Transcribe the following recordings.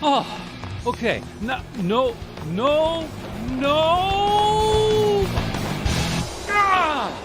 Oh, okay. No. Ah!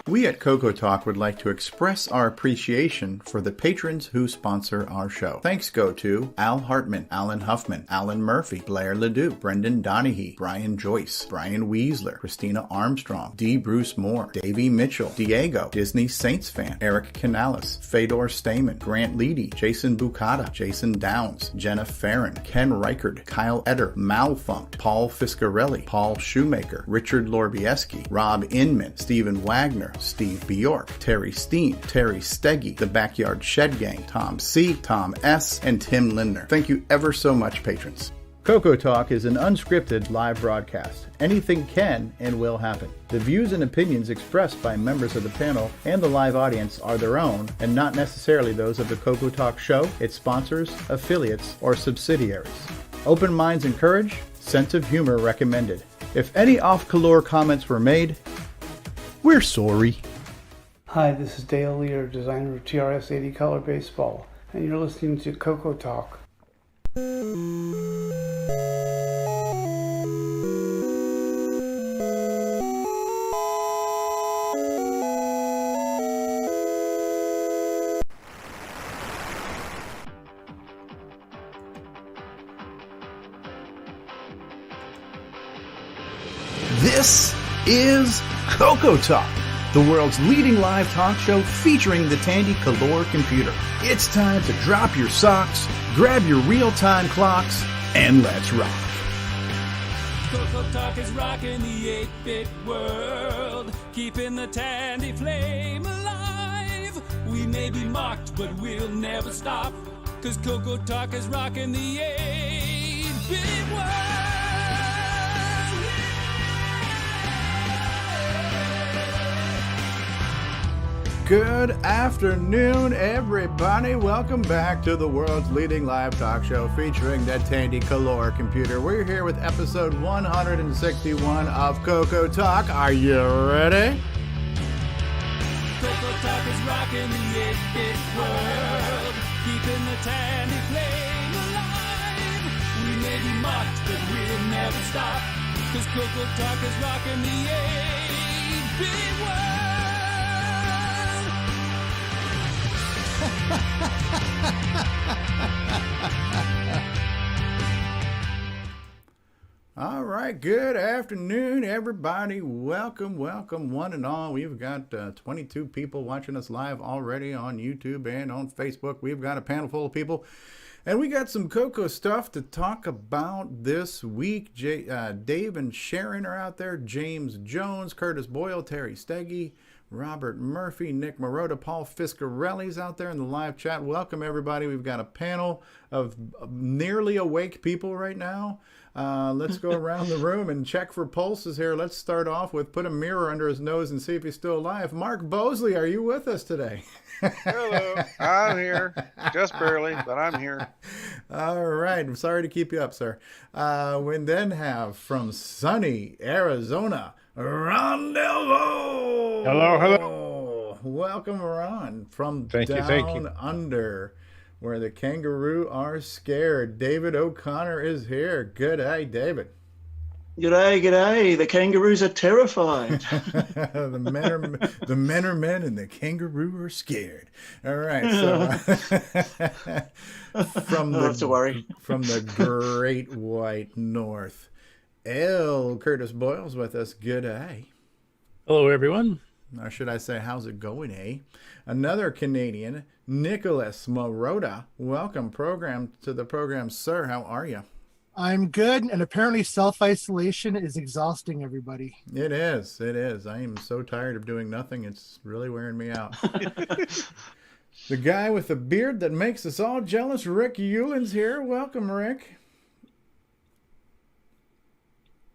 We at CoCoTALK would like to express our appreciation for the patrons who sponsor our show. Thanks go to Al Hartman, Alan Huffman, Alan Murphy, Blair Ledoux, Brendan Donahue, Brian Joyce, Brian Weasler, Christina Armstrong, D. Bruce Moore, Davey Mitchell, Diego, Disney Saints fan, Eric Canales, Fedor Stamen, Grant Leedy, Jason Bucata, Jason Downs, Jenna Farron, Ken Reichard, Kyle Etter, Malfunct, Paul Fiscarelli, Paul Shoemaker, Richard Lorbieski, Rob Inman, Stephen Wagner, Steve Bjork, Terry Steen, Terry Steggy, The Backyard Shed Gang, Tom C., Tom S., and Tim Lindner. Thank you ever so much, patrons. CoCoTALK is an unscripted live broadcast. Anything can and will happen. The views and opinions expressed by members of the panel and the live audience are their own and not necessarily those of the CoCoTALK show, its sponsors, affiliates, or subsidiaries. Open minds encouraged, sense of humor recommended. If any off-color comments were made, we're sorry. Hi, this is Dale Lear, designer of TRS-80 Color Baseball, and you're listening to CoCoTALK. This is CoCoTALK, the world's leading live talk show featuring the Tandy Color computer. It's time to drop your socks, grab your real-time clocks, and let's rock. CoCoTALK is rocking the 8-bit world, keeping the Tandy flame alive. We may be mocked, but we'll never stop, 'cause CoCoTALK is rocking the 8-bit world. Good afternoon, everybody. Welcome back to the world's leading live talk show featuring the Tandy Color computer. We're here with episode 161 of CoCoTALK. Are you ready? CoCoTALK is rocking the 8-bit world, keeping the Tandy flame alive. We may be mocked, but we'll never stop, 'cause CoCoTALK is rocking the 8-bit world. All right, good afternoon, everybody. Welcome, one and all. We've got 22 people watching us live already on YouTube and on Facebook. We've got a panel full of people, and we got some CoCo stuff to talk about this week. Dave and Sharon are out there. James Jones, Curtis Boyle, Terry Steggy, Robert Murphy, Nick Marotta, Paul Fiscarelli's out there in the live chat. Welcome, everybody. We've got a panel of nearly awake people right now. Let's go around the room and check for pulses here. Let's start off with put a mirror under his nose and see if he's still alive. Mark Bosley, are you with us today? Hello, I'm here. Just barely, but I'm here. All right. I'm sorry to keep you up, sir. We then have from sunny Arizona, Ron Delvo. Hello. Welcome, Ron, from Thank you. under, where the kangaroo are scared. David O'Connor is here. Good day, David. G'day. The kangaroos are terrified. the men are men and the kangaroo are scared. All right. So from Not to worry. From the great white north, L. Curtis Boyle's with us. Good day. Hello, everyone. Or should I say, how's it going, eh? Another Canadian, Nicholas Marotta. Welcome to the program, sir. How are you? I'm good, and apparently self-isolation is exhausting everybody. It is. I am so tired of doing nothing. It's really wearing me out. The guy with the beard that makes us all jealous, Rick Eulin's here. Welcome, Rick.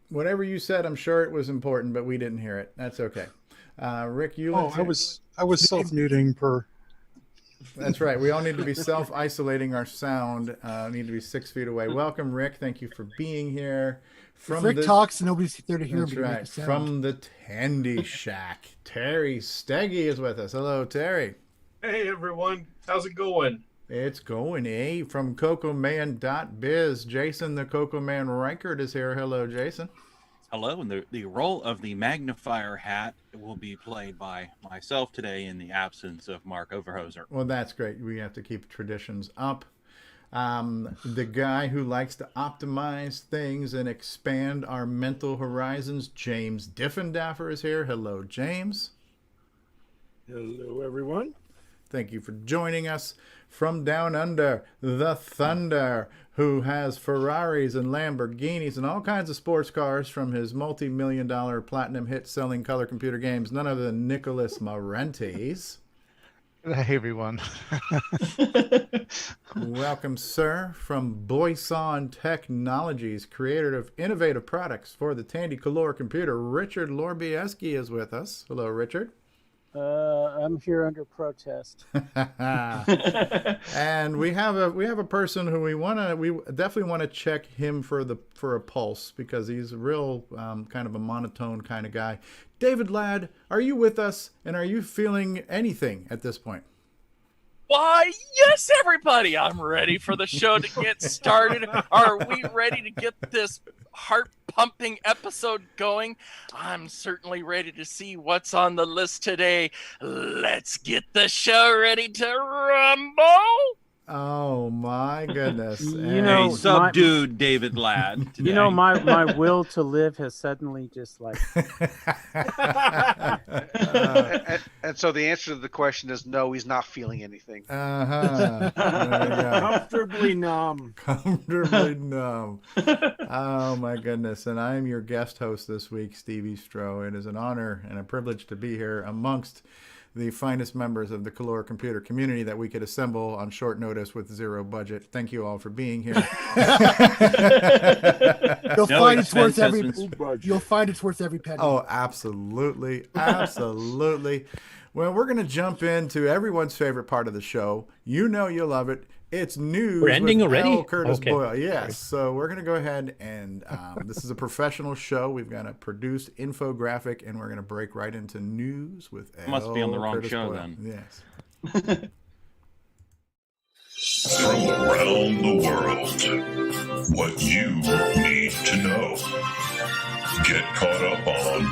Whatever you said, I'm sure it was important, but we didn't hear it. That's okay. Rick Eulin's I was self-muting per That's right. We all need to be self-isolating our sound. Need to be 6 feet away. Welcome, Rick. Thank you for being here. If Rick talks, nobody's there to hear That's me. Make a right. sound. From the Tandy Shack, Terry Steggy is with us. Hello, Terry. Hey, everyone. How's it going? It's going, eh? From CoCoMan.biz, Jason the Coco Man Reichert is here. Hello, Jason. Hello, and the role of the magnifier hat will be played by myself today in the absence of Mark Overhoser. Well, that's great. We have to keep traditions up. The guy who likes to optimize things and expand our mental horizons, James Diffendaffer, is here. Hello, James. Hello, everyone. Thank you for joining us. From down under, the Thunder, who has Ferraris and Lamborghinis and all kinds of sports cars from his multi-million-dollar platinum hit-selling color computer games, none other than Nicholas Marentes. Hey, everyone. Welcome, sir. From Boyson Technologies, creator of innovative products for the Tandy color computer, Richard Lorbieski is with us. Hello, Richard. I'm here under protest. And we have a person who we definitely want to check him for a pulse, because he's a real kind of a monotone kind of guy. David Ladd, are you with us, and are you feeling anything at this point? Why, yes, everybody. I'm ready for the show to get started. Are we ready to get this heart-pumping episode going? I'm certainly ready to see what's on the list today. Let's get the show ready to rumble. Oh my goodness! You know, subdued David Ladd today. You know, my will to live has suddenly just like. And so the answer to the question is no, he's not feeling anything. Comfortably numb. Comfortably numb. Oh my goodness! And I am your guest host this week, Stevie Stroh. It is an honor and a privilege to be here amongst the finest members of the color computer community that we could assemble on short notice with zero budget. Thank you all for being here. You'll find it's worth every penny. Oh, absolutely. Absolutely. Well, we're going to jump into everyone's favorite part of the show. You know you'll love it. It's news. We're ending with already? L. Curtis Okay. Boyle. Yes. So we're going to go ahead and this is a professional show. We've got a produced infographic, and we're going to break right into news with L. Must be on the wrong Curtis show Boyle. then. Yes. From around the world, what you need to know. Get caught up on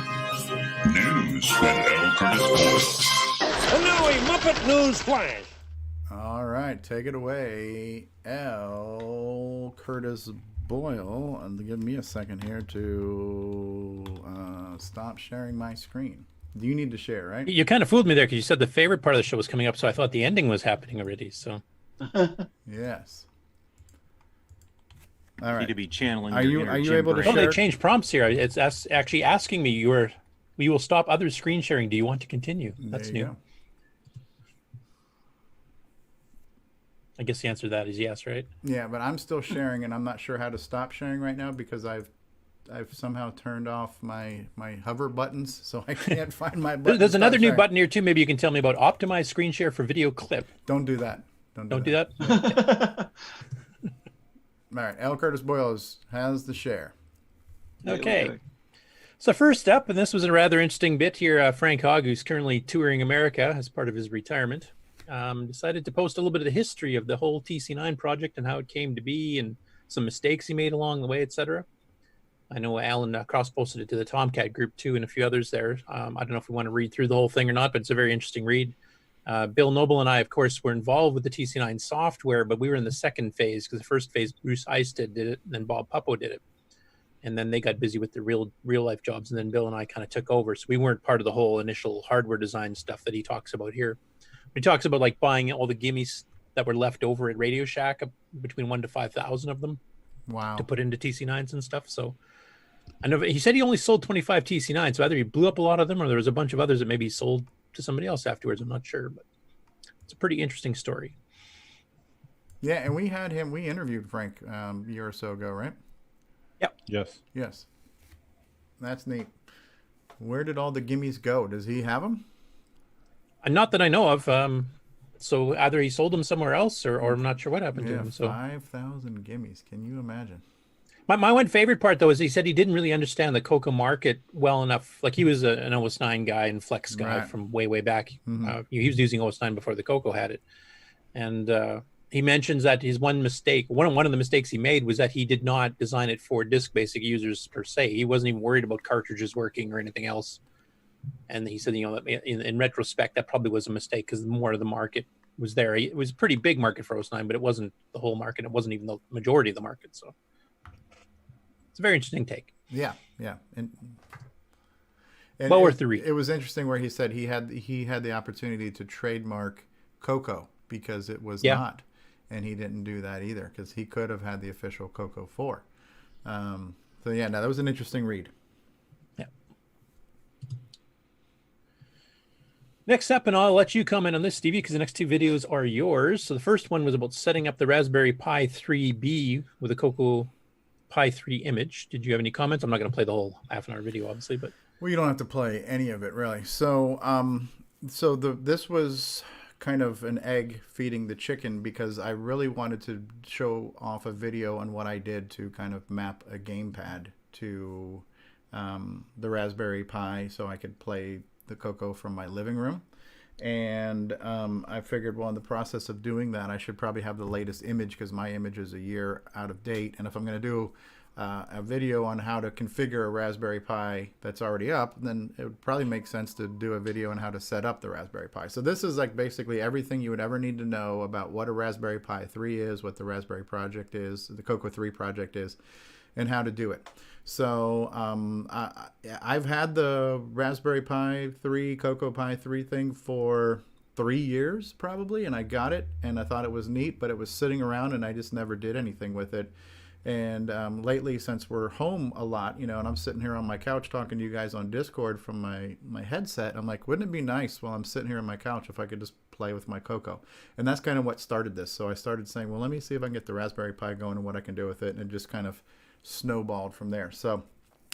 News with L. Curtis Boyle. And now a Muppet News Flash. All right, take it away, L. Curtis Boyle. And give me a second here to stop sharing my screen. Do you need to share, right? You kind of fooled me there because you said the favorite part of the show was coming up, so I thought the ending was happening already. So, yes. All right. Need to be channeling. Are you able to oh, share? they changed prompts here. It's actually asking me. You will stop other screen sharing. Do you want to continue? That's new. Go. I guess the answer to that is yes, right? Yeah, but I'm still sharing, and I'm not sure how to stop sharing right now because I've somehow turned off my hover buttons, so I can't find my button. There's another new button here too. Maybe you can tell me about optimize screen share for video clip. Don't do that. Don't do that. All right, L. Curtis Boyle has the share. Okay. So first up, and this was a rather interesting bit here, Frank Hogg, who's currently touring America as part of his retirement, decided to post a little bit of the history of the whole TC9 project and how it came to be and some mistakes he made along the way, etc. I know Alan cross-posted it to the Tomcat group too and a few others there. I don't know if we want to read through the whole thing or not, but it's a very interesting read. Bill Noble and I, of course, were involved with the TC9 software, but we were in the second phase because the first phase, Bruce Eisted did it, and then Bob Puppo did it. And then they got busy with the real life jobs, and then Bill and I kind of took over. So we weren't part of the whole initial hardware design stuff that he talks about here. He talks about like buying all the gimmies that were left over at Radio Shack, between 1,000 to 5,000 of them. Wow. To put into TC9s and stuff. So I know he said he only sold 25 TC9s, so either he blew up a lot of them or there was a bunch of others that maybe he sold to somebody else afterwards. I'm not sure, but it's a pretty interesting story. Yeah, and we interviewed Frank a year or so ago, right? Yep. Yes. That's neat. Where did all the gimmies go? Does he have them? Not that I know of. So either he sold them somewhere else, or I'm not sure what happened to Yeah, him. So 5,000 gimmies. Can you imagine? my one favorite part though is he said he didn't really understand the CoCo market well enough. Like he was an OS9 guy and Flex guy Right. from way back. Mhm. He was using OS9 before the CoCo had it, and he mentions that his one mistake, one of the mistakes he made was that he did not design it for disk basic users per se. He wasn't even worried about cartridges working or anything else. And he said, that in retrospect, that probably was a mistake because more of the market was there. It was a pretty big market for OS9, but it wasn't the whole market. It wasn't even the majority of the market. So it's a very interesting take. Yeah, and well worth the read. It was interesting where he said he had the opportunity to trademark CoCo because it was not, and he didn't do that either because he could have had the official CoCo 4. So yeah, that was an interesting read. Yeah. Next up, and I'll let you comment on this, Stevie, because the next two videos are yours. So the first one was about setting up the Raspberry Pi 3B with a CoCo Pi 3 image. Did you have any comments? I'm not going to play the whole half-an-hour video, obviously, but well, you don't have to play any of it really. So this was kind of an egg feeding the chicken because I really wanted to show off a video on what I did to kind of map a gamepad to the Raspberry Pi so I could play the CoCo from my living room. And I figured, well, in the process of doing that, I should probably have the latest image because my image is a year out of date. And if I'm going to do a video on how to configure a Raspberry Pi that's already up, then it would probably make sense to do a video on how to set up the Raspberry Pi. So this is like basically everything you would ever need to know about what a Raspberry Pi 3 is, what the Raspberry project is, the CoCo 3 project is, and how to do it. So I've had the Raspberry Pi 3, CoCo Pi 3 thing for 3 years probably, and I got it, and I thought it was neat, but it was sitting around, and I just never did anything with it. And lately, since we're home a lot, and I'm sitting here on my couch talking to you guys on Discord from my headset, I'm like, wouldn't it be nice while I'm sitting here on my couch if I could just play with my CoCo? And that's kind of what started this. So I started saying, well, let me see if I can get the Raspberry Pi going and what I can do with it, and it just kind of snowballed from there. So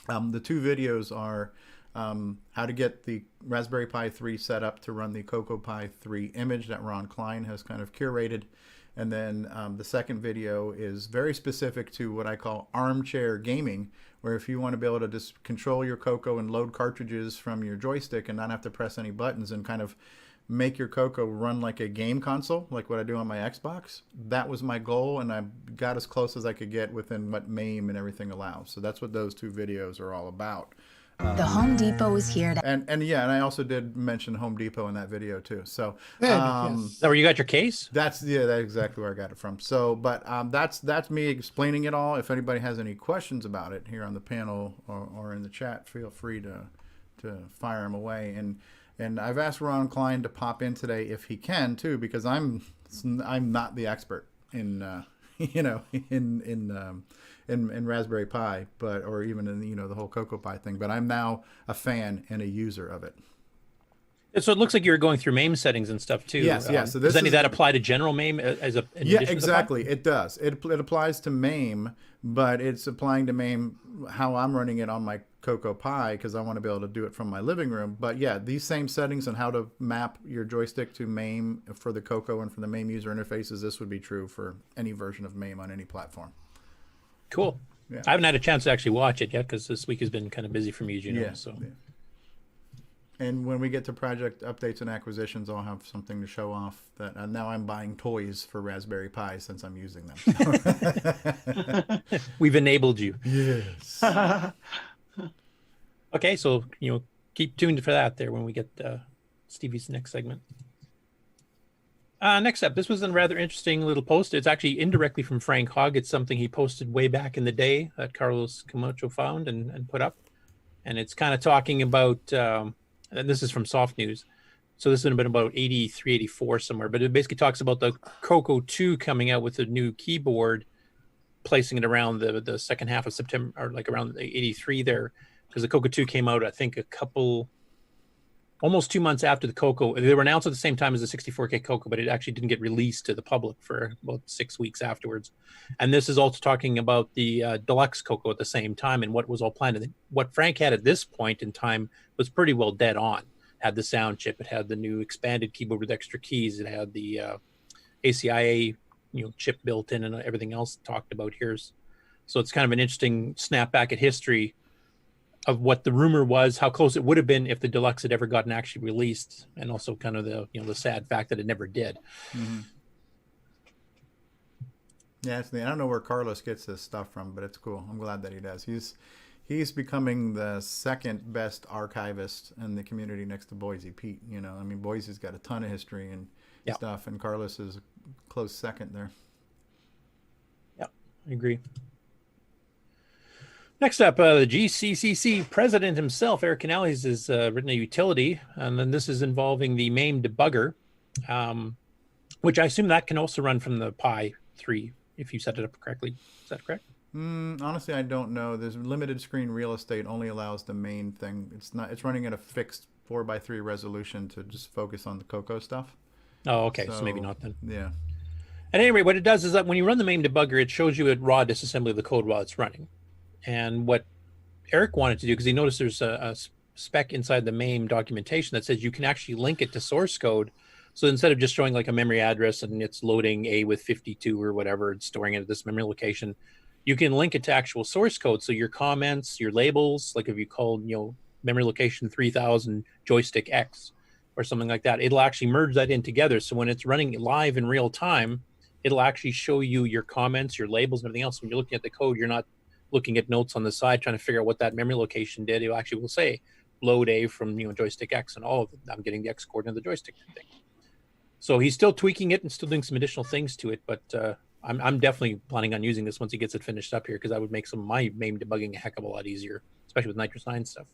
the two videos are how to get the Raspberry Pi 3 set up to run the CoCo Pi 3 image that Ron Klein has kind of curated. And then the second video is very specific to what I call armchair gaming, where if you want to be able to just control your CoCo and load cartridges from your joystick and not have to press any buttons and kind of make your CoCo run like a game console, like what I do on my Xbox, that was my goal, and I got as close as I could get within what MAME and everything allows. So that's what those two videos are all about. The Home Depot is here to... And I also did mention Home Depot in that video too. So is that where you got your case? That's exactly where I got it from. So but that's me explaining it all. If anybody has any questions about it here on the panel or in the chat, feel free to fire them away. And I've asked Ron Klein to pop in today if he can too, because I'm not the expert in in Raspberry Pi, or even in the whole CoCo Pi thing. But I'm now a fan and a user of it. So it looks like you were going through MAME settings and stuff too. Yes. So does any of that apply to general MAME as a? Yeah, exactly. It does. It applies to MAME, but it's applying to MAME how I'm running it on my CoCo Pi because I want to be able to do it from my living room. But yeah, these same settings on how to map your joystick to MAME for the CoCo and for the MAME user interfaces, this would be true for any version of MAME on any platform. Cool. Yeah. I haven't had a chance to actually watch it yet because this week has been kind of busy for me, as you know. Yeah. So. Yeah. And when we get to project updates and acquisitions, I'll have something to show off that now I'm buying toys for Raspberry Pi since I'm using them. We've enabled you. Yes. Okay, so keep tuned for that there when we get Stevie's next segment. Next up, this was a rather interesting little post. It's actually indirectly from Frank Hogg. It's something he posted way back in the day that Carlos Camacho found and put up. And it's kind of talking about, and this is from Soft News. So this would have been about 83, 84 somewhere. But it basically talks about the CoCo 2 coming out with a new keyboard, placing it around the second half of September, or like around 83 there. Because the CoCo 2 came out, I think, almost 2 months after the CoCo. They were announced at the same time as the 64K CoCo, but it actually didn't get released to the public for about 6 weeks afterwards. And this is also talking about the deluxe CoCo at the same time and what was all planned. And what Frank had at this point in time was pretty well dead on. had the sound chip, it had the new expanded keyboard with extra keys, it had the ACIA chip built in, and everything else talked about here. So it's kind of an interesting snap back at history of what the rumor was, how close it would have been if the deluxe had ever gotten actually released, and also kind of the the sad fact that it never did. Mm-hmm. Yeah, I don't know where Carlos gets this stuff from, but it's cool. I'm glad that he does. He's becoming the second best archivist in the community next to Boise Pete. I mean, Boise's got a ton of history and stuff, and Carlos is a close second there. Yeah, I agree. Next up, the GCCC president himself, Eric Canales, has written a utility, and then this is involving the MAME debugger, which I assume that can also run from the Pi 3 if you set it up correctly. Is that correct? Honestly, I don't know. There's limited screen real estate only allows the main thing. It's running at a fixed 4:3 resolution to just focus on the CoCo stuff. Oh, okay. So maybe not then. Yeah. At any rate, what it does is that when you run the MAME debugger, it shows you a raw disassembly of the code while it's running. And what Eric wanted to do, because he noticed there's a spec inside the MAME documentation that says you can actually link it to source code. So instead of just showing like a memory address and it's loading A with 52 or whatever, and storing it at this memory location, you can link it to actual source code. So your comments, your labels, like if you called, memory location 3000 joystick X or something like that, it'll actually merge that in together. So when it's running live in real time, it'll actually show you your comments, your labels, and everything else. When you're looking at the code, you're not looking at notes on the side trying to figure out what that memory location did. It actually will say load A from joystick X, and all of it. I'm getting the X coordinate of the joystick thing. So he's still tweaking it and still doing some additional things to it, but I'm definitely planning on using this once he gets it finished up here, because that would make some of my MAME debugging a heck of a lot easier, especially with Nitrous 9 stuff.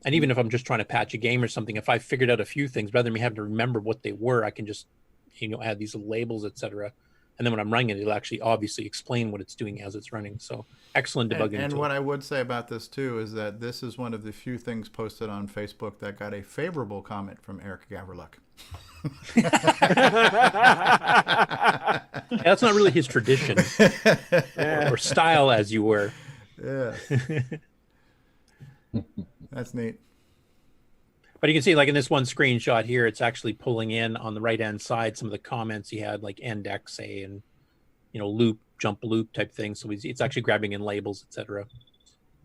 And even if I'm just trying to patch a game or something, if I figured out a few things, rather than me having to remember what they were, I can just add these little labels, etc. And then when I'm running it, it'll actually obviously explain what it's doing as it's running. So excellent debugging. And what I would say about this too is that this is one of the few things posted on Facebook that got a favorable comment from Eric Gaverluck. That's not really his tradition or style, as you were. Yeah. That's neat. But you can see, like in this one screenshot here, it's actually pulling in on the right-hand side some of the comments he had, like end X, say, and loop, jump loop type thing. So it's actually grabbing in labels, etc.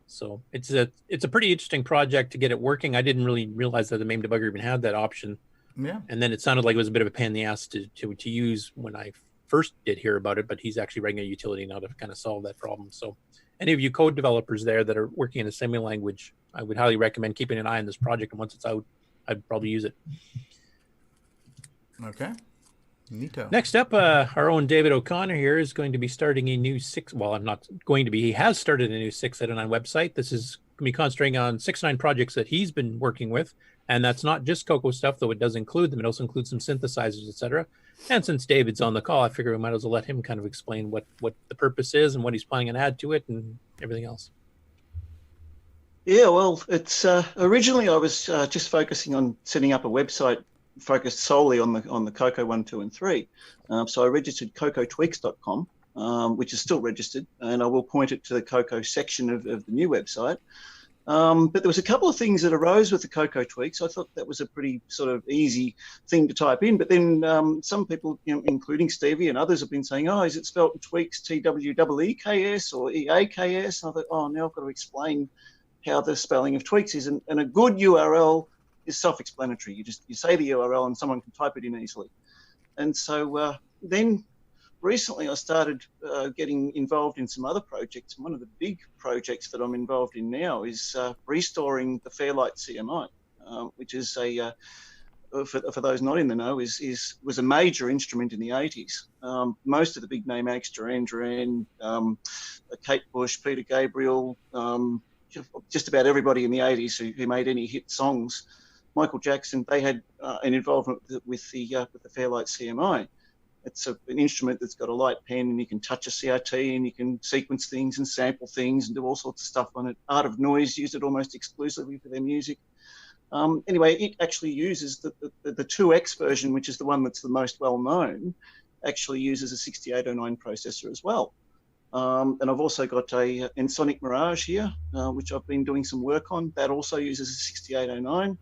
So it's a pretty interesting project to get it working. I didn't really realize that the MAME debugger even had that option. Yeah. And then it sounded like it was a bit of a pain in the ass to use when I first did hear about it. But he's actually writing a utility now to kind of solve that problem. So any of you code developers there that are working in assembly language, I would highly recommend keeping an eye on this project. And once it's out, I'd probably use it. Okay. Neato. Next up, our own David O'Connor here is going to be starting a new he has started a new 609 website. This is going to be concentrating on 609 projects that he's been working with. And that's not just CoCo stuff, though it does include them. It also includes some synthesizers, etc. And since David's on the call, I figure we might as well let him kind of explain what the purpose is and what he's planning to add to it and everything else. Yeah, well, it's originally I was just focusing on setting up a website focused solely on the CoCo 1, 2, and 3. So I registered CoCoTweaks.com, which is still registered, and I will point it to the CoCo section of the new website. But there was a couple of things that arose with the CoCo Tweaks. I thought that was a pretty sort of easy thing to type in. But then some people, including Stevie and others, have been saying, "Oh, is it spelled Tweaks TWEEKS or EAKS?" And I thought, "Oh, now I've got to explain how the spelling of Tweaks is." And a good URL is self-explanatory. You say the URL and someone can type it in easily. And so then recently I started getting involved in some other projects. One of the big projects that I'm involved in now is restoring the Fairlight CMI, which is for those not in the know, was a major instrument in the 80s. Most of the big name acts, Duran Duran, Kate Bush, Peter Gabriel, just about everybody in the 80s who made any hit songs, Michael Jackson, they had an involvement with the Fairlight CMI. It's an instrument that's got a light pen, and you can touch a CRT, and you can sequence things and sample things and do all sorts of stuff on it. Art of Noise used it almost exclusively for their music. Anyway, it actually uses the 2X version, which is the one that's the most well-known, actually uses a 6809 processor as well. And I've also got a Ensoniq Mirage here, which I've been doing some work on. That also uses a 6809.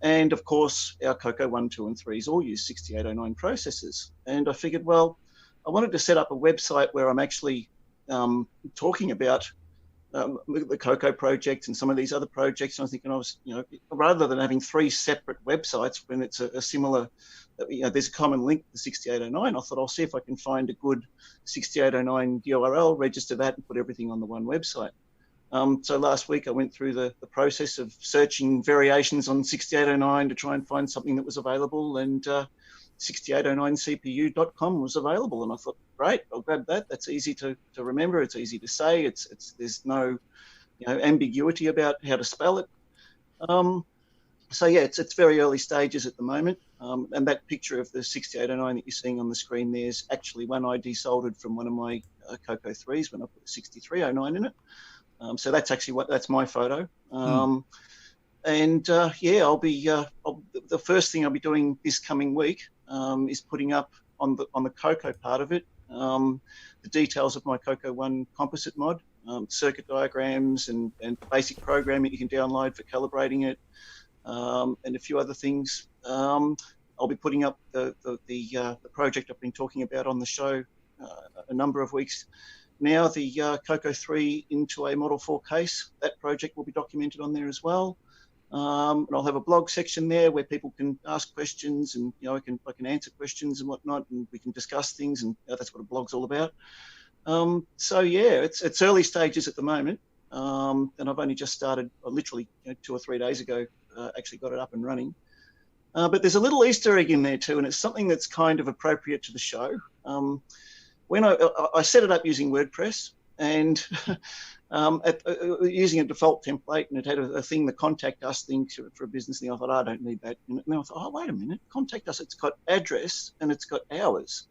And of course, our CoCo 1, 2, and 3s all use 6809 processors. And I figured, well, I wanted to set up a website where I'm actually talking about the CoCo project and some of these other projects. And I was thinking, rather than having 3 separate websites when it's a similar, there's a common link to 6809, I thought I'll see if I can find a good 6809 URL, register that, and put everything on the one website. So last week I went through the process of searching variations on 6809 to try and find something that was available, and 6809cpu.com was available, and I thought, great, I'll grab that. That's easy to remember. It's easy to say. There's no ambiguity about how to spell it. So yeah, it's very early stages at the moment. And that picture of the 6809 that you're seeing on the screen there is actually one I desoldered from one of my CoCo 3s when I put the 6309 in it. So that's actually that's my photo. And yeah, the first thing I'll be doing this coming week is putting up on the CoCo part of it the details of my CoCo 1 composite mod, circuit diagrams and basic programming you can download for calibrating it, and a few other things. I'll be putting up the project I've been talking about on the show a number of weeks now, the CoCo 3 into a Model 4 case. That project will be documented on there as well. And I'll have a blog section there where people can ask questions, and I can answer questions and whatnot, and we can discuss things, and that's what a blog's all about. So yeah, it's early stages at the moment, and I've only just started, literally 2 or 3 days ago, actually got it up and running. But there's a little Easter egg in there too, and it's something that's kind of appropriate to the show. When I set it up using WordPress, and using a default template, and it had a thing, the contact us thing for a business thing. I thought, I don't need that. And then I thought, oh, wait a minute, contact us, it's got address and it's got hours.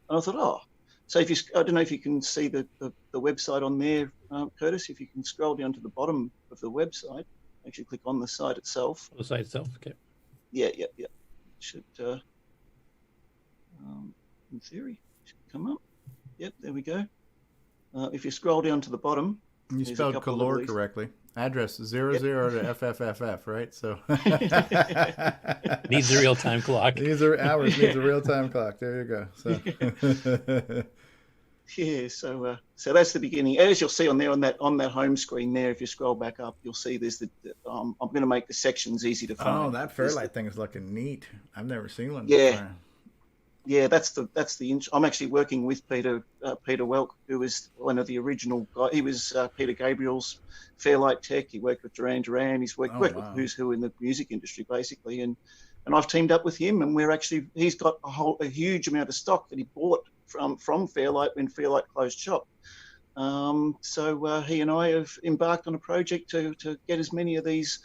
And I thought, oh, so I don't know if you can see the website on there, Curtis, if you can scroll down to the bottom of the website, actually click on the site itself. The site itself, okay. Yeah. Should, in theory, should come up. Yep, there we go. If you scroll down to the bottom, you spelled color correctly. Address 00 to FFFF, right? So needs a real-time clock. These are hours. Needs a real-time clock. There you go. So yeah. So that's the beginning. As you'll see on that home screen there, if you scroll back up, you'll see there's I'm going to make the sections easy to find. Oh, that Fairlight thing is looking neat. I've never seen one. Yeah. Before. Yeah, that's the. I'm actually working with Peter Welk, who was one of the original guys. He was Peter Gabriel's Fairlight tech. He worked with Duran Duran. He's worked with who's who in the music industry, basically. And I've teamed up with him, and he's got a huge amount of stock that he bought from Fairlight when Fairlight closed shop. So he and I have embarked on a project to get as many of these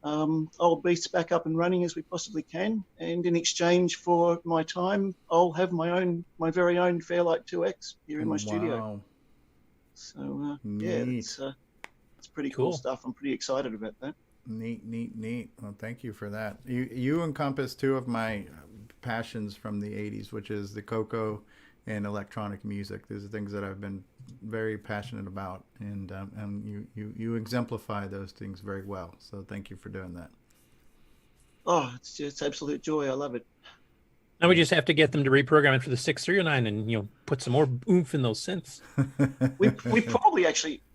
old beasts back up and running as we possibly can, and in exchange for my time, I'll have my very own Fairlight 2X here in my studio. So yeah, it's pretty cool stuff. I'm pretty excited about that. Neat. Well, thank you for that. You encompass 2 of my passions from the 80s, which is the CoCo and electronic music. These are things that I've been very passionate about, and you exemplify those things very well. So thank you for doing that. Oh, it's absolute joy. I love it. Now we just have to get them to reprogram it for the 6309 and put some more oomph in those synths.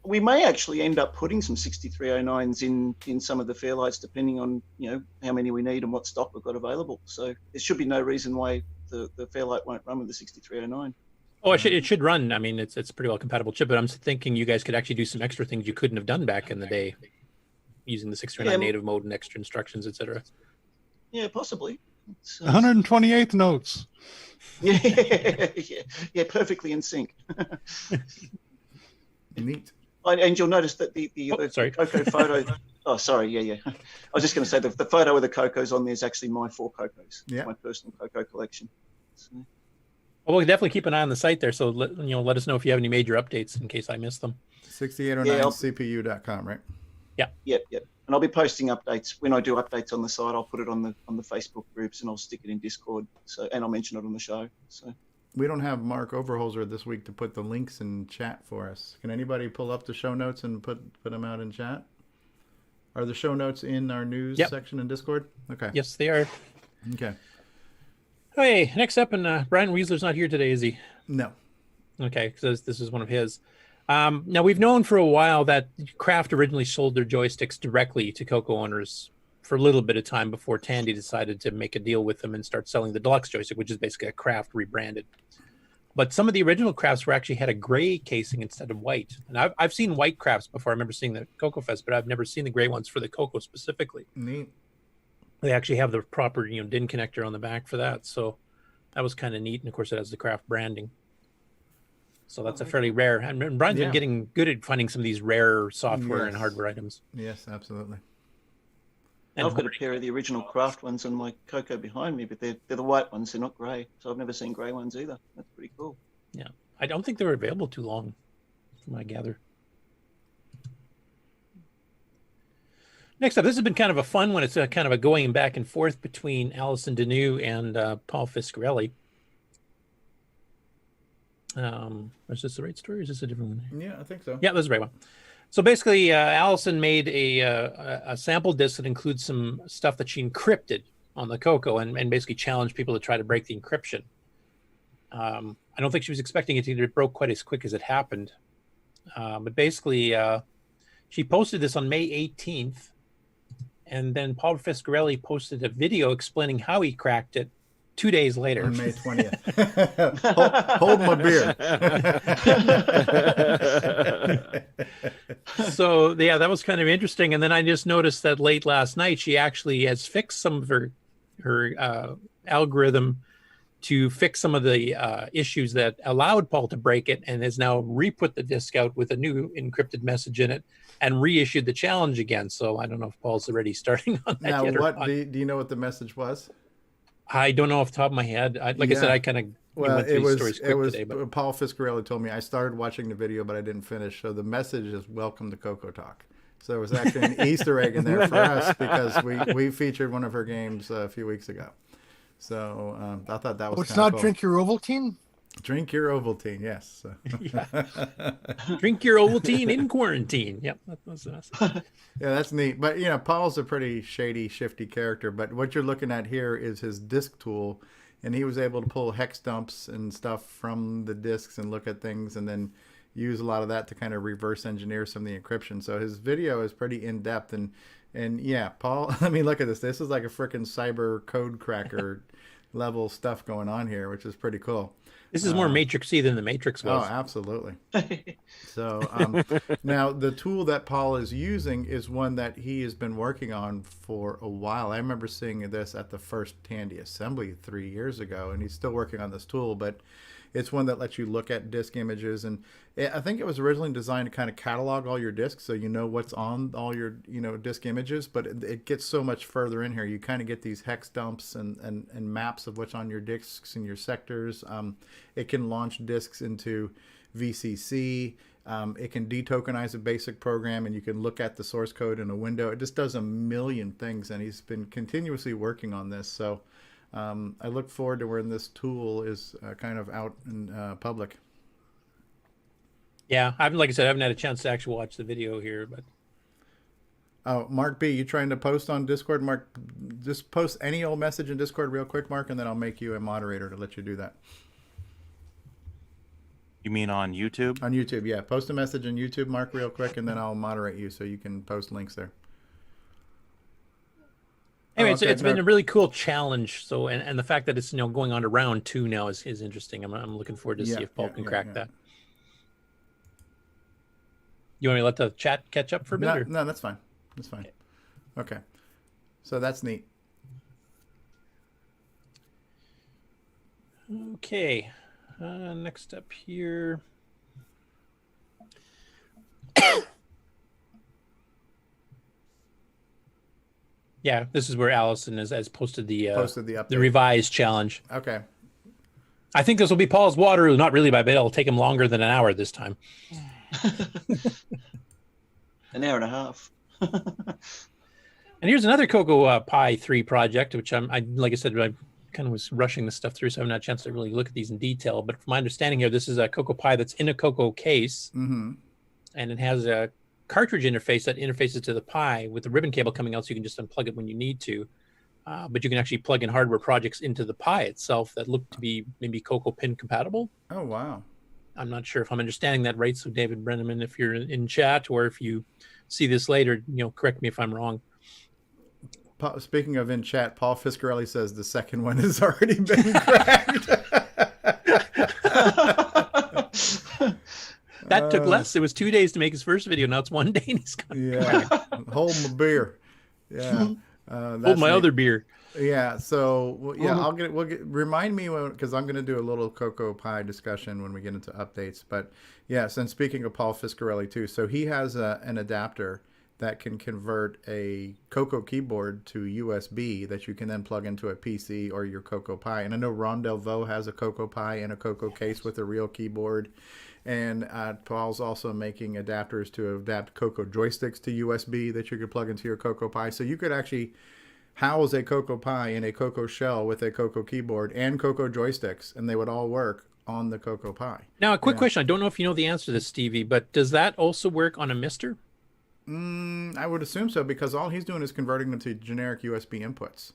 we may actually end up putting some 6309s in some of the Fairlights, depending on how many we need and what stock we've got available. So there should be no reason why the Fairlight won't run with the 6309. Oh, it should run. I mean, it's a pretty well compatible chip, but I'm thinking you guys could actually do some extra things you couldn't have done back in the day, using the 6309 native mode and extra instructions, etc. Yeah, possibly. 128th notes. Yeah, perfectly in sync. Neat. And you'll notice that the CoCo photo. Oh, sorry. Yeah. I was just going to say the photo with the CoCos on there is actually my 4 CoCos. Yeah. My personal CoCo collection. So. Well, we'll definitely keep an eye on the site there. So let us know if you have any major updates in case I missed them. 6809cpu.com, right? Yeah. Yep. And I'll be posting updates when I do updates on the site. I'll put it on the Facebook groups, and I'll stick it in Discord. And I'll mention it on the show. So. We don't have Mark Overholzer this week to put the links in chat for us. Can anybody pull up the show notes and put them out in chat? Are the show notes in our news section in Discord? Okay. Yes, they are. Okay. Hey, next up, and Brian Weasler's not here today, is he? No. Okay, because this is one of his. Now, we've known for a while that Kraft originally sold their joysticks directly to CoCo owners for a little bit of time before Tandy decided to make a deal with them and start selling the deluxe joystick, which is basically a Kraft rebranded. But some of the original Crafts actually had a gray casing instead of white. And I've seen white Crafts before. I remember seeing the CoCo Fest, but I've never seen the gray ones for the CoCo specifically. Neat. They actually have the proper, DIN connector on the back for that. So that was kind of neat. And of course, it has the Kraft branding. So that's a fairly rare. And Brian's been getting good at finding some of these rare software and hardware items. Yes, absolutely. And I've got a pair of the original Kraft ones on my CoCo behind me, but they're the white ones. They're not grey. So I've never seen grey ones either. That's pretty cool. Yeah. I don't think they were available too long, from what I gather. Next up, this has been kind of a fun one. It's kind of a going back and forth between Alison Deneau and Paul Fiscarelli. Is this the right story or is this a different one? Yeah, I think so. Yeah, that's the right one. So basically, Allison made a sample disc that includes some stuff that she encrypted on the CoCo and basically challenged people to try to break the encryption. I don't think she was expecting it to it broke quite as quick as it happened. But basically, she posted this on May 18th. And then Paul Fiscarelli posted a video explaining how he cracked it 2 days later. On May 20th. hold my beer. So, yeah, that was kind of interesting. And then I just noticed that late last night, she actually has fixed some of her algorithm to fix some of the issues that allowed Paul to break it and has now re-put the disc out with a new encrypted message in it and reissued the challenge again. So I don't know if Paul's already starting on that now, yet what or not. do you know what the message was? I don't know off the top of my head. I said, I kind of went through these stories quick today. But Paul Fiscarelli told me I started watching the video, but I didn't finish. So the message is "Welcome to CoCoTALK." So there was actually an Easter egg in there for us because we featured one of her games a few weeks ago. So I thought that was. Oh, it's not cool. Drink your Ovaltine. Drink your Ovaltine, yes. Drink your Ovaltine in quarantine. Yep, that's yeah, that's neat. But Paul's a pretty shady, shifty character. But what you're looking at here is his disk tool, and he was able to pull hex dumps and stuff from the disks and look at things, and then use a lot of that to kind of reverse engineer some of the encryption. So his video is pretty in depth, and yeah, Paul. I mean, look at this. This is like a freaking cyber code cracker level stuff going on here, which is pretty cool. This is more Matrix-y than the Matrix was. Oh, absolutely. So now the tool that Paul is using is one that he has been working on for a while. I remember seeing this at the first Tandy assembly 3 years ago, and he's still working on this tool, but it's one that lets you look at disk images. And I think it was originally designed to kind of catalog all your disks so you know what's on all your disk images, but it gets so much further in here. You kind of get these hex dumps and maps of what's on your disks and your sectors. It can launch disks into VCC. It can detokenize a basic program, and you can look at the source code in a window. It just does a million things, and he's been continuously working on this. So I look forward to when this tool is kind of out in public. Yeah, like I said, I haven't had a chance to actually watch the video here, but. Oh, Mark B, you trying to post on Discord? Mark, just post any old message in Discord real quick, Mark, and then I'll make you a moderator to let you do that. You mean on YouTube? On YouTube, yeah. Post a message on YouTube, Mark, real quick, and then I'll moderate you so you can post links there. Anyway, it's been a really cool challenge. So, and the fact that it's going on to round 2 now is interesting. I'm looking forward to see if Paul can crack that. You want me to let the chat catch up for a bit? No, that's fine. That's fine. Okay, so that's neat. Okay, next up here. Yeah, this is where Allison has posted the revised challenge. Okay. I think this will be Paul's Waterloo. Not really, but it'll take him longer than an hour this time. An hour and a half. And here's another CoCo Pi 3 project, which like I said, I kind of was rushing this stuff through, so I haven't had a chance to really look at these in detail. But from my understanding here, this is a CoCo Pi that's in a CoCo case, mm-hmm. and it has a cartridge interface that interfaces to the Pi with the ribbon cable coming out, so you can just unplug it when you need to. But you can actually plug in hardware projects into the Pi itself that look to be maybe CoCo pin compatible. Oh, wow. I'm not sure if I'm understanding that right. So David Brenneman, if you're in chat or if you see this later, correct me if I'm wrong. Speaking of in chat, Paul Fiscarelli says the second one has already been cracked. That took less. It was 2 days to make his first video. Now it's 1 day and he's got Hold my beer. Yeah. Hold my other beer. Yeah. So remind me because I'm going to do a little CoCo Pi discussion when we get into updates. But yes, and speaking of Paul Fiscarelli too, so he has an adapter that can convert a CoCo keyboard to USB that you can then plug into a PC or your CoCo Pi. And I know Ron Delvaux has a CoCo Pi and a CoCo case with a real keyboard. And Paul's also making adapters to adapt CoCo joysticks to USB that you could plug into your CoCo Pi. So you could actually house a CoCo Pi in a CoCo shell with a CoCo keyboard and CoCo joysticks, and they would all work on the CoCo Pi. Now, a quick question. I don't know if you know the answer to this, Stevie, but does that also work on a Mister? I would assume so, because all he's doing is converting them to generic USB inputs.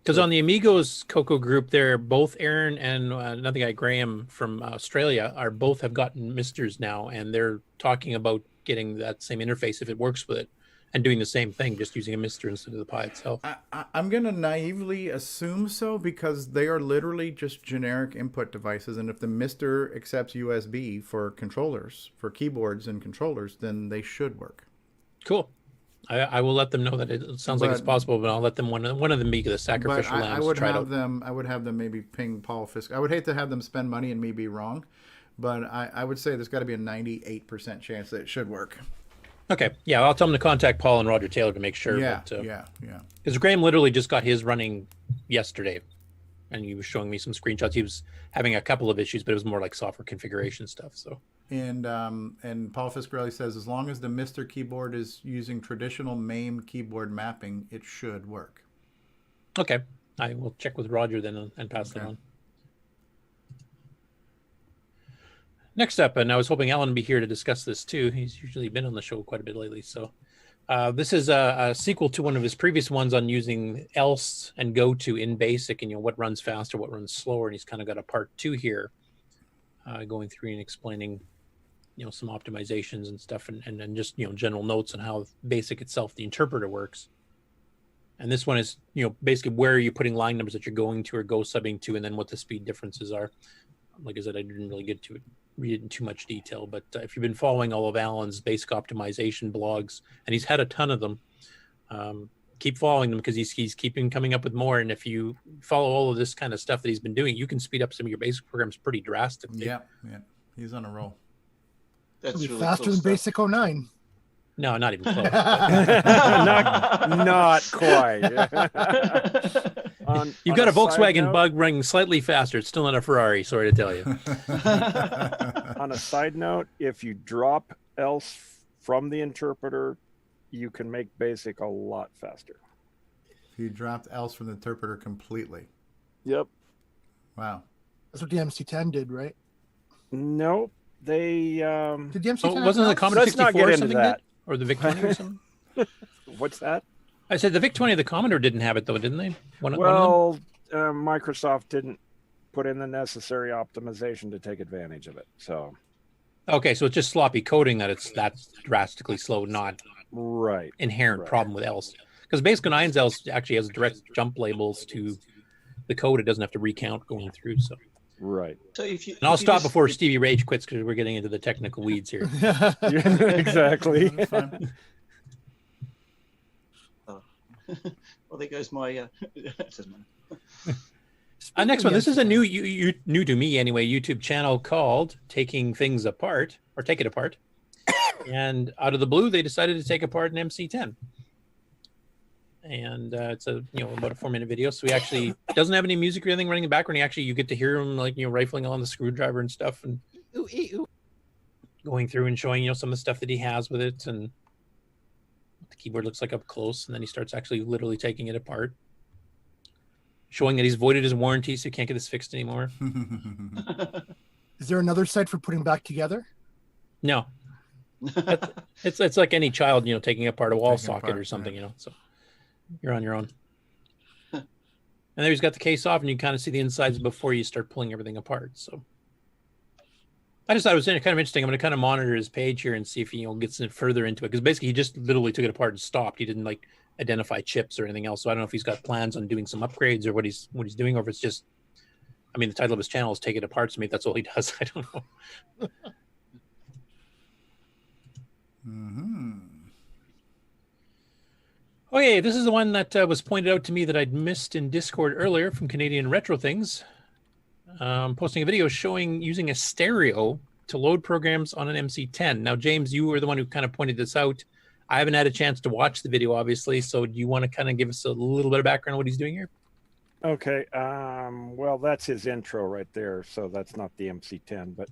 Because on the Amigos CoCo group there, both Aaron and another guy, Graham from Australia, both have gotten Misters now, and they're talking about getting that same interface if it works with it, and doing the same thing, just using a Mister instead of the Pi itself. I'm going to naively assume so, because they are literally just generic input devices, and if the Mister accepts USB for controllers, for keyboards and controllers, then they should work. Cool. I will let them know that it sounds like it's possible, but I'll let them one of them be the sacrificial lambs. I would have them maybe ping Paul Fisk. I would hate to have them spend money and me be wrong, but I would say there's got to be a 98% chance that it should work. Okay. Yeah, I'll tell them to contact Paul and Roger Taylor to make sure. Yeah. Because Graham literally just got his running yesterday, and he was showing me some screenshots. He was having a couple of issues, but it was more like software configuration stuff. So. And Paul Fiscarelli says, as long as the Mister keyboard is using traditional MAME keyboard mapping, it should work. Okay. I will check with Roger then and pass that on. Next up, and I was hoping Alan would be here to discuss this too. He's usually been on the show quite a bit lately. So this is a sequel to one of his previous ones on using else and go to in BASIC, and what runs faster, what runs slower. And he's kind of got a part 2 here, going through and explaining some optimizations and stuff, and just general notes on how BASIC itself, the interpreter, works. And this one is basically where are you putting line numbers that you're going to or go subbing to, and then what the speed differences are. Like I said, I didn't really get to read it in too much detail, but if you've been following all of Alan's basic optimization blogs, and he's had a ton of them, keep following them, because he's keeping coming up with more. And if you follow all of this kind of stuff that he's been doing, you can speed up some of your basic programs pretty drastically. Yeah, he's on a roll. That's really faster than Basic 09. No, not even close. not quite. You've got a Volkswagen Bug running slightly faster. It's still not a Ferrari, sorry to tell you. On a side note, if you drop else from the interpreter, you can make BASIC a lot faster. You dropped else from the interpreter completely. Yep. Wow. That's what the MC10 did, right? Nope. They did the MC10 wasn't the Commodore 64 or something that. Or the VIC 20 or something? What's that? I said the VIC 20 of the Commodore didn't have it though, didn't they? Microsoft didn't put in the necessary optimization to take advantage of it. So okay, so it's just sloppy coding that's drastically slow, not inherent problem with else. Because Basic 9's else actually has direct jump labels to the code. It doesn't have to recount going through. So So if you, and I'll stop before Stevie Rage quits, because we're getting into the technical weeds here. Exactly. Well, there goes my. Next one. This is a new to me anyway, YouTube channel called Taking Things Apart, or Take It Apart. And out of the blue, they decided to take apart an MC10. And it's a about a 4-minute video. So he actually doesn't have any music or anything running in the background. You get to hear him rifling on the screwdriver and stuff, and going through and showing some of the stuff that he has with it, and what the keyboard looks like up close. And then he starts actually literally taking it apart, showing that he's voided his warranty, so he can't get this fixed anymore. Is there another site for putting back together? No. It's like any child, taking apart a wall Taking socket apart, or something, right. So you're on your own. And there he's got the case off, and you kind of see the insides before you start pulling everything apart. So I just thought it was kind of interesting. I'm going to kind of monitor his page here and see if he gets further into it, because basically he just literally took it apart and stopped. He didn't identify chips or anything else. So I don't know if he's got plans on doing some upgrades or what he's doing, or if it's just, the title of his channel is Take It Apart. So maybe that's all he does. I don't know. Okay, this is the one that was pointed out to me that I'd missed in Discord earlier from Canadian Retro Things. Posting a video showing using a stereo to load programs on an MC10. Now, James, you were the one who kind of pointed this out. I haven't had a chance to watch the video, obviously. So do you want to kind of give us a little bit of background on what he's doing here? Okay. Well, that's his intro right there. So that's not the MC10, but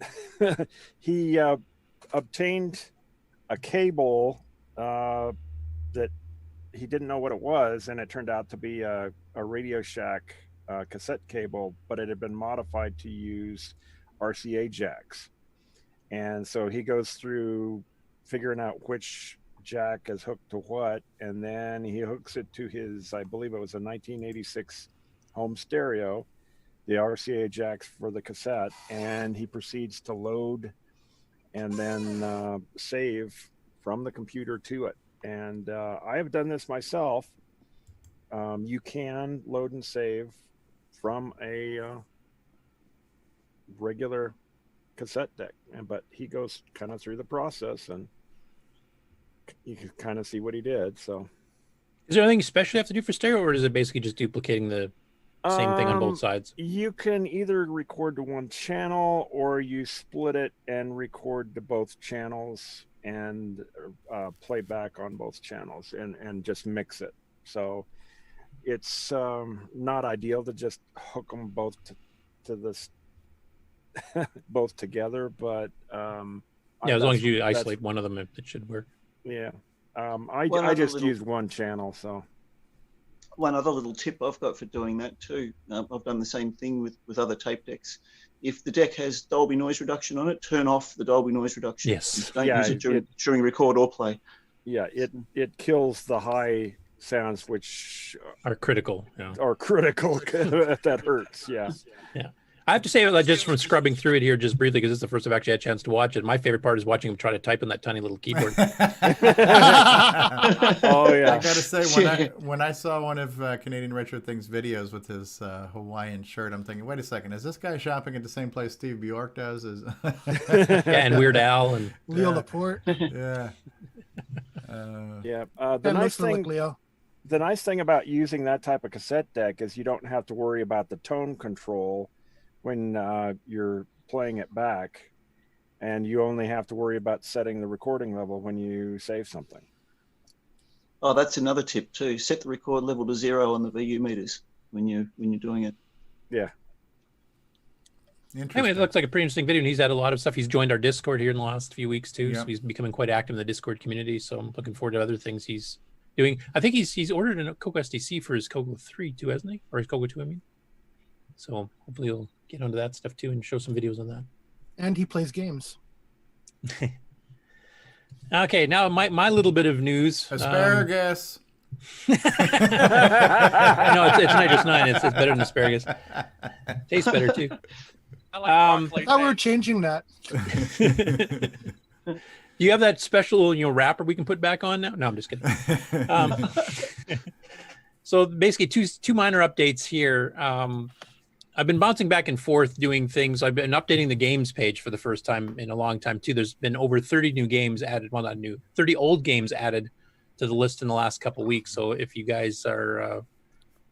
he obtained a cable that he didn't know what it was, and it turned out to be a Radio Shack cassette cable, but it had been modified to use RCA jacks. And so he goes through figuring out which jack is hooked to what, and then he hooks it to his, I believe it was a 1986 home stereo, the RCA jacks for the cassette, and he proceeds to load and then save from the computer to it. And I have done this myself. You can load and save from a regular cassette deck, but he goes kind of through the process, and you can kind of see what he did. So, is there anything special you have to do for stereo, or is it basically just duplicating the same thing on both sides? You can either record to one channel, or you split it and record to both channels and play back on both channels and just mix it. So it's not ideal to just hook them both to this both together, but as long as you isolate one of them, it should work. Yeah. I just used one channel. So one other little tip I've got for doing that too, I've done the same thing with other tape decks. If the deck has Dolby noise reduction on it, turn off the Dolby noise reduction. Yes. Don't use it during record or play. Yeah, it kills the high sounds, which are critical. Yeah. Are critical. That hurts. Yeah. Yeah. I have to say, just from scrubbing through it here just briefly, because this is the first I've actually had a chance to watch it. My favorite part is watching him try to type on that tiny little keyboard. Oh yeah. I gotta say, when I saw one of Canadian Retro Things videos with his Hawaiian shirt, I'm thinking, wait a second, is this guy shopping at the same place Steve Bjork does? Yeah, and Weird Al and Leo Laporte. Yeah. The nice thing about using that type of cassette deck is you don't have to worry about the tone control when you're playing it back, and you only have to worry about setting the recording level when you save something. Oh, that's another tip too. Set the record level to 0 on the VU meters when you're doing it. Yeah. Anyway, it looks like a pretty interesting video, and he's had a lot of stuff. He's joined our Discord here in the last few weeks too, so he's becoming quite active in the Discord community. So I'm looking forward to other things he's doing. I think he's ordered a CoCoSDC for his CoCo 3 too, hasn't he? Or his CoCo 2, I mean. So hopefully he'll get onto that stuff too and show some videos on that. And he plays games. Okay, now my little bit of news. Asparagus. No, it's nitrous 9. It's better than asparagus. Tastes better too. I thought we were changing that. Do you have that special wrapper we can put back on now? No, I'm just kidding. So basically two minor updates here. I've been bouncing back and forth doing things. I've been updating the games page for the first time in a long time too. There's been over 30 new games added. Well, not new, 30 old games added to the list in the last couple of weeks. So if you guys are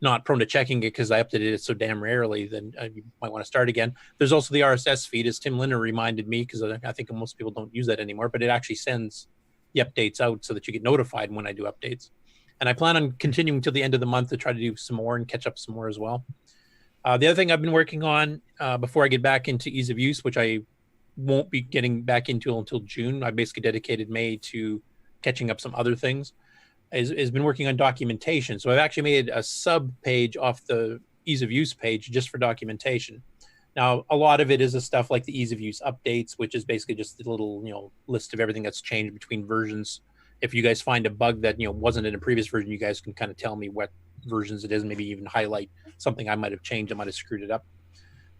not prone to checking it because I updated it so damn rarely, then you might want to start again. There's also the RSS feed, as Tim Linner reminded me, because I think most people don't use that anymore, but it actually sends the updates out so that you get notified when I do updates. And I plan on continuing till the end of the month to try to do some more and catch up some more as well. The other thing I've been working on before I get back into ease of use, which I won't be getting back into until June, I basically dedicated May to catching up some other things, is been working on documentation. So I've actually made a sub page off the ease of use page just for documentation. Now, a lot of it is the stuff like the ease of use updates, which is basically just the little, list of everything that's changed between versions. If you guys find a bug that, wasn't in a previous version, you guys can kind of tell me what versions it is, maybe even highlight something I might have changed. I might have screwed it up.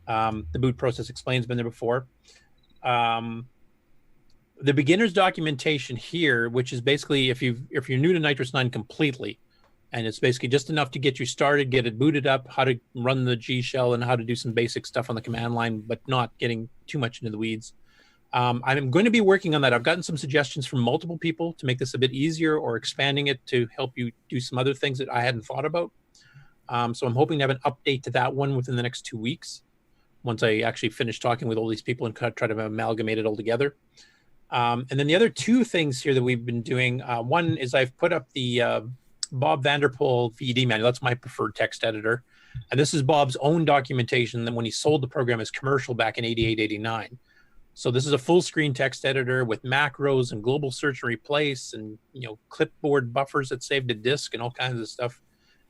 The boot process explains been there before. The beginner's documentation here, which is basically if you're new to Nitrous 9 completely, and it's basically just enough to get you started, get it booted up, how to run the G shell and how to do some basic stuff on the command line, but not getting too much into the weeds. I'm going to be working on that. I've gotten some suggestions from multiple people to make this a bit easier or expanding it to help you do some other things that I hadn't thought about. So I'm hoping to have an update to that one within the next 2 weeks, once I actually finish talking with all these people and try to amalgamate it all together. And then the other two things here that we've been doing, one is I've put up the Bob Vanderpool VD manual. That's my preferred text editor. And this is Bob's own documentation that when he sold the program as commercial back in 88, 89. So this is a full screen text editor with macros and global search and replace and, clipboard buffers that save to disk and all kinds of stuff.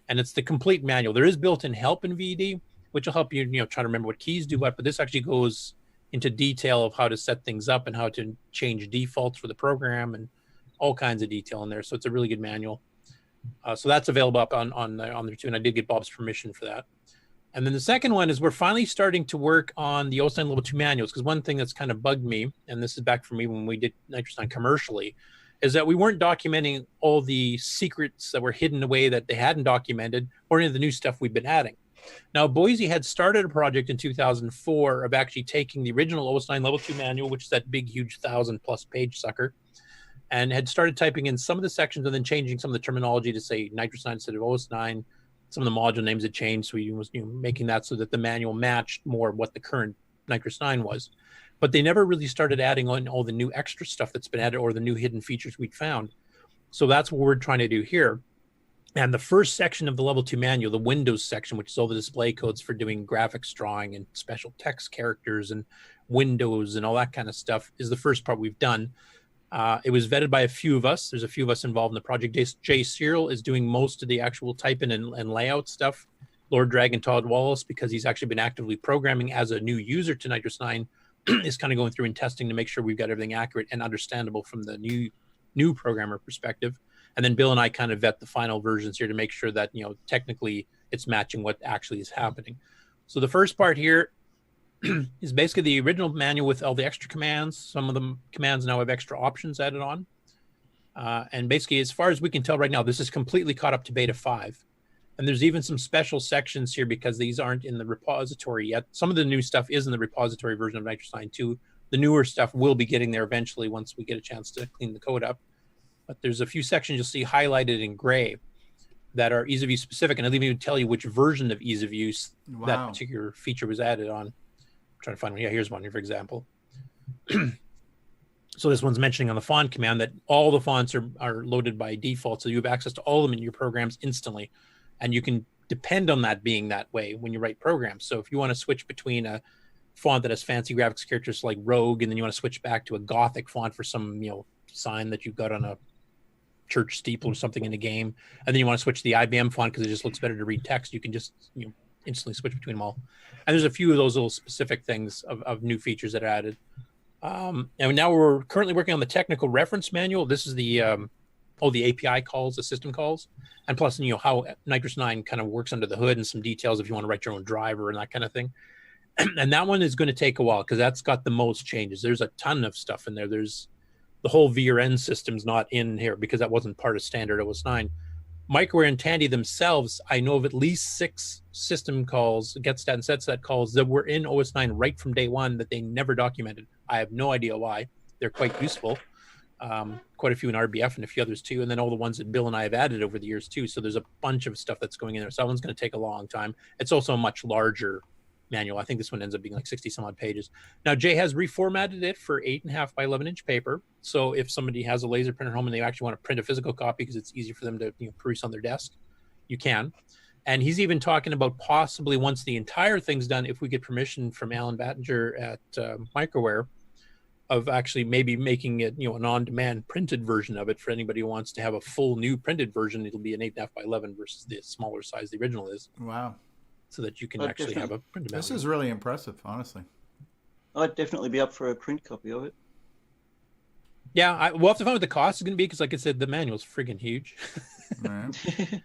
And it's the complete manual. There is built-in help in VD, which will help you, try to remember what keys do what, but this actually goes into detail of how to set things up and how to change defaults for the program and all kinds of detail in there. So it's a really good manual. So that's available up on there too, and I did get Bob's permission for that. And then the second one is we're finally starting to work on the OS 9 Level 2 manuals, because one thing that's kind of bugged me, and this is back for me when we did Nitrous 9 commercially, is that we weren't documenting all the secrets that were hidden away that they hadn't documented, or any of the new stuff we've been adding. Now, Boise had started a project in 2004 of actually taking the original OS 9 Level 2 manual, which is that big, huge 1,000+ page sucker, and had started typing in some of the sections and then changing some of the terminology to say Nitrous 9 instead of OS 9. Some of the module names had changed, so he was making that so that the manual matched more what the current Nitrous 9 was. But they never really started adding on all the new extra stuff that's been added or the new hidden features we'd found. So that's what we're trying to do here. And the first section of the Level 2 manual, the Windows section, which is all the display codes for doing graphics drawing and special text characters and windows and all that kind of stuff, is the first part we've done. It was vetted by a few of us. There's a few of us involved in the project. Jay Cyril is doing most of the actual typing and layout stuff. Lord Dragon Todd Wallace, because he's actually been actively programming as a new user to Nitrous 9, is kind of going through and testing to make sure we've got everything accurate and understandable from the new programmer perspective. And then Bill and I kind of vet the final versions here to make sure that, technically it's matching what actually is happening. So the first part here is basically the original manual with all the extra commands. Some of the commands now have extra options added on. And basically, as far as we can tell right now, this is completely caught up to beta 5. And there's even some special sections here because these aren't in the repository yet. Some of the new stuff is in the repository version of Nitrous 9 2. The newer stuff will be getting there eventually once we get a chance to clean the code up. But there's a few sections you'll see highlighted in gray that are ease of use specific. And I'll even tell you which version of ease of use that particular feature was added on. I'm trying to find one. Yeah, here's one here, for example. So this one's mentioning on the font command that all the fonts are loaded by default. So you have access to all of them in your programs instantly. And you can depend on that being that way when you write programs. So if you want to switch between a font that has fancy graphics characters like Rogue, and then you want to switch back to a Gothic font for some, sign that you've got on a church steeple or something in the game, and then you want to switch to the IBM font because it just looks better to read text, you can just instantly switch between them all. And there's a few of those little specific things of new features that are added. And now we're currently working on the technical reference manual. This is the all the API calls, the system calls, and plus how Nitrous 9 kind of works under the hood and some details if you want to write your own driver and that kind of thing. And that one is going to take a while because that's got the most changes. There's a ton of stuff in there. There's the whole VRN system's not in here because that wasn't part of standard OS 9. Microware and Tandy themselves, I know of at least 6 system calls, getstat and setstat calls that were in OS 9 right from day one that they never documented. I have no idea why. They're quite useful. Quite a few in RBF and a few others too. And then all the ones that Bill and I have added over the years too. So there's a bunch of stuff that's going in there. So that one's going to take a long time. It's also a much larger manual. I think this one ends up being like 60 some odd pages. Now Jay has reformatted it for 8.5 by 11 inch paper. So if somebody has a laser printer at home and they actually want to print a physical copy because it's easier for them to peruse on their desk, you can. And he's even talking about possibly once the entire thing's done, if we get permission from Alan Battinger at Microware, of actually maybe making it an on-demand printed version of it for anybody who wants to have a full new printed version. It'll be an 8.5 by 11 versus the smaller size the original is. Wow. so that you can I'd actually have a printed This manual. is really impressive, honestly. I'd definitely be up for a print copy of it. Yeah, we'll have to find what the cost is going to be because, like I said, the manual's friggin' huge. Right. Here's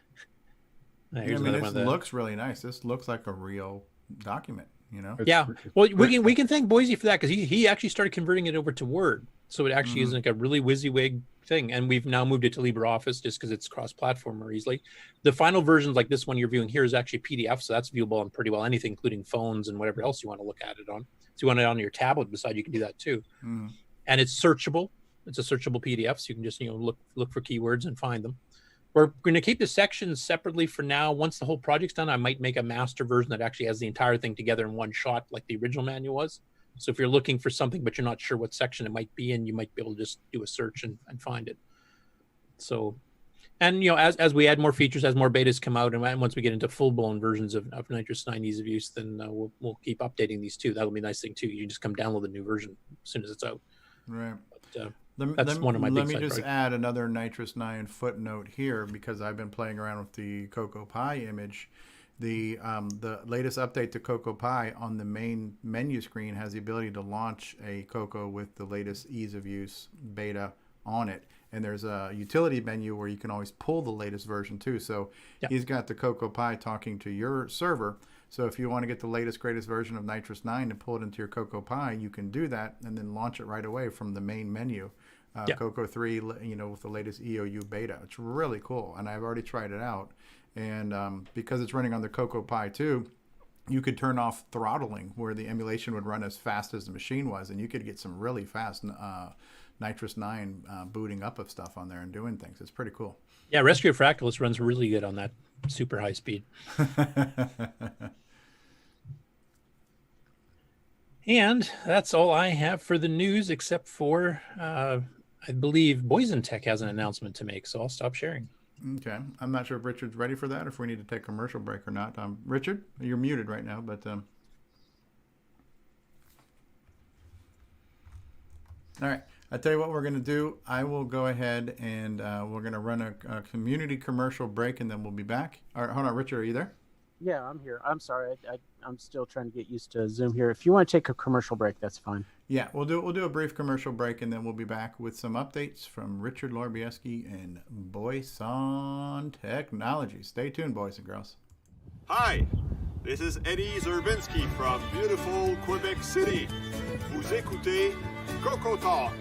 I mean, another one this of the- looks really nice. This looks like a real document, you know? Yeah, well, we can thank Boise for that because he actually started converting it over to Word, so it actually is like a really WYSIWYG thing, and we've now moved it to LibreOffice just because it's cross-platform more easily. The final versions, like this one you're viewing here, is actually PDF, so that's viewable on pretty well anything, including phones and whatever else you want to look at it on. So you want it on your tablet beside, you can do that too, and it's searchable. It's a searchable PDF, so you can just look for keywords and find them. We're going to keep the sections separately for now. Once the whole project's done, I might make a master version that actually has the entire thing together in one shot, like the original manual was. So if you're looking for something, but you're not sure what section it might be in, you might be able to just do a search and find it. So, and as we add more features, as more betas come out, and once we get into full-blown versions of Nitrous 9 ease of use, then we'll keep updating these too. That'll be a nice thing too. You just come download the new version as soon as it's out. Right. But, that's one of my big Let me side just projects. add another Nitrous 9 footnote here because I've been playing around with the CoCo Pi image. The latest update to CoCo Pi on the main menu screen has the ability to launch a CoCo with the latest ease of use beta on it. And there's a utility menu where you can always pull the latest version too. So he's got the CoCo Pi talking to your server. So if you want to get the latest, greatest version of Nitrous 9 and pull it into your CoCo Pi, you can do that and then launch it right away from the main menu. CoCo 3, with the latest EOU beta. It's really cool, and I've already tried it out. And because it's running on the CoCo Pi 2, you could turn off throttling, where the emulation would run as fast as the machine was, and you could get some really fast Nitrous 9 booting up of stuff on there and doing things. It's pretty cool. Yeah, Rescue Fractalus runs really good on that super high speed. And that's all I have for the news, except for I believe Boyson Tech has an announcement to make, so I'll stop sharing. Okay. I'm not sure if Richard's ready for that, or if we need to take a commercial break or not. Richard, you're muted right now, but... All right. I'll tell you what we're going to do. I will go ahead and we're going to run a community commercial break, and then we'll be back. All right, hold on, Richard, are you there? Yeah, I'm here. I'm sorry. I'm still trying to get used to Zoom here. If you want to take a commercial break, that's fine. Yeah, we'll do a brief commercial break, and then we'll be back with some updates from Richard Lorbieski and Boyson Technology. Stay tuned, boys and girls. Hi, this is Eddie Zerbinski from beautiful Quebec City. Vous écoutez CoCoTALK.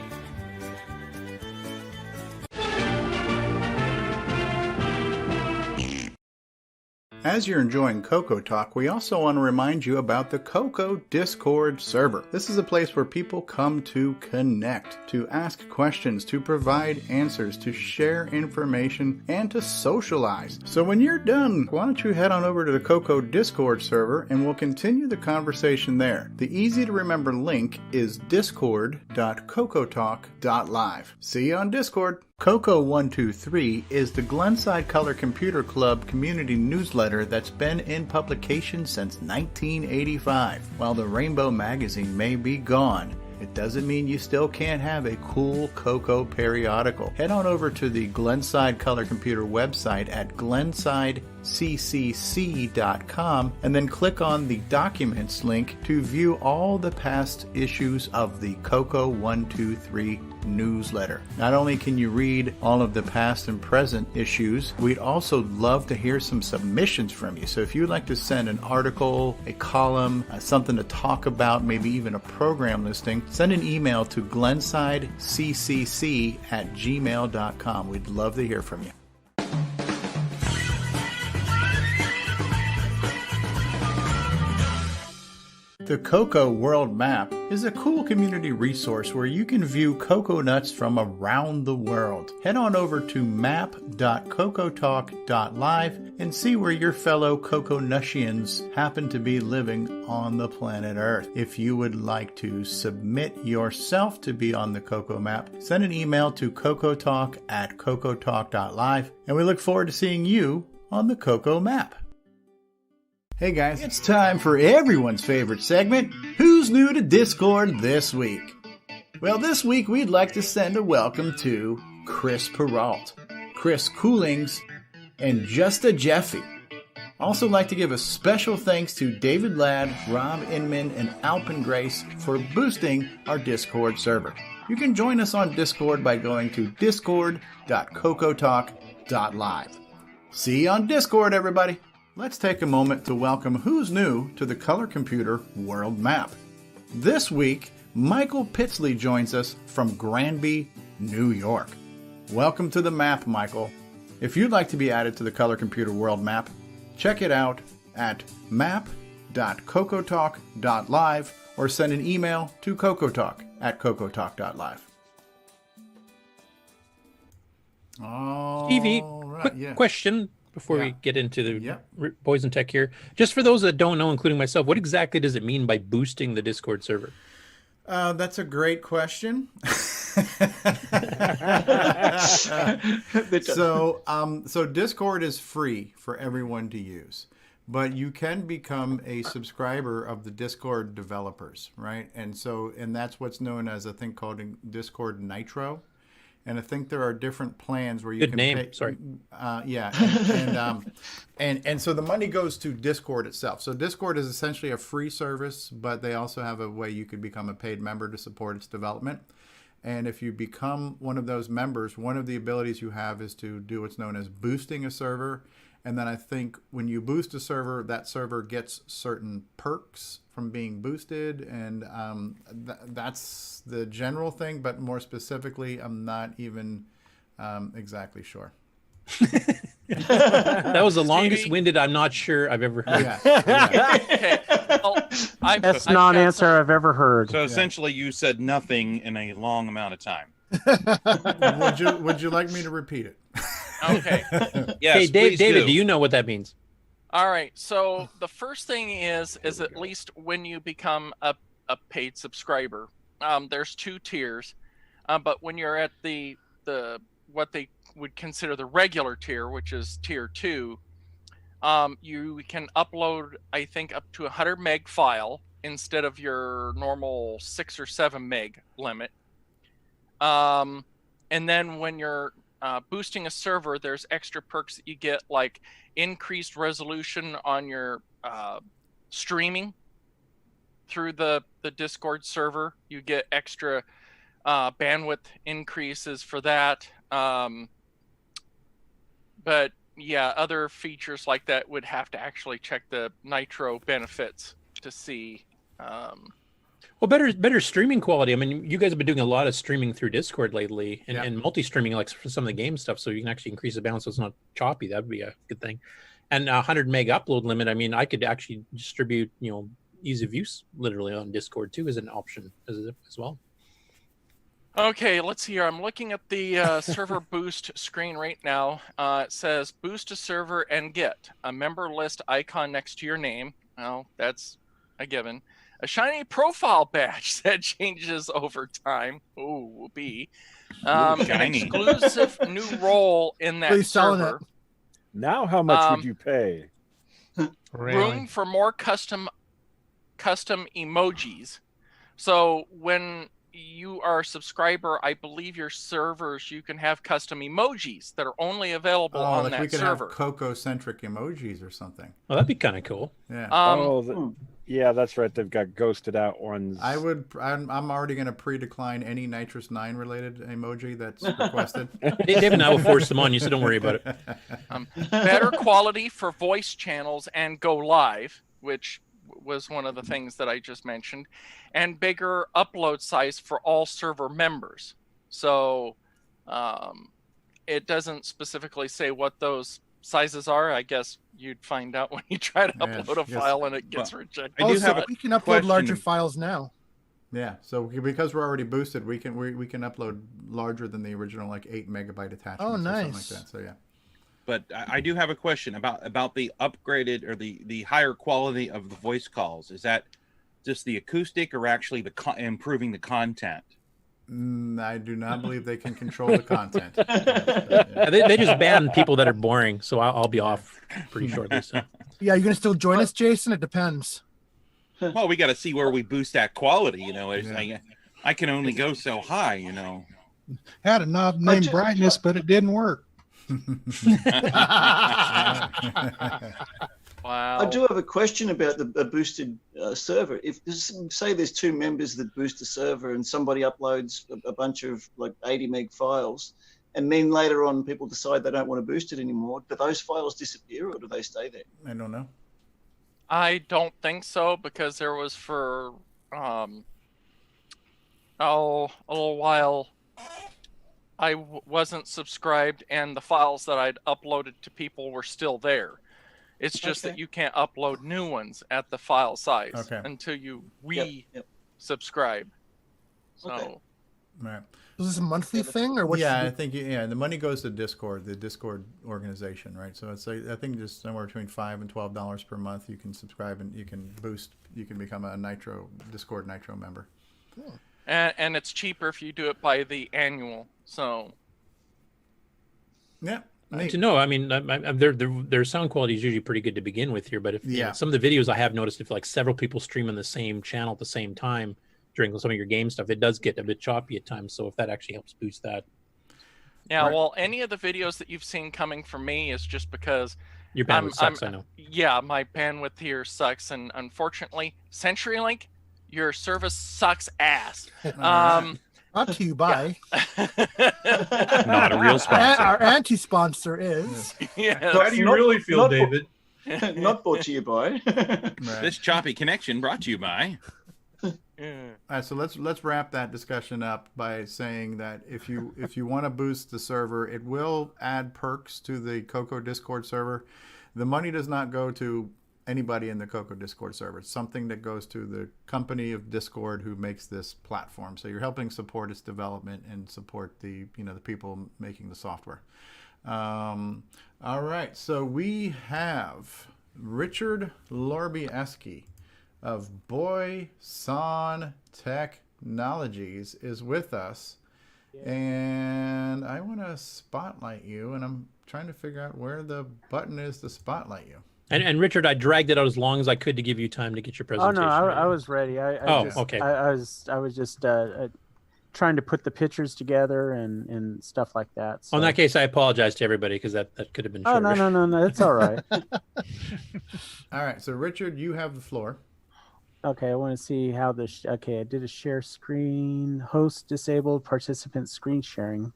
As you're enjoying CoCoTALK, we also want to remind you about the CoCo Discord server. This is a place where people come to connect, to ask questions, to provide answers, to share information, and to socialize. So when you're done, why don't you head on over to the CoCo Discord server and we'll continue the conversation there. The easy to remember link is discord.cocotalk.live. See you on Discord. CoCo123 is the Glenside Color Computer Club community newsletter that's been in publication since 1985. While the Rainbow magazine may be gone, it doesn't mean you still can't have a cool CoCo periodical. Head on over to the Glenside Color Computer website at glensideccc.com and then click on the Documents link to view all the past issues of the CoCo123 newsletter. Not only can you read all of the past and present issues, we'd also love to hear some submissions from you. So if you'd like to send an article, a column, something to talk about, maybe even a program listing, send an email to glensideccc@gmail.com. We'd love to hear from you. The CoCo World Map is a cool community resource where you can view coconuts from around the world. Head on over to map.cocotalk.live and see where your fellow coconutians happen to be living on the planet Earth. If you would like to submit yourself to be on the CoCo Map, send an email to cocotalk@cocotalk.live, and we look forward to seeing you on the CoCo Map. Hey guys, it's time for everyone's favorite segment, Who's New to Discord This Week? Well, this week we'd like to send a welcome to Chris Peralt, Chris Coolings, and Just a Jeffy. Also like to give a special thanks to David Ladd, Rob Inman, and Alpin Grace for boosting our Discord server. You can join us on Discord by going to discord.cocotalk.live. See you on Discord, everybody. Let's take a moment to welcome who's new to the Color Computer World Map. This week, Michael Pitsley joins us from Granby, New York. Welcome to the map, Michael. If you'd like to be added to the Color Computer World Map, check it out at map.cocotalk.live or send an email to cocotalk@cocotalk.live. Stevie, quick question before we get into the Boyson Tech here. Just for those that don't know, including myself, what exactly does it mean by boosting the Discord server? That's a great question. So Discord is free for everyone to use, but you can become a subscriber of the Discord developers, right? And that's what's known as a thing called Discord Nitro. And I think there are different plans where you can pay. Sorry. And so the money goes to Discord itself. So Discord is essentially a free service, but they also have a way you could become a paid member to support its development. And if you become one of those members, one of the abilities you have is to do what's known as boosting a server. And then I think when you boost a server, that server gets certain perks from being boosted. And that's the general thing. But more specifically, I'm not even exactly sure. That was the longest winded I'm not sure I've ever heard. Okay. Well, Best non-answer I've ever heard. So essentially, you said nothing in a long amount of time. Would you like me to repeat it? Okay. Yes, hey, please David, do you know what that means? All right. So the first thing is at least when you become a paid subscriber, there's 2 tiers, but when you're at the what they would consider the regular tier, which is tier 2, you can upload, I think, up to 100 meg file instead of your normal 6 or 7 meg limit. And then when you're boosting a server, there's extra perks that you get, like increased resolution on your streaming through the Discord server. You get extra bandwidth increases for that. But yeah, other features like that would have to actually check the Nitro benefits to see. Well, better streaming quality. I mean, you guys have been doing a lot of streaming through Discord lately, and multi-streaming, like for some of the game stuff, so you can actually increase the balance so it's not choppy. That would be a good thing. And 100 meg upload limit. I mean, I could actually distribute, ease of use literally on Discord too as an option as well. Okay, let's see here. I'm looking at the server boost screen right now. It says boost a server and get a member list icon next to your name. Well, that's a given. A shiny profile badge that changes over time. Ooh, be. An exclusive new role in that server. Now how much would you pay? Room for more custom emojis. So when you are a subscriber, I believe your servers, you can have custom emojis that are only available on like that we could server. have Coco-centric emojis or something. Oh, that'd be kind of cool. Yeah. Yeah, that's right. They've got ghosted out ones. I'm already going to pre-decline any Nitrous 9 related emoji that's requested. David and I will force them on you, so don't worry about it. Better quality for voice channels and go live, which was one of the things that I just mentioned, and bigger upload size for all server members. So it doesn't specifically say what those sizes are. I guess you'd find out when you try to upload a file and it gets rejected. We can upload larger files now. Yeah, so because we're already boosted, we can upload larger than the original, like 8 megabyte attachments. Oh, nice. Or something like that. So yeah. But I do have a question about the upgraded or the higher quality of the voice calls. Is that just the acoustic or actually improving the content? I do not believe they can control the content. They just ban people that are boring, so I'll be off pretty shortly. So. Yeah, you're gonna still join us, Jason? It depends. Well, we got to see where we boost that quality. I can only go so high. Had a knob named Brightness, but it didn't work. Wow. I do have a question about a boosted server. If say there's two members that boost the server and somebody uploads a bunch of like 80 meg files, and then later on people decide they don't want to boost it anymore, do those files disappear or do they stay there? I don't know. I don't think so, because there was for a little while I wasn't subscribed and the files that I'd uploaded to people were still there. It's just that you can't upload new ones at the file size until you subscribe. So Right. Is this a monthly thing or what? I think the money goes to Discord, the Discord organization, right? So it's like, I think just somewhere between $5 and $12 per month. You can subscribe and you can boost. You can become a Discord Nitro member. Cool. And it's cheaper if you do it by the annual. So yeah. To know, I mean, their sound quality is usually pretty good to begin with here. But if you know, some of the videos I have noticed, if like several people stream on the same channel at the same time during some of your game stuff, it does get a bit choppy at times. So if that actually helps boost that. Yeah, well, any of the videos that you've seen coming from me is just because your bandwidth sucks. I know. Yeah, my bandwidth here sucks, and unfortunately, CenturyLink, your service sucks ass. Brought to you by not a real sponsor. Our anti-sponsor is. Yeah. How do you really feel, David? Not brought to you by. This choppy connection brought to you by. All right, so let's wrap that discussion up by saying that if you want to boost the server, it will add perks to the CoCo Discord server. The money does not go to anybody in the CoCo Discord server. It's something that goes to the company of Discord who makes this platform. So you're helping support its development and support the people making the software. All right, so we have Richard Lorbieski of Boyson Technologies is with us, and I want to spotlight you, and I'm trying to figure out where the button is to spotlight you. And Richard, I dragged it out as long as I could to give you time to get your presentation. Oh no, ready. I was ready. Okay. I was just trying to put the pictures together and stuff like that. So. In that case, I apologize to everybody because that could have been shorter. Oh no, it's all right. All right, so Richard, you have the floor. Okay, I want to see how this. Okay, I did a share screen. Host disabled. Participant screen sharing.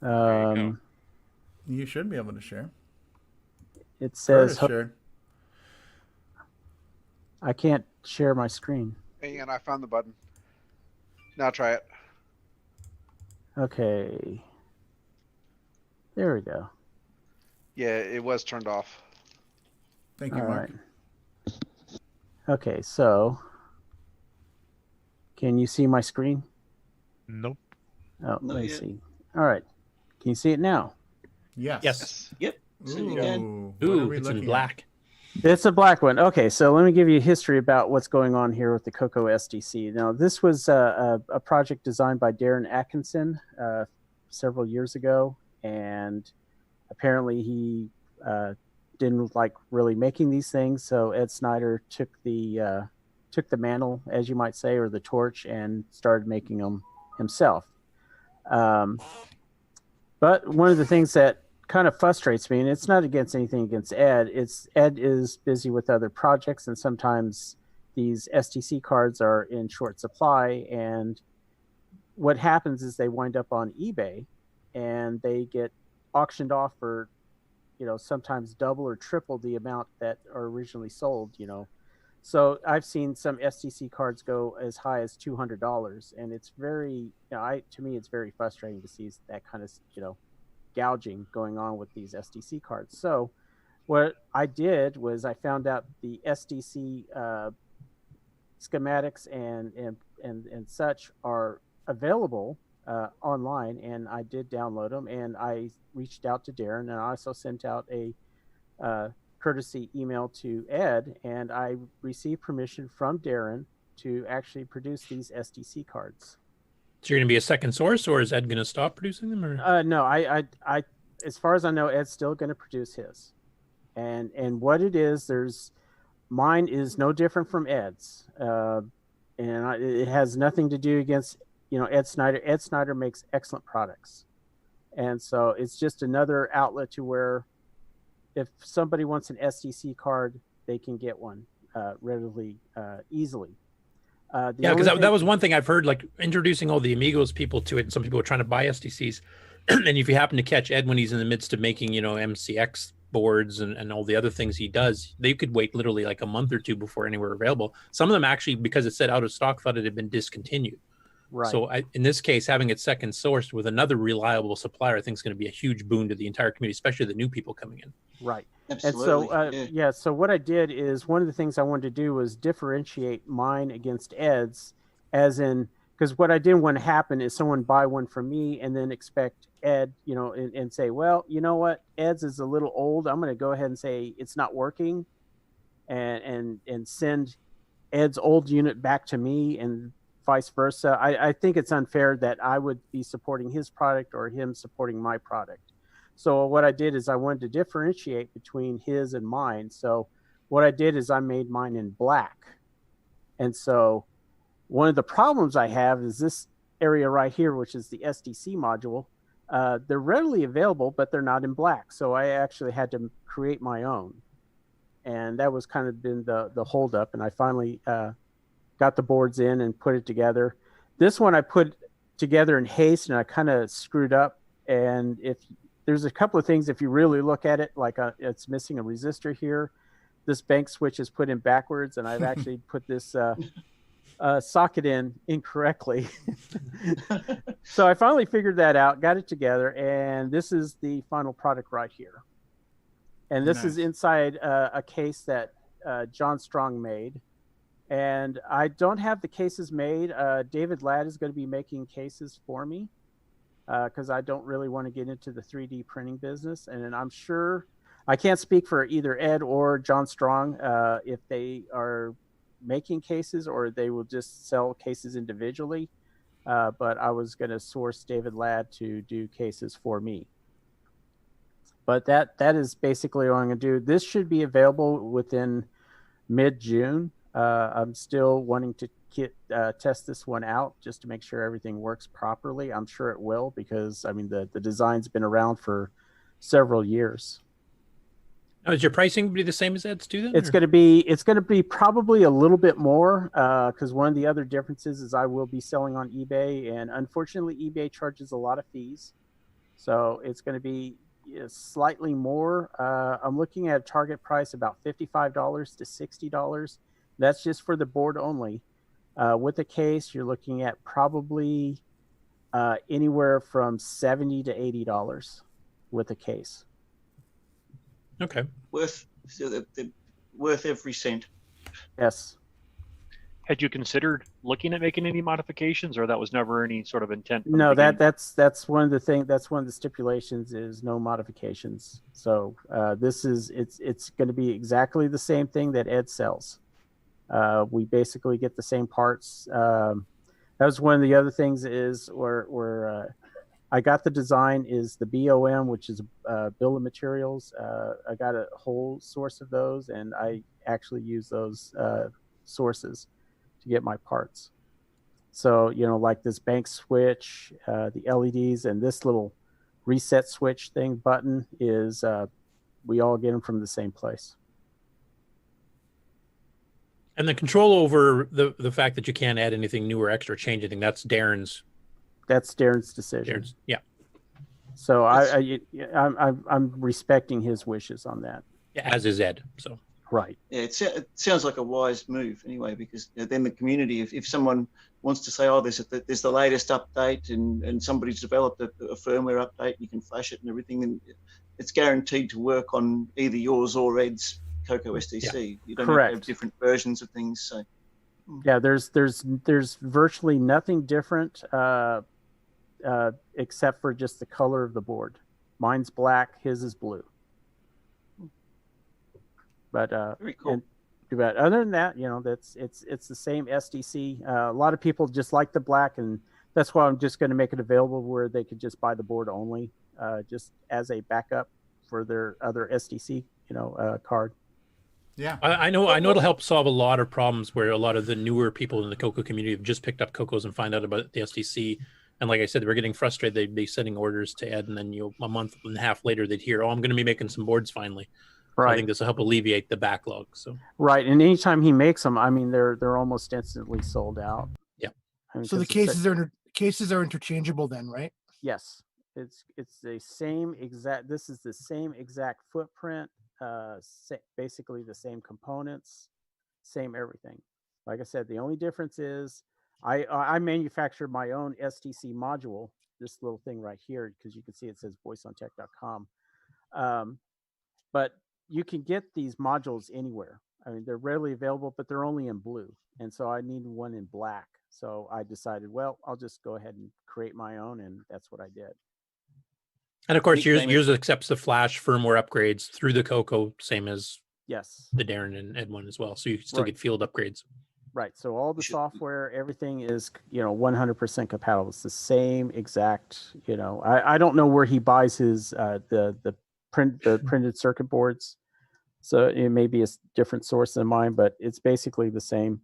You should be able to share. It says share. I can't share my screen. Hang on, I found the button. Now try it. Okay. There we go. Yeah, it was turned off. Thank you, Mark. Right. Okay, so can you see my screen? Nope. Oh, let me see. All right. Can you see it now? Yes. Yep. Ooh, it's in black. It's a black one. Okay, so let me give you a history about what's going on here with the CoCoSDC. Now, this was a project designed by Darren Atkinson several years ago, and apparently he didn't like really making these things, so Ed Snyder took the mantle, as you might say, or the torch, and started making them himself. But one of the things that kind of frustrates me, and it's not anything against Ed, Ed is busy with other projects, and sometimes these STC cards are in short supply, and what happens is they wind up on eBay and they get auctioned off for, sometimes double or triple the amount that are originally sold, So I've seen some STC cards go as high as $200, and it's very, to me, it's very frustrating to see that kind of, gouging going on with these STC cards. So what I did was I found out the STC schematics and such are available online, and I did download them, and I reached out to Darren, and I also sent out a courtesy email to Ed, and I received permission from Darren to actually produce these STC cards. So you're going to be a second source, or is Ed going to stop producing them? Or? No, I, as far as I know, Ed's still going to produce his, and what it is, mine is no different from Ed's, and it has nothing to do against Ed Snyder. Ed Snyder makes excellent products, And so it's just another outlet to where if somebody wants an SDC card, they can get one relatively easily. Yeah, because that was one thing I've heard, like introducing all the Amigos people to it, and some people are trying to buy SDCs. And if you happen to catch Ed when he's in the midst of making, MCX boards and all the other things he does, they could wait literally like a month or two before anywhere available. Some of them actually, because it said out of stock, thought it had been discontinued. Right. So in this case, having it second sourced with another reliable supplier, I think is going to be a huge boon to the entire community, especially the new people coming in. Right. Absolutely. And so, so what I did is one of the things I wanted to do was differentiate mine against Ed's, as in, because what I didn't want to happen is someone buy one from me and then expect Ed, and say, well, you know what, Ed's is a little old. I'm going to go ahead and say it's not working, and send Ed's old unit back to me, and vice versa. I think it's unfair that I would be supporting his product or him supporting my product. So what I did is I wanted to differentiate between his and mine. So what I did is I made mine in black. And so one of the problems I have is this area right here, which is the SDC module. They're readily available, but they're not in black. So I actually had to create my own. And that was kind of been the holdup. And I finally got the boards in and put it together. This one I put together in haste, and I kind of screwed up. And if there's a couple of things, if you really look at it, like it's missing a resistor here. This bank switch is put in backwards, and I've actually put this socket in incorrectly. So I finally figured that out, got it together, and this is the final product right here. And this is inside a case that John Strong made. And I don't have the cases made. David Ladd is going to be making cases for me because I don't really want to get into the 3D printing business. And I'm sure I can't speak for either Ed or John Strong if they are making cases or they will just sell cases individually. But I was going to source David Ladd to do cases for me. But that is basically what I'm going to do. This should be available within mid-June. I'm still wanting to test this one out just to make sure everything works properly. I'm sure it will because, I mean, the design's been around for several years. Now, is your pricing be the same as Ed's too then? It's going to be probably a little bit more because one of the other differences is I will be selling on eBay, and unfortunately eBay charges a lot of fees. So it's going to be slightly more. I'm looking at a target price about $55 to $60. That's just for the board only. With the case, you're looking at probably anywhere from $70 to $80 with a case. Okay. Worth every cent. Yes. Had you considered looking at making any modifications, or that was never any sort of intent? No, that's one of the things. That's one of the stipulations is no modifications. So it's going to be exactly the same thing that Ed sells. We basically get the same parts. That was one of the other things is where I got the design is the BOM, which is bill of materials. I got a whole source of those, and I actually use those sources to get my parts. So, like this bank switch, the LEDs, and this little reset switch thing button is we all get them from the same place. And the control over the fact that you can't add anything new or extra, change anything, that's Darren's. That's Darren's decision. Yeah. So I'm respecting his wishes on that. Yeah, as is Ed. So. Right. Yeah, it sounds like a wise move anyway, because then the community, if someone wants to say, oh, there's the latest update and somebody's developed a firmware update, you can flash it and everything, then it's guaranteed to work on either yours or Ed's CoCoSDC. Yeah. You don't Correct. have different versions of things. So. Yeah, there's virtually nothing different except for just the color of the board. Mine's black, his is blue. But very cool. But other than that, it's the same SDC. A lot of people just like the black, and that's why I'm just going to make it available where they could just buy the board only, just as a backup for their other SDC, card. Yeah, I know it'll help solve a lot of problems where a lot of the newer people in the CoCo community have just picked up CoCos and find out about the SDC And like I said, they were getting frustrated. They'd be sending orders to Ed, and then a month and a half later, they'd hear, "Oh, I'm going to be making some boards finally." So Right. I think this will help alleviate the backlog. So right, and anytime he makes them, I mean, they're almost instantly sold out. Yeah. I mean, So the 'cause it's cases are interchangeable then, right? yes, it's the same exact. This is the same exact footprint. Basically the same components, same everything. Like I said, the only difference is I manufactured my own STC module. This little thing right here, because you can see it says boysontech.com. But you can get these modules anywhere. I mean, they're readily available, but they're only in blue. And so I needed one in black. So I decided, well, I'll just go ahead and create my own. And that's what I did. And of course, yours accepts the Flash firmware upgrades through the CoCo, same as yes, the Darren and Ed one as well. So you can still get field upgrades. Right. So all the software, everything is, 100% compatible. It's the same exact, I don't know where he buys his, the printed circuit boards. So it may be a different source than mine, but it's basically the same.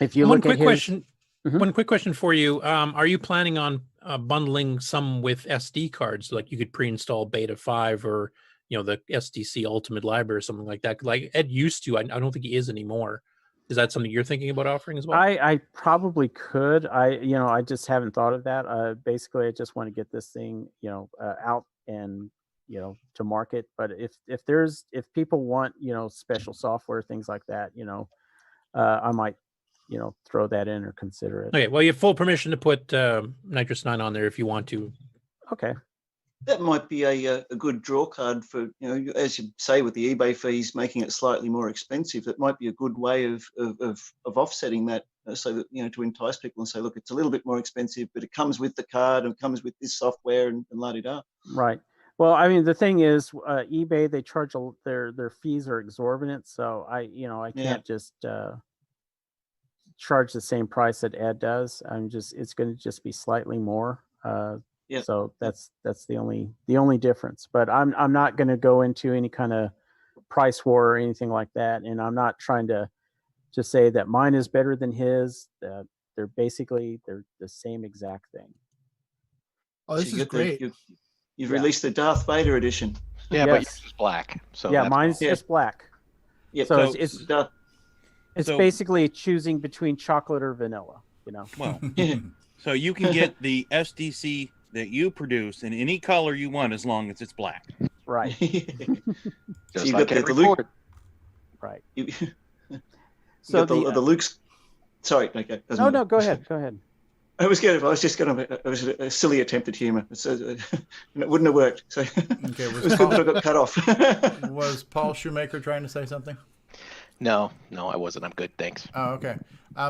If you One quick question for you. Are you planning on bundling some with SD cards? Like you could pre-install Beta 5 or, the SDC Ultimate Library or something like that. Like Ed used to, I don't think he is anymore. Is that something you're thinking about offering as well? I probably could. I just haven't thought of that. Basically, I just want to get this thing, out and, to market. But if people want, special software, things like that, I might, throw that in or consider it. Okay. Well, you have full permission to put Nitrous 9 on there if you want to. Okay. That might be a good draw card for, as you say, with the eBay fees making it slightly more expensive. That might be a good way of offsetting that, so that to entice people and say, look, it's a little bit more expensive, but it comes with the card and comes with this software and la-di-da. Right. Well, I mean, the thing is, eBay, they charge their fees are exorbitant, so I can't just charge the same price that Ed does. It's going to just be slightly more. So that's the only difference. But I'm not going to go into any kind of price war or anything like that, and I'm not trying to say that mine is better than his. They're the same exact thing. Oh, this is great. You've released the Darth Vader edition. Yeah, but yours is black. So yeah, mine's just black. Yeah, so it's basically choosing between chocolate or vanilla. Well, so you can get the SDC that you produce in any color you want as long as it's black. Right. Just so like every Luke. Right. So the Luke's. Sorry. Okay. No. Go ahead. It was a silly attempt at humor. It wouldn't have worked. So okay, it was good that I got cut off. Was Paul Shoemaker trying to say something? No, I wasn't. I'm good, thanks. Oh, okay.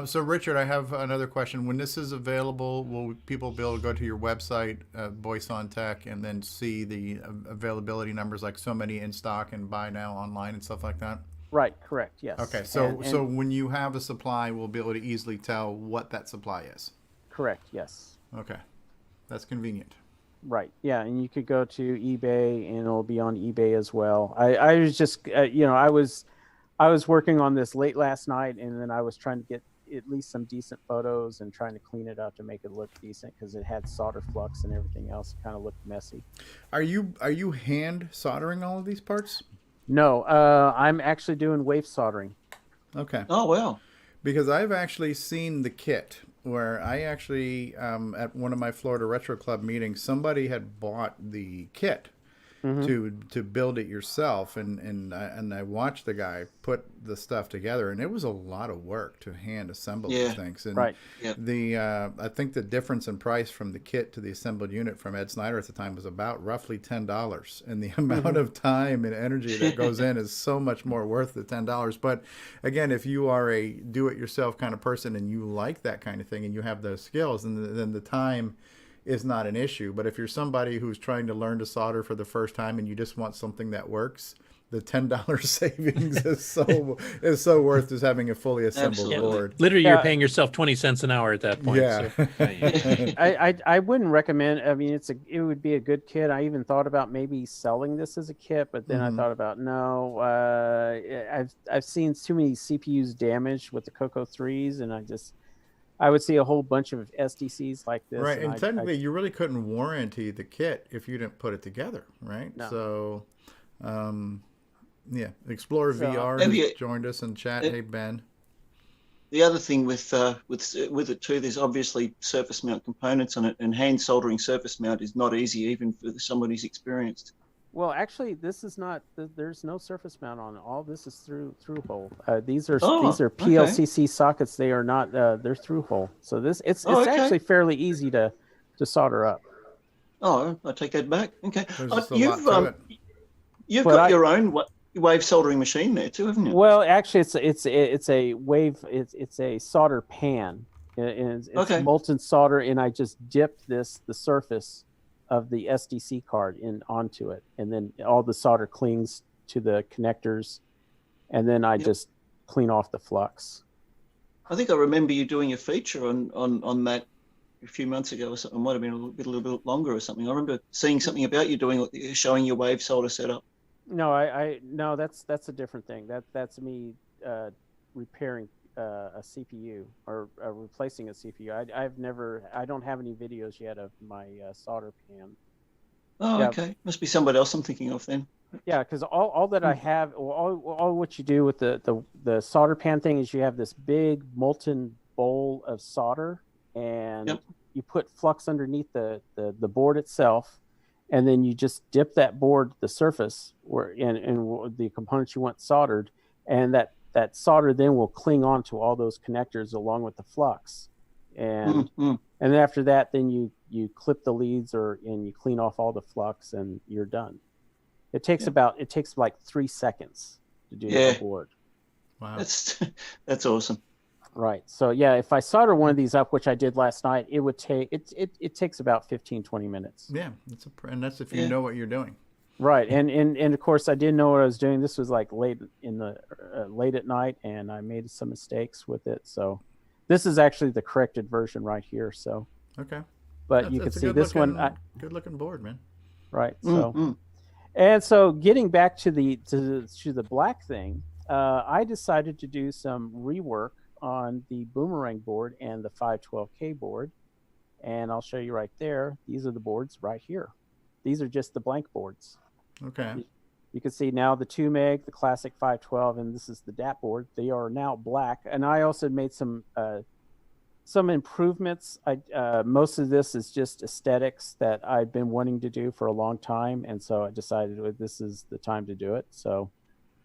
So, Richard, I have another question. When this is available, will people be able to go to your website, Boyson Tech, and then see the availability numbers, like so many in stock and buy now online and stuff like that? Right. Correct. Yes. Okay. So when you have a supply, we'll be able to easily tell what that supply is. Correct. Yes. Okay. That's convenient. Right. Yeah, and you could go to eBay, and it'll be on eBay as well. I was just, I was working on this late last night, and then I was trying to get at least some decent photos and trying to clean it up to make it look decent because it had solder flux and everything else. It kind of looked messy. Are you hand soldering all of these parts? No, I'm actually doing wave soldering. Okay. Oh, wow. Because I've actually seen the kit where I actually, at one of my Florida Retro Club meetings, somebody had bought the kit to build it yourself, and I watched the guy put the stuff together, and it was a lot of work to hand assemble these things. And right. I think the difference in price from the kit to the assembled unit from Ed Snyder at the time was about roughly $10, and the amount of time and energy that goes in is so much more worth the $10. But again, if you are a do-it-yourself kind of person and you like that kind of thing and you have those skills, then the time is not an issue. But if you're somebody who's trying to learn to solder for the first time and you just want something that works, the $10 savings is so worth just having a fully assembled board. Literally, you're paying yourself 20 cents an hour at that point. Yeah. So. I wouldn't recommend. I mean, it would be a good kit. I even thought about maybe selling this as a kit, but then I thought about no. I've seen too many CPUs damaged with the CoCo 3s, and I would see a whole bunch of SDCs like this. Right, and technically, you really couldn't warranty the kit if you didn't put it together, right? No. So, yeah, Explorer VR has joined us in chat. Hey, Ben. The other thing with it too, there's obviously surface mount components on it, and hand soldering surface mount is not easy, even for someone who's experienced. Well, actually, this is not. There's no surface mount on it. All this is through hole. These are PLCC sockets. They are not. They're through hole. So it's actually fairly easy to solder up. Oh, I take that back. Okay, you've But got your own wave soldering machine there too, haven't you? Well, actually, it's a wave. It's a solder pan. It's molten solder, and I just dipped the surface of the SDC card onto it, and then all the solder clings to the connectors, and then I just clean off the flux. I think I remember you doing a feature on that a few months ago or something. It might have been a little bit longer or something. I remember seeing something about you showing your wave solder setup. No, no, that's a different thing. That's me repairing a CPU or replacing a CPU. I don't have any videos yet of my solder pan. Oh, okay. Must be somebody else I'm thinking of then. Yeah, because all that I have, all what you do with the solder pan thing is you have this big molten bowl of solder, and you put flux underneath the board itself, and then you just dip that board, the surface, and the components you want soldered, and that solder then will cling on to all those connectors along with the flux. And and after that, then you clip the leads and you clean off all the flux, and you're done. It takes like 3 seconds to do the board. Wow. That's awesome. Right. So yeah, if I solder one of these up, which I did last night, it would take it takes about 15-20 minutes. Yeah, that's if you know what you're doing. Right, and of course I didn't know what I was doing. This was like late at night, and I made some mistakes with it. So this is actually the corrected version right here. So okay, but you can see this one. Good looking board, man. Right. So and so getting back to the black thing, I decided to do some rework on the Boomerang board and the 512K board, and I'll show you right there. These are the boards right here. These are just the blank boards. Okay. You can see now the 2 meg, the classic 512, and this is the DAP board. They are now black, and I also made some improvements. Most of this is just aesthetics that I've been wanting to do for a long time, and so I decided this is the time to do it. So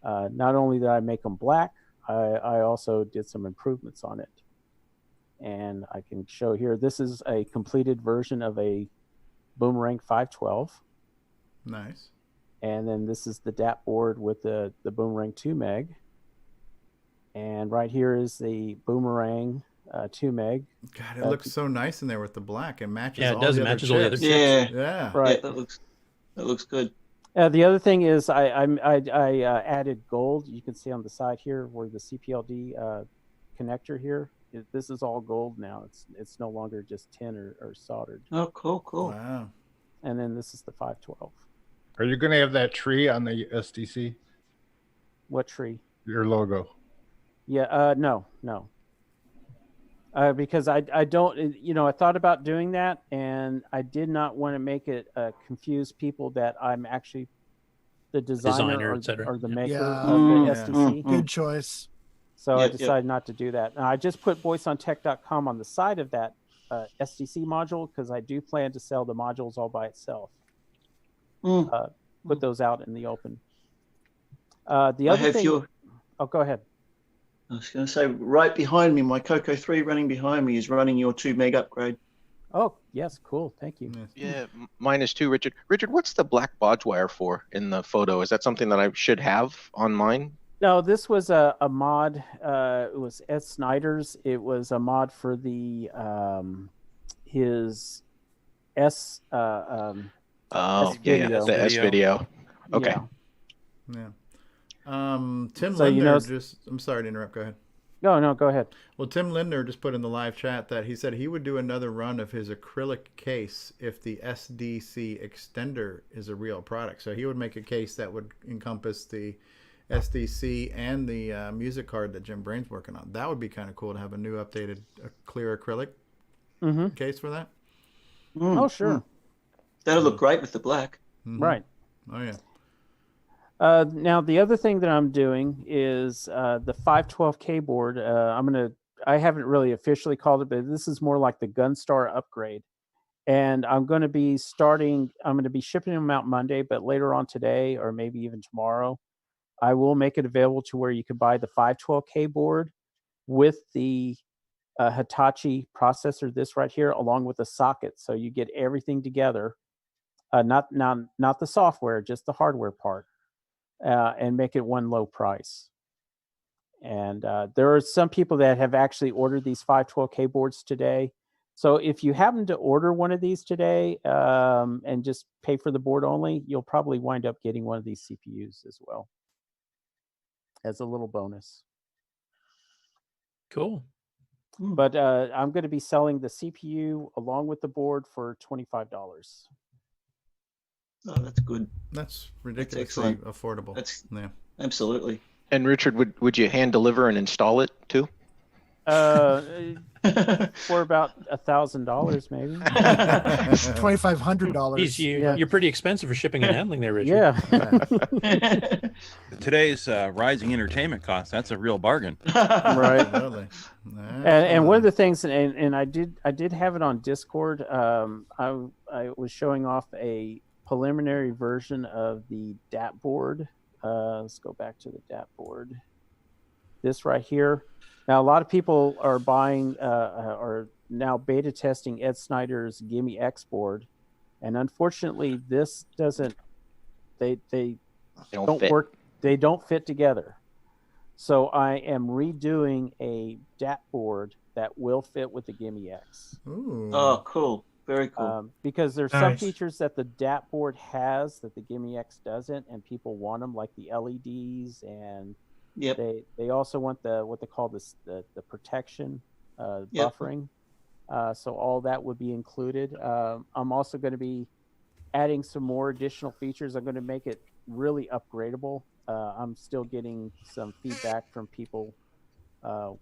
not only did I make them black, I also did some improvements on it. And I can show here, this is a completed version of a Boomerang 512. Nice. And then this is the DAP board with the Boomerang 2 meg. And right here is the Boomerang 2 meg. God, it looks so nice in there with the black. It matches. Yeah, it does match all the other chips. Yeah. Right. Yeah, that looks good. The other thing is I added gold. You can see on the side here where the CPLD connector here. This is all gold now. It's no longer just tin or soldered. Oh, cool. Wow. And then this is the 512. Are you going to have that tree on the SDC? What tree? Your logo. Yeah. No. Because I don't. I thought about doing that, and I did not want to make it confuse people that I'm actually the designer or the maker of the SDC. Good choice. So I decided not to do that. And I just put BoysonTech.com on the side of that SDC module because I do plan to sell the modules all by itself. Put those out in the open. The other thing. Oh, go ahead. I was going to say, right behind me, my CoCo 3 running behind me is running your 2 meg upgrade. Oh, yes, cool. Thank you. Yeah, mine is too, Richard. Richard, what's the black bodge wire for in the photo? Is that something that I should have on mine? No, this was a mod. It was Ed Snyder's. It was a mod for the his S. The S video. Okay. Yeah. Tim Lindner I'm sorry to interrupt. Go ahead. No, go ahead. Well, Tim Lindner just put in the live chat that he said he would do another run of his acrylic case if the SDC extender is a real product. So he would make a case that would encompass the SDC and the music card that Jim Brain's working on. That would be kind of cool to have a new updated clear acrylic case for that. Oh, sure. That'll look great with the black. Right. Oh, yeah. Now, the other thing that I'm doing is the 512K board. I haven't really officially called it, but this is more like the Gunstar upgrade. And I'm going to be shipping them out Monday, but later on today, or maybe even tomorrow, I will make it available to where you can buy the 512K board with the Hitachi processor, this right here, along with the socket. So you get everything together, not the software, just the hardware part, and make it one low price. And there are some people that have actually ordered these 512K boards today. So if you happen to order one of these today and just pay for the board only, you'll probably wind up getting one of these CPUs as well as a little bonus. Cool. But I'm going to be selling the CPU along with the board for $25. Oh, that's good. That's ridiculously affordable. Yeah. Absolutely. And Richard, would you hand deliver and install it too? For about $1,000 maybe. $2,500. You're pretty expensive for shipping and handling there, Richard. Yeah. Today's rising entertainment costs, that's a real bargain. Right. Totally. And one of the things, and I did have it on Discord. I was showing off a preliminary version of the DAT board. Let's go back to the DAT board. This right here. Now, a lot of people are buying or now beta testing Ed Snyder's Gimme X board, and unfortunately, this doesn't. They don't fit. work. They don't fit together. So I am redoing a DAT board that will fit with the Gimme X. Ooh. Oh, cool. Very cool. Because there's some features that the DAT board has that the Gimme X doesn't, and people want them, like the LEDs, and they also want what they call the protection buffering. So all that would be included. I'm also going to be adding some more additional features. I'm going to make it really upgradable. I'm still getting some feedback from people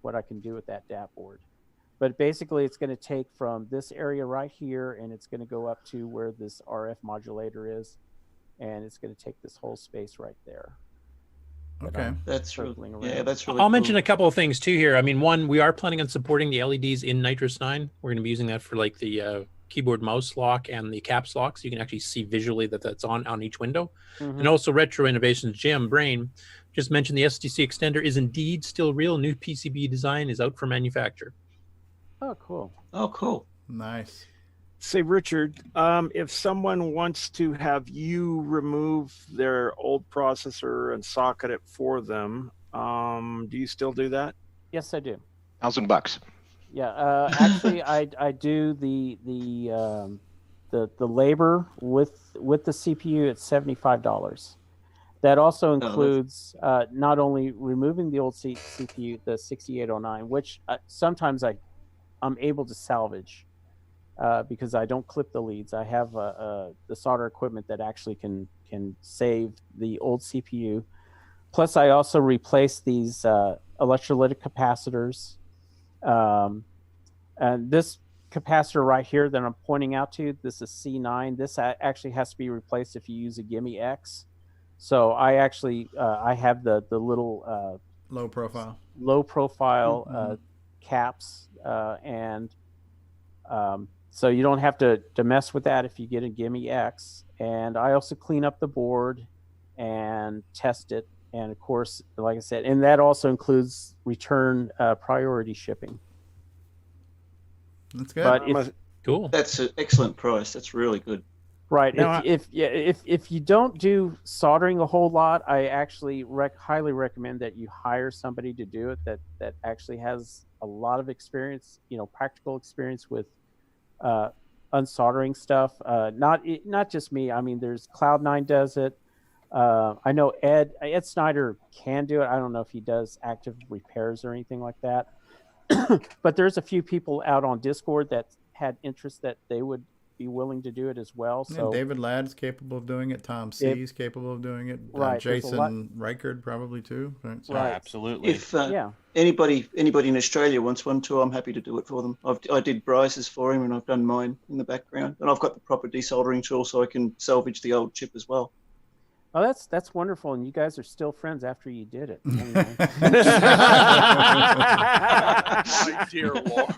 what I can do with that DAT board. But basically, it's going to take from this area right here, and it's going to go up to where this RF modulator is, and it's going to take this whole space right there. Okay. That's really, that's really I'll cool. mention a couple of things too here. I mean, one, we are planning on supporting the LEDs in Nitrous 9. We're going to be using that for like the keyboard mouse lock and the caps lock, so you can actually see visually that that's on each window. And also Retro Innovations Jim Brain just mentioned the SDC extender is indeed still real. New PCB design is out for manufacture. Oh, cool. Oh, cool. Nice. Say, Richard, if someone wants to have you remove their old processor and socket it for them, do you still do that? Yes, I do. $1,000. Yeah, actually, I do the labor with the CPU at $75. That also includes not only removing the old CPU, the 6809, which sometimes I'm able to salvage because I don't clip the leads. I have the solder equipment that actually can save the old CPU. Plus, I also replace these electrolytic capacitors. And this capacitor right here that I'm pointing out to, this is C9. This actually has to be replaced if you use a Gimme X. So I actually I have the little low profile caps so you don't have to mess with that if you get a Gimme X. And I also clean up the board and test it. And of course, like I said, and that also includes return priority shipping. That's good. But cool. That's an excellent price. That's really good. Right. Now, If you don't do soldering a whole lot, I actually highly recommend that you hire somebody to do it that actually has a lot of experience, practical experience with unsoldering stuff. Not just me. I mean, there's Cloud9 does it. I know Ed Snyder can do it. I don't know if he does active repairs or anything like that. But there's a few people out on Discord that had interest that they would be willing to do it as well. So David Ladd's capable of doing it. Tom C. is capable of doing it. Right, Jason Reichard probably too. Right. So. Right. Absolutely. If anybody in Australia wants one too, I'm happy to do it for them. I did Bryce's for him, and I've done mine in the background, and I've got the proper desoldering tool, so I can salvage the old chip as well. Oh, that's wonderful, and you guys are still friends after you did it. Anyway. My dear Lord.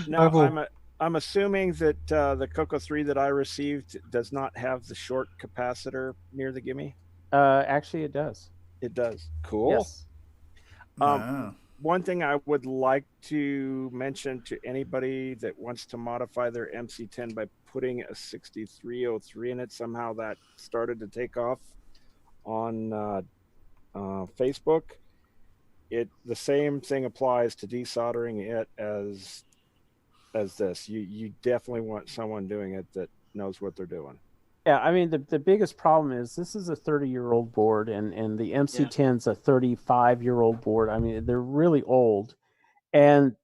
Now I'm assuming that the CoCo 3 that I received does not have the short capacitor near the gimme. Actually, it does. It does. Cool. Yes. One thing I would like to mention to anybody that wants to modify their MC10 by putting a 6303 in it, somehow that started to take off on Facebook. The same thing applies to desoldering it as this. You definitely want someone doing it that knows what they're doing. Yeah, I mean, the biggest problem is this is a 30-year-old board, and the MC10's a 35-year-old board. I mean, they're really old. And,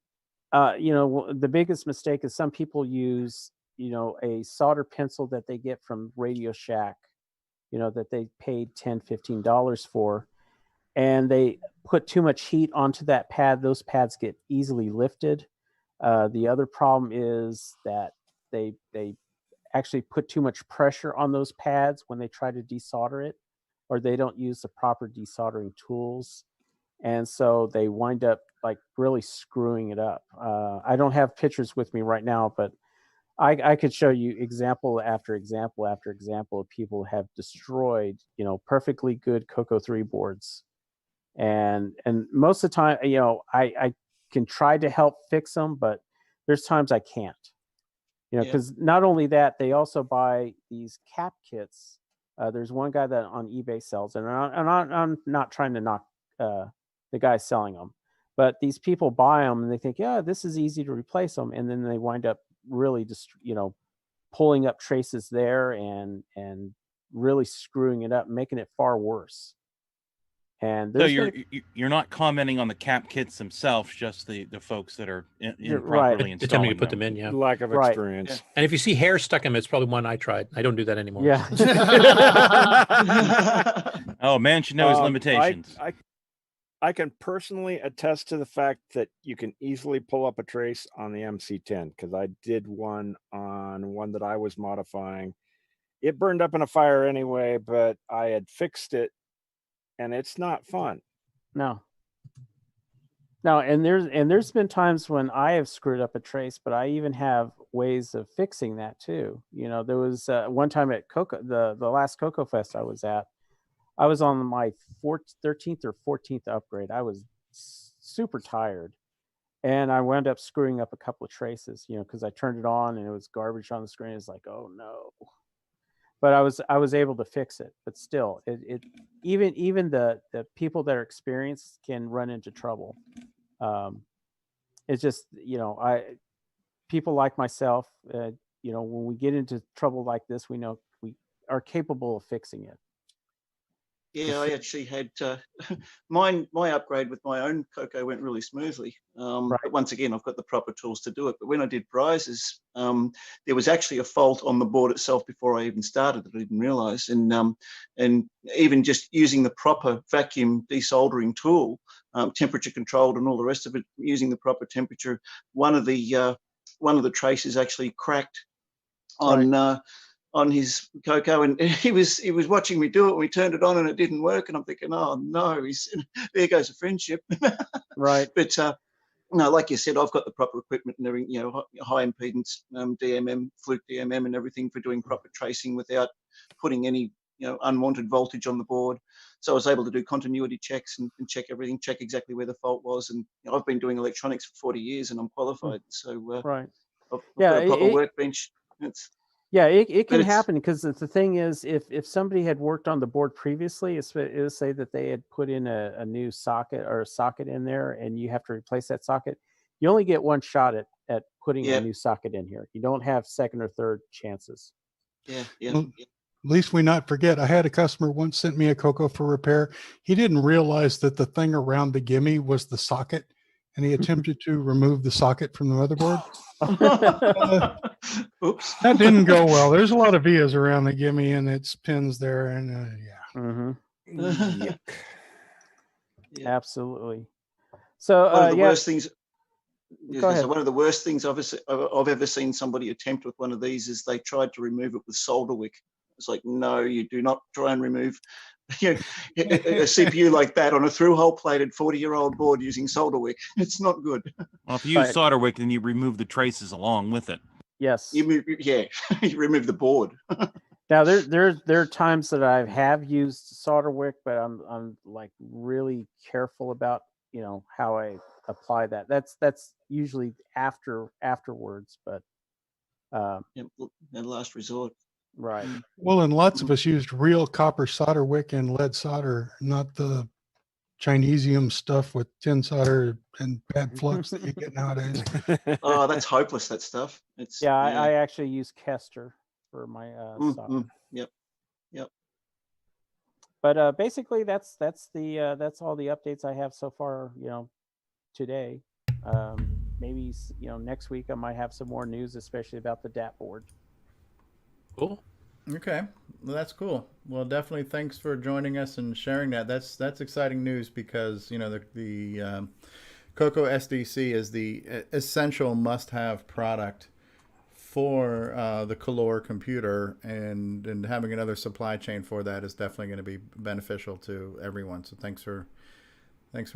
the biggest mistake is some people use, a solder pencil that they get from Radio Shack, that they paid $10, $15 for. And they put too much heat onto that pad. Those pads get easily lifted. The other problem is that they actually put too much pressure on those pads when they try to desolder it, or they don't use the proper desoldering tools, and so they wind up like really screwing it up. I don't have pictures with me right now, but I could show you example after example after example of people have destroyed perfectly good CoCo 3 boards, and most of the time I can try to help fix them, but there's times I can't. Because not only that, they also buy these cap kits. There's one guy that on eBay sells, and I'm not trying to knock the guy selling them, but these people buy them and they think, yeah, this is easy to replace them, and then they wind up really just pulling up traces there and really screwing it up, making it far worse. And so you're not commenting on the cap kits themselves, just the folks that are improperly installing attempting to put them in. Yeah, lack of experience. Yeah. And if you see hair stuck in them, it's probably one I tried. I don't do that anymore. Yeah. Oh, man should know his limitations. I can personally attest to the fact that you can easily pull up a trace on the MC10, because I did one on one that I was modifying. It burned up in a fire anyway, but I had fixed it. And it's not fun. No, and there's been times when I have screwed up a trace, but I even have ways of fixing that too. There was one time at CoCo, the last CoCo Fest I was at, I was on my 13th or 14th upgrade. I was super tired, and I wound up screwing up a couple of traces, because I turned it on and it was garbage on the screen. It's like, oh no. But I was able to fix it. But still, even the people that are experienced can run into trouble. It's just people like myself, when we get into trouble like this, we know we are capable of fixing it. Yeah, I actually had my upgrade with my own CoCo went really smoothly. But once again, I've got the proper tools to do it. But when I did Bryce's, there was actually a fault on the board itself before I even started that I didn't realize. And even just using the proper vacuum desoldering tool, temperature controlled and all the rest of it, using the proper temperature, one of the traces actually cracked on his CoCo, and he was watching me do it. We turned it on and it didn't work, and I'm thinking, oh no, there goes a friendship. Right. But no, like you said, I've got the proper equipment and everything, high impedance DMM, fluke DMM and everything for doing proper tracing without putting any unwanted voltage on the board. So I was able to do continuity checks and check everything, check exactly where the fault was. And I've been doing electronics for 40 years and I'm qualified. So right. I've got a proper workbench. Yeah, it can happen, because the thing is, if somebody had worked on the board previously, it would say that they had put in a new socket or a socket in there, and you have to replace that socket. You only get one shot at putting a new socket in here. You don't have second or third chances. Yeah. Well, at least we not forget. I had a customer once sent me a CoCo for repair. He didn't realize that the thing around the gimme was the socket, and he attempted to remove the socket from the motherboard. Oops. That didn't go well. There's a lot of vias around the gimme and its pins there, and Yuck. Absolutely. So one of the yeah. worst things. Go ahead. One of the worst things I've ever seen somebody attempt with one of these is they tried to remove it with solder wick. It's like, no, you do not try and remove a CPU like that on a through-hole plated 40-year-old board using solder wick. It's not good. Well, if you use solder wick, then you remove the traces along with it. Yes. You remove the board. Now there are times that I have used solder wick, but I'm like really careful about how I apply that. That's usually afterwards, but last resort. Right. Well, and lots of us used real copper solder wick and lead solder, not the Chinesium stuff with tin solder and bad flux that you get nowadays. Oh, that's hopeless, that stuff. I actually use Kester for my solder. Yep. But basically that's all the updates I have so far, today. Maybe next week I might have some more news, especially about the DAT board. Cool. Okay, well, that's cool. Well, definitely thanks for joining us and sharing that. That's exciting news because the CoCoSDC is the essential must-have product for the Color computer, and having another supply chain for that is definitely going to be beneficial to everyone. So thanks for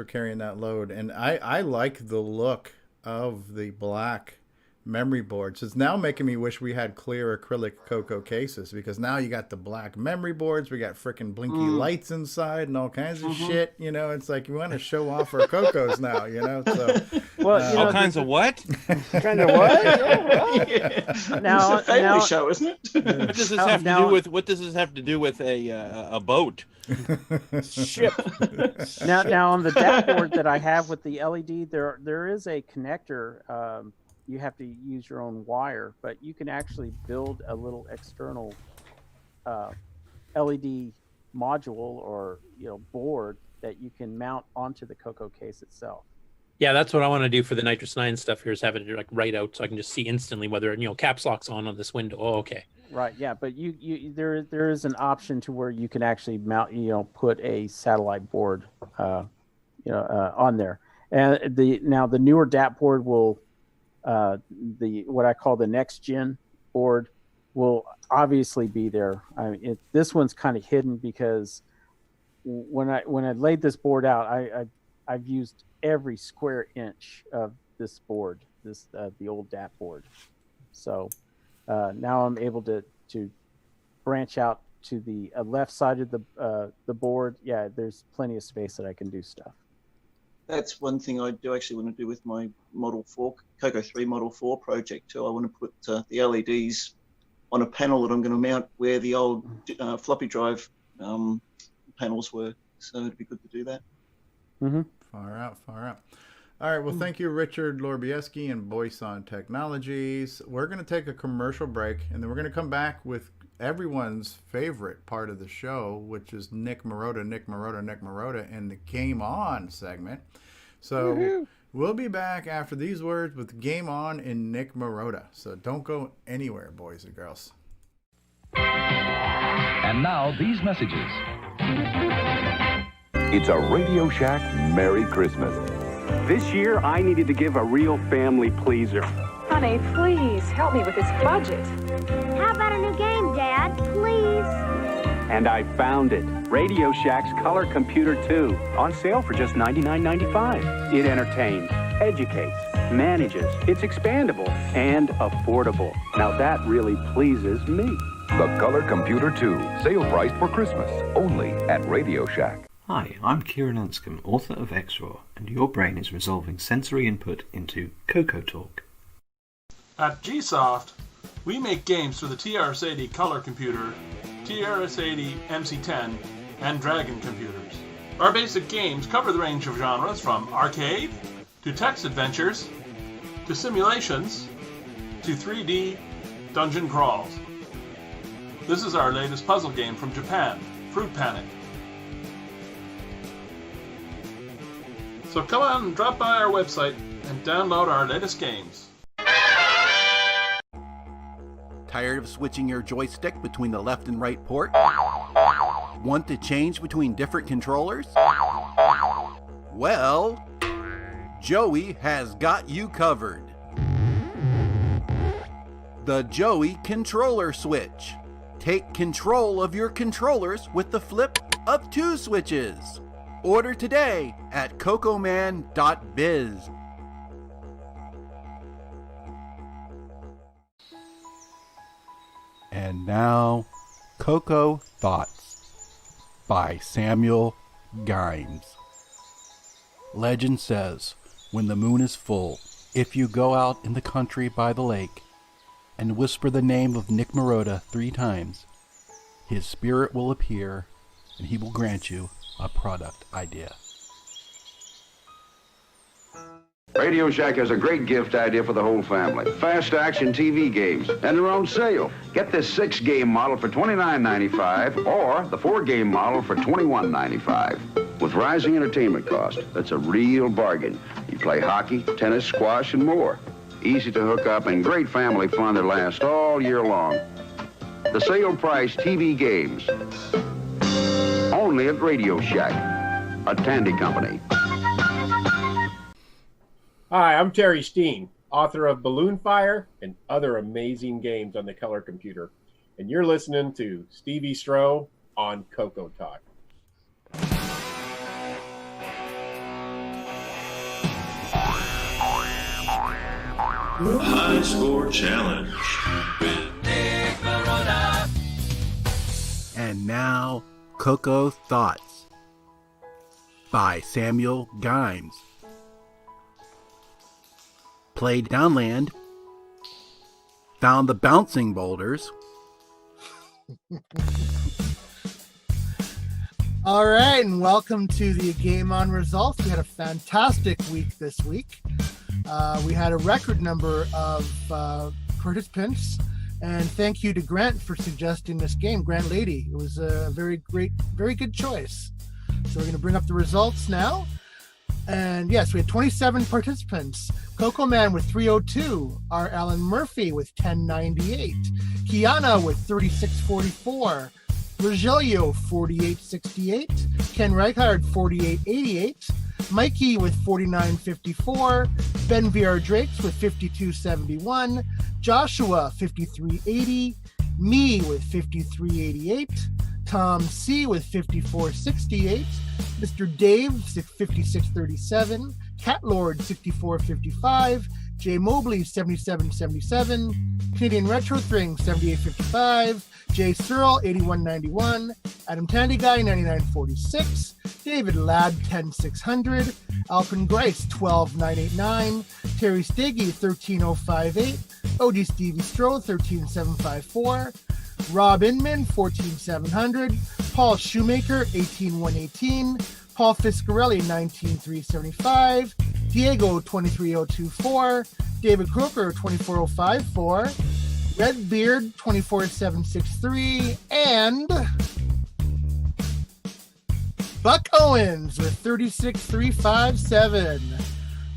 carrying that load. And I like the look of the black memory boards. It's now making me wish we had clear acrylic CoCo cases, because now you got the black memory boards, we got freaking blinky lights inside and all kinds of shit. It's like you want to show off our CoCos now. So all kinds of what? Kind of what? Now, it's a family show, isn't it? What does this have to do with? What does this have to do with a boat? Ship. Now on the DAT board that I have with the LED, there is a connector. You have to use your own wire, but you can actually build a little external LED module or board that you can mount onto the CoCo case itself. Yeah, that's what I want to do for the Nitrous 9 stuff here, is have it like right out so I can just see instantly whether caps lock's on this window. Oh, okay. Right, yeah, but there is an option to where you can actually mount, put a satellite board on there. And the newer DAT board will what I call the next gen board will obviously be there. This one's kind of hidden because when I laid this board out, I've used every square inch of this board, the old DAT board. So now I'm able to branch out to the left side of the board. Yeah, there's plenty of space that I can do stuff. That's one thing I do actually want to do with my Model 4, CoCo 3 Model 4 project too. I want to put the LEDs on a panel that I'm going to mount where the old floppy drive panels were. So it'd be good to do that. Mm-hmm. Far out. All right, well, thank you, Richard Lorbieski and Boyson Technologies. We're going to take a commercial break, and then we're going to come back with everyone's favorite part of the show, which is Nick Marotta in the GameON segment. So we'll be back after these words with GameON and Nick Marotta. So don't go anywhere, boys and girls. And now these messages. It's a Radio Shack Merry Christmas. This year, I needed to give a real family pleaser. Honey, please help me with this budget. How about a new game, Dad? Please. And I found it. Radio Shack's Color Computer 2. On sale for just $99.95. It entertains, educates, manages. It's expandable and affordable. Now that really pleases me. The Color Computer 2. Sale priced for Christmas. Only at Radio Shack. Hi, I'm Kieran Anscombe, author of XRAW, and your brain is resolving sensory input into CoCoTALK. At GSoft, we make games for the TRS-80 Color Computer, TRS-80 MC10, and Dragon computers. Our basic games cover the range of genres from arcade, to text adventures, to simulations, to 3D dungeon crawls. This is our latest puzzle game from Japan, Fruit Panic. So come on and drop by our website and download our latest games. Tired of switching your joystick between the left and right port? Want to change between different controllers? Well, Joey has got you covered. The Joey Controller Switch. Take control of your controllers with the flip of 2 switches. Order today at cocoman.biz. And now, Coco Thoughts by Samuel Gimes. Legend says, when the moon is full, if you go out in the country by the lake and whisper the name of Nick Marotta 3 times, his spirit will appear and he will grant you a product idea. Radio Shack has a great gift idea for the whole family. Fast action TV games, and they're on sale. Get this 6-game model for $29.95 or the 4-game model for $21.95. With rising entertainment cost, that's a real bargain. You play hockey, tennis, squash, and more. Easy to hook up and great family fun that lasts all year long. The sale price TV games. Only at Radio Shack, a Tandy company. Hi, I'm Terry Steen, author of Balloon Fire and other amazing games on the color computer. And you're listening to Stevie Stroh on CoCoTALK. High Score Challenge. And now, Coco Thoughts by Samuel Gimes. Played Downland, found the bouncing boulders. All right, and welcome to the GameON results. We had a fantastic week this week. We had a record number of participants, and thank you to Grant for suggesting this game, Grant Lady. It was a very good choice. So we're going to bring up the results now. And yes, we had 27 participants. Coco Man with 302, R. Alan Murphy with 1098, Kiana with 3644, Rogelio 4868, Ken Reichard 4888, Mikey with 4954, Ben VR Drakes with 5271, Joshua 5380, me with 5388, Tom C with 5468, Mr. Dave 5637, Cat Lord 6455, Jay Mobley 7777, Canadian Retro Thring 7855, Jay Searle 8191, Adam Tandy Guy 9946, David Ladd 10600, Alpin Grice 12989, Terry Steggy 13058, OG Stevie Stroh 13754, Rob Inman 14700, Paul Shoemaker 18118, Paul Fiscarelli 19375, Diego 23024, David Croker 24054, Redbeard 24763, and Buck Owens with 36357.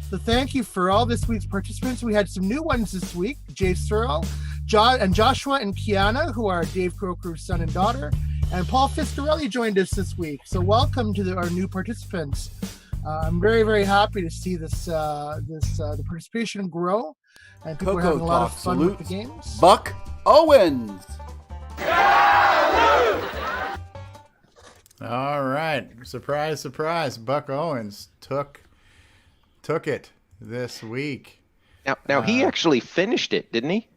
So thank you for all this week's participants. We had some new ones this week. Jay Searle, Joshua and Kiana, who are Dave Croker's son and daughter, and Paul Fiscarelli joined us this week. So welcome to our new participants. I'm very happy to see the participation grow, and people are having a lot of fun with the games. Buck Owens. All right, surprise! Buck Owens took it this week. Now he actually finished it, didn't he?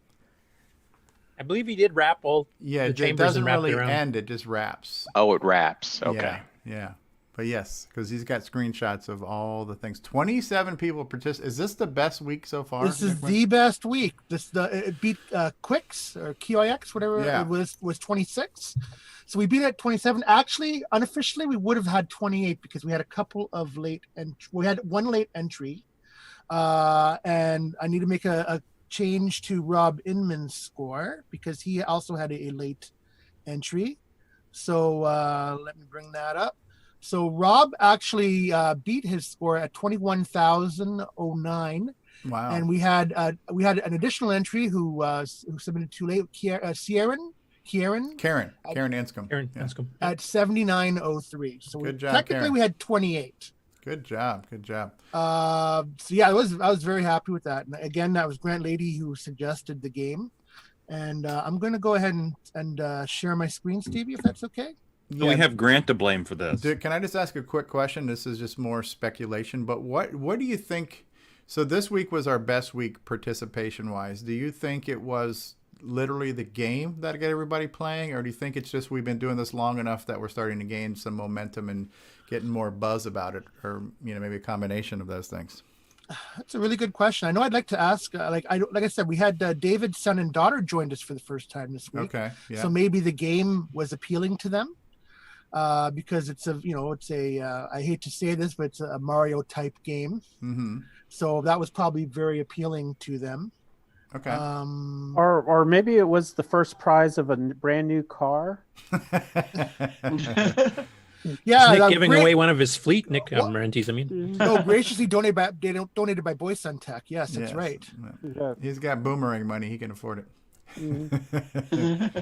I believe he did wrap all Yeah, the it chambers doesn't and wrap really it around. end; it just wraps. Oh, it wraps. Okay. Yeah. But yes, because he's got screenshots of all the things. 27 people participate. Is this the best week so far? This is the best week. It beat Quix or QIX, whatever Yeah. it was 26. So we beat it at 27. Actually, unofficially, we would have had 28 because we had a couple of we had one late entry. And I need to make a change to Rob Inman's score because he also had a late entry. So let me bring that up. So Rob actually beat his score at 21,009. Wow. And we had an additional entry who submitted too late, Karen Anscombe. At 7903. So Good job, technically Karen. we had 28. Good job. So yeah, I was very happy with that. And again, that was Grant Lady who suggested the game. And I'm going to go ahead and share my screen, Stevie, if that's okay. So we have Grant to blame for this. Dude, can I just ask a quick question? This is just more speculation, but what do you think? So this week was our best week participation-wise. Do you think it was literally the game that got everybody playing, or do you think it's just we've been doing this long enough that we're starting to gain some momentum and getting more buzz about it, or maybe a combination of those things? That's a really good question. I know I'd like to ask, like I said, we had David's son and daughter joined us for the first time this week. Okay, yeah. So maybe the game was appealing to them because it's a I hate to say this, but it's a Mario type game. Mm-hmm. So that was probably very appealing to them. Okay. Or maybe it was the first prize of a brand new car. Yeah, Nick giving away one of his fleet, Nick Renties, I mean. No, graciously donated by Boyson Tech. Yes, that's right. He's got boomerang money. He can afford it.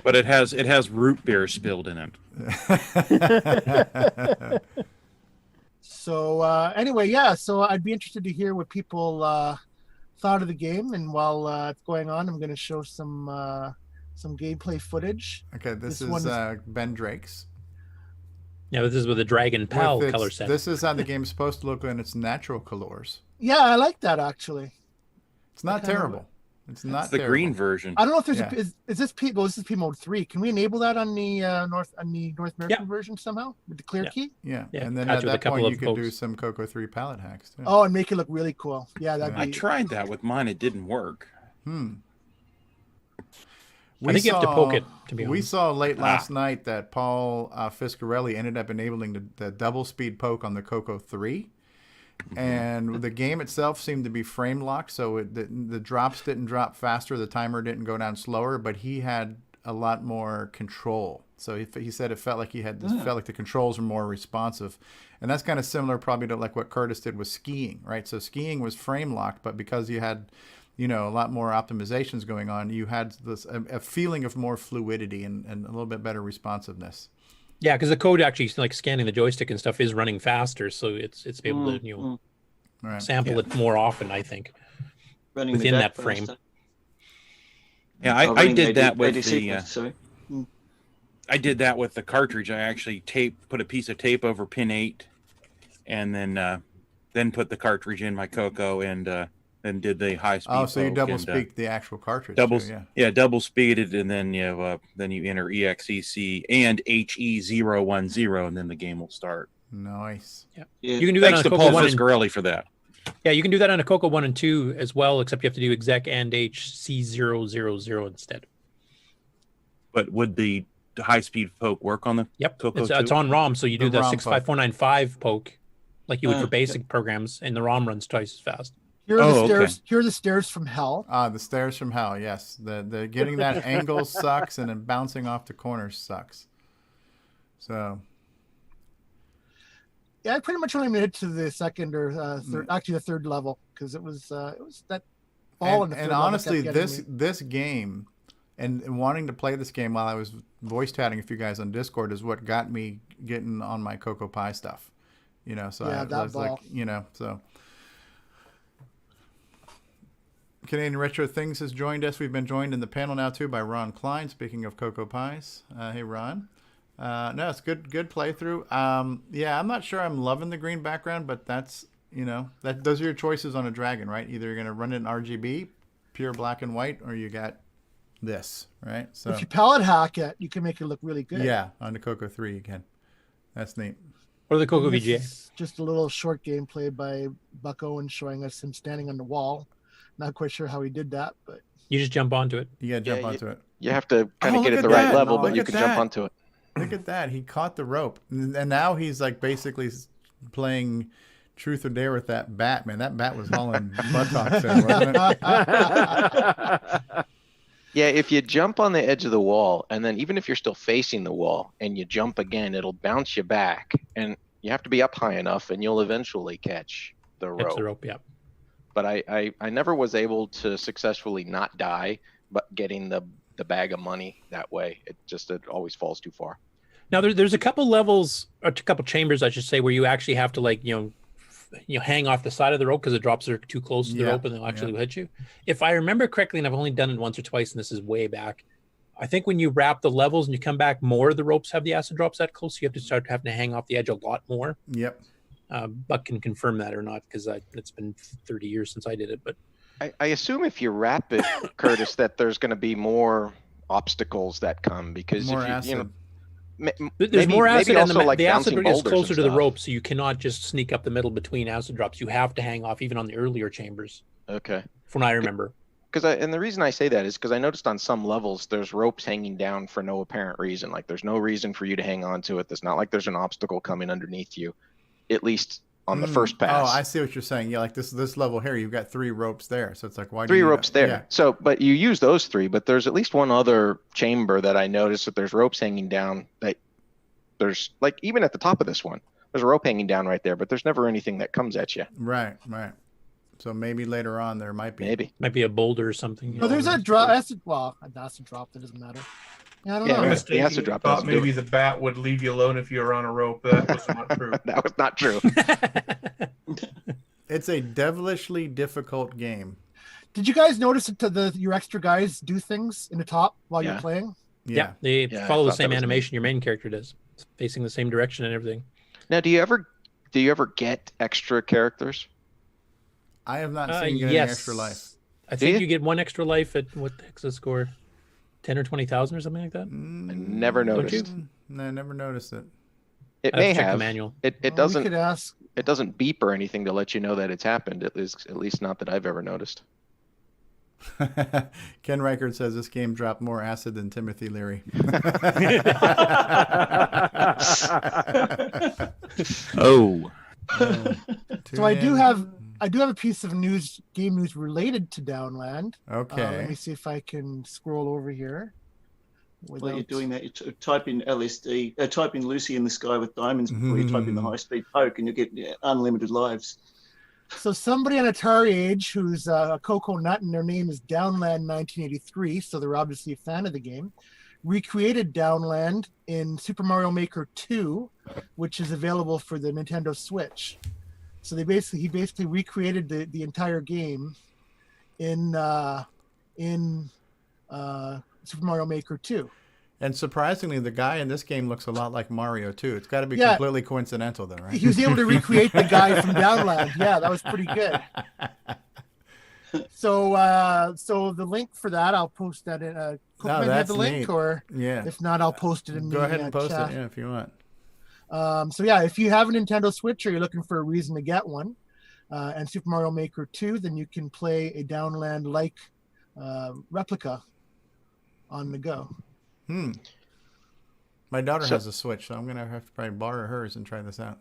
But it has root beer spilled in it. So anyway, yeah. So I'd be interested to hear what people thought of the game. And while it's going on, I'm going to show some gameplay footage. Okay, this is Ben Drake's. Yeah, this is with the Dragon Pal color set. This is how the game's supposed to look in its natural colors. Yeah, I like that actually. It's not terrible. It's not the terrible. green version. I don't know if there's is this P? Well, this is P mode 3. Can we enable that on the North American version somehow with the clear key? Yeah, and then at that point you could do some CoCo 3 palette hacks too. Oh, and make it look really cool. Yeah, that'd be. I tried that with mine. It didn't work. I think you have to poke it, to be honest. We saw late last night that Paul Fiscarelli ended up enabling the double speed poke on the CoCo 3. And the game itself seemed to be frame locked, so the drops didn't drop faster, the timer didn't go down slower, but he had a lot more control. So he said it felt like felt like the controls were more responsive. And that's kind of similar probably to like what Curtis did with skiing, right? So skiing was frame locked, but because you had a lot more optimizations going on, you had a feeling of more fluidity and a little bit better responsiveness. Yeah, because the code actually, like scanning the joystick and stuff, is running faster, so it's able to sample it more often, I think, within that frame. Yeah, I did that with the. I did that with the cartridge. I actually put a piece of tape over pin 8, and then put the cartridge in my CoCo and did the high speed. Oh, so you double speak the actual cartridge. Double speeded, and then you enter EXEC and HE010, and then the game will start. Nice. Yeah. You can do that on a Paul Fiscarelli for that. Yeah, you can do that on a CoCo 1 and 2 as well, except you have to do exec and HC000 instead. But would the high speed poke work on the CoCo 2? It's on ROM, so you do the 65495 poke like you would for basic programs, and the ROM runs twice as fast. Here are the stairs. Here are the stairs from hell. The stairs from hell. Yes, the getting that angle sucks, and then bouncing off the corners sucks. So, yeah, I pretty much only made it to the second or third, actually the third level, because it was that ball in the third and level honestly, kept getting me. this game, and wanting to play this game while I was voice chatting with you guys on Discord is what got me getting on my CoCo Pi stuff. So yeah, I was like, so. Canadian Retro Things has joined us. We've been joined in the panel now too by Ron Klein. Speaking of CoCo Pies, hey Ron. No, it's good playthrough. Yeah, I'm not sure I'm loving the green background, but that's those are your choices on a dragon, right? Either you're gonna run it in RGB, pure black and white, or you got this, right? So if you palette hack it, you can make it look really good. Yeah, on the CoCo 3 you can. That's neat. Or the CoCo VGA. Just a little short gameplay by Buck Owen showing us him standing on the wall. Not quite sure how he did that, but you just jump onto it. You gotta jump onto it. You have to kind of get it the right level, but you can jump onto it. Look at that. He caught the rope. And now he's like basically playing truth or dare with that bat, man. That bat was hauling buttocks there, wasn't it? Yeah, if you jump on the edge of the wall, and then even if you're still facing the wall and you jump again, it'll bounce you back. And You have to be up high enough, and you'll eventually catch the rope. Catch the rope, yeah. But I never was able to successfully not die, but getting the bag of money that way. It always falls too far. Now there's a couple levels, or a couple chambers, I should say, where you actually have to like hang off the side of the rope because the drops are too close to the rope and they'll actually hit you. If I remember correctly, and I've only done it once or twice, and this is way back, I think when you wrap the levels and you come back, more of the ropes have the acid drops that close. So you have to start having to hang off the edge a lot more. Yep. Buck can confirm that or not, because it's been 30 years since I did it. But I assume if you wrap it, Curtis, that there's going to be more obstacles that come because more if you, acid. There's more acid, and the acid bouncing gets boulders closer and to the stuff. rope, so you cannot just sneak up the middle between acid drops. You have to hang off, even on the earlier chambers. Okay. From what I remember. And the reason I say that is because I noticed on some levels there's ropes hanging down for no apparent reason. Like there's no reason for you to hang on to it. It's not like there's an obstacle coming underneath you, at least on the first pass. Oh, I see what you're saying. Yeah, like this level here, you've got 3 ropes there. So it's like, why do three you need ropes there. Yeah. So, but you use those 3, but there's at least one other chamber that I noticed that there's ropes hanging down. That there's like, even at the top of this one, there's a rope hanging down right there, but there's never anything that comes at you. Right. So maybe later on there might be. Might be a boulder or something. No, there's a drop. Acid drop. That doesn't matter. Yeah, I don't know. Yeah, Mistaken, the acid drop thought doesn't do maybe it. the bat would leave you alone if you were on a rope. That was not true. That was not true. It's a devilishly difficult game. Did you guys notice that your extra guys do things in the top while you're Yeah. playing? Yeah, they follow the same animation your main character does. It's facing the same direction and everything. Now, do you ever get extra characters? I have not seen you get any extra life. I think you get 1 extra life at what the heck's the score? 10 or 20,000 or something like that? I never Don't noticed. you? No, I never noticed it. It I'd may check the have. manual. It We doesn't. could ask. It doesn't beep or anything to let you know that it's happened. At least not that I've ever noticed. Ken Reichert says this game dropped more acid than Timothy Leary. Oh. So I do have a piece of game news related to Downland. Okay. Let me see if I can scroll over here. While you're doing that, you type in LSD, type in Lucy in the Sky with Diamonds before you type in the high-speed poke, and you get unlimited lives. So somebody on Atari Age who's a Coco nut and their name is Downland 1983, so they're obviously a fan of the game, recreated Downland in Super Mario Maker 2, which is available for the Nintendo Switch. So he basically recreated the entire game in Super Mario Maker 2. And surprisingly, the guy in this game looks a lot like Mario too. It's got to be completely coincidental, though, right? He was able to recreate the guy from Downland. Yeah, that was pretty good. So the link for that, I'll post that in. Maybe have the link, neat. or if not, I'll post it in. Go ahead and post chat. it, if you want. So yeah, if you have a Nintendo Switch or you're looking for a reason to get one, and Super Mario Maker 2, then you can play a Downland-like replica on the go. My daughter has a Switch, so I'm gonna have to probably borrow hers and try this out.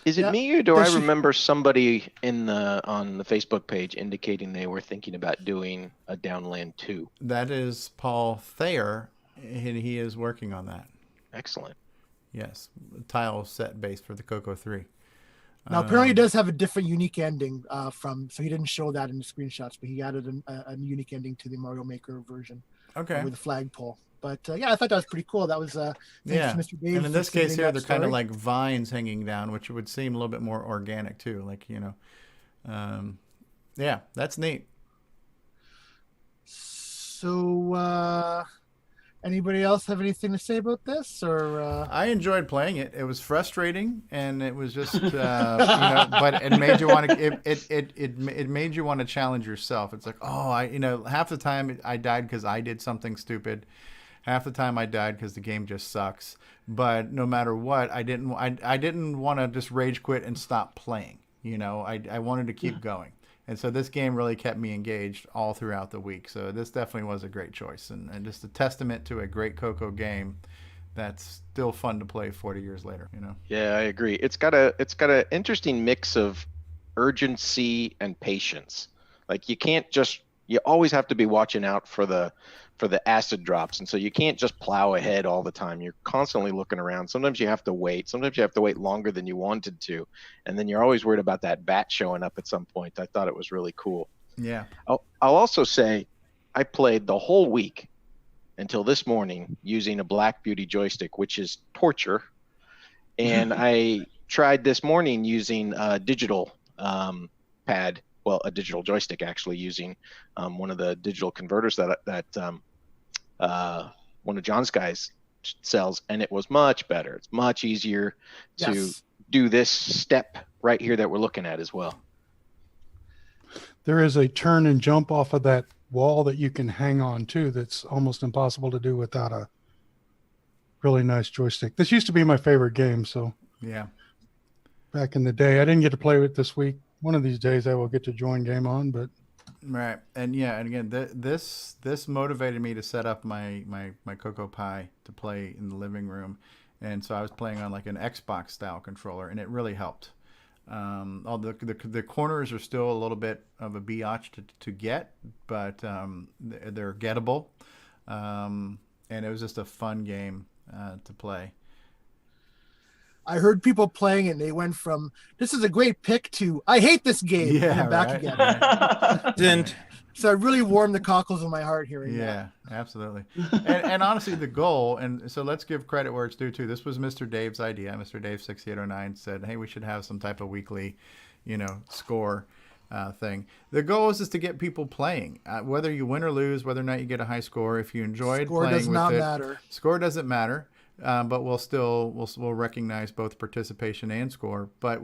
Is it me, or do I remember somebody on the Facebook page indicating they were thinking about doing a Downland 2? That is Paul Thayer, and he is working on that. Excellent. Yes, tile set based for the CoCo 3. Now, apparently, it does have a different, unique ending so he didn't show that in the screenshots, but he added a unique ending to the Mario Maker version. Okay. With a flagpole. But yeah, I thought that was pretty cool. That was thanks to Mr. Dave. And in this for case submitting here, that they're kind of story. like vines hanging down, which would seem a little bit more organic too. Like, yeah, that's neat. So, anybody else have anything to say about this, or? I enjoyed playing it. It was frustrating, and it was just, but it made you want to. It made you want to challenge yourself. It's like, half the time I died because I did something stupid. Half the time I died because the game just sucks. But no matter what, I didn't want to just rage quit and stop playing. I wanted to keep going. And so this game really kept me engaged all throughout the week. So this definitely was a great choice, and just a testament to a great CoCo game that's still fun to play 40 years later. Yeah, I agree. It's got a interesting mix of urgency and patience. Like you can't just you always have to be watching out for the acid drops, and so you can't just plow ahead all the time. You're constantly looking around. Sometimes you have to wait. Sometimes you have to wait longer than you wanted to, and then you're always worried about that bat showing up at some point. I thought it was really cool. Yeah. I'll also say I played the whole week until this morning using a Black Beauty joystick, which is torture, and I tried this morning using a digital pad, well, a digital joystick, actually, using one of the digital converters that one of John's guys sells, and it was much better. It's much easier to do this step right here that we're looking at as well. There is a turn and jump off of that wall that you can hang on to that's almost impossible to do without a really nice joystick. This used to be my favorite game, so yeah. Back in the day, I didn't get to play with it this week. One of these days I will get to join GameOn, but right. And yeah, and again, this motivated me to set up my Coco Pi to play in the living room, and so I was playing on like an Xbox style controller, and it really helped. All the corners are still a little bit of a biatch to get, but they're gettable, and it was just a fun game to play. I heard people playing it, and they went from "this is a great pick" to "I hate this game," and back again. So it really warmed the cockles of my heart hearing that. Yeah, absolutely. And honestly, the goal, and so let's give credit where it's due too. This was Mr. Dave's idea. Mr. Dave 6809 said, "Hey, we should have some type of weekly, score thing." The goal is to get people playing, whether you win or lose, whether or not you get a high score. If you enjoyed playing with it, score doesn't matter. But we'll recognize both participation and score. But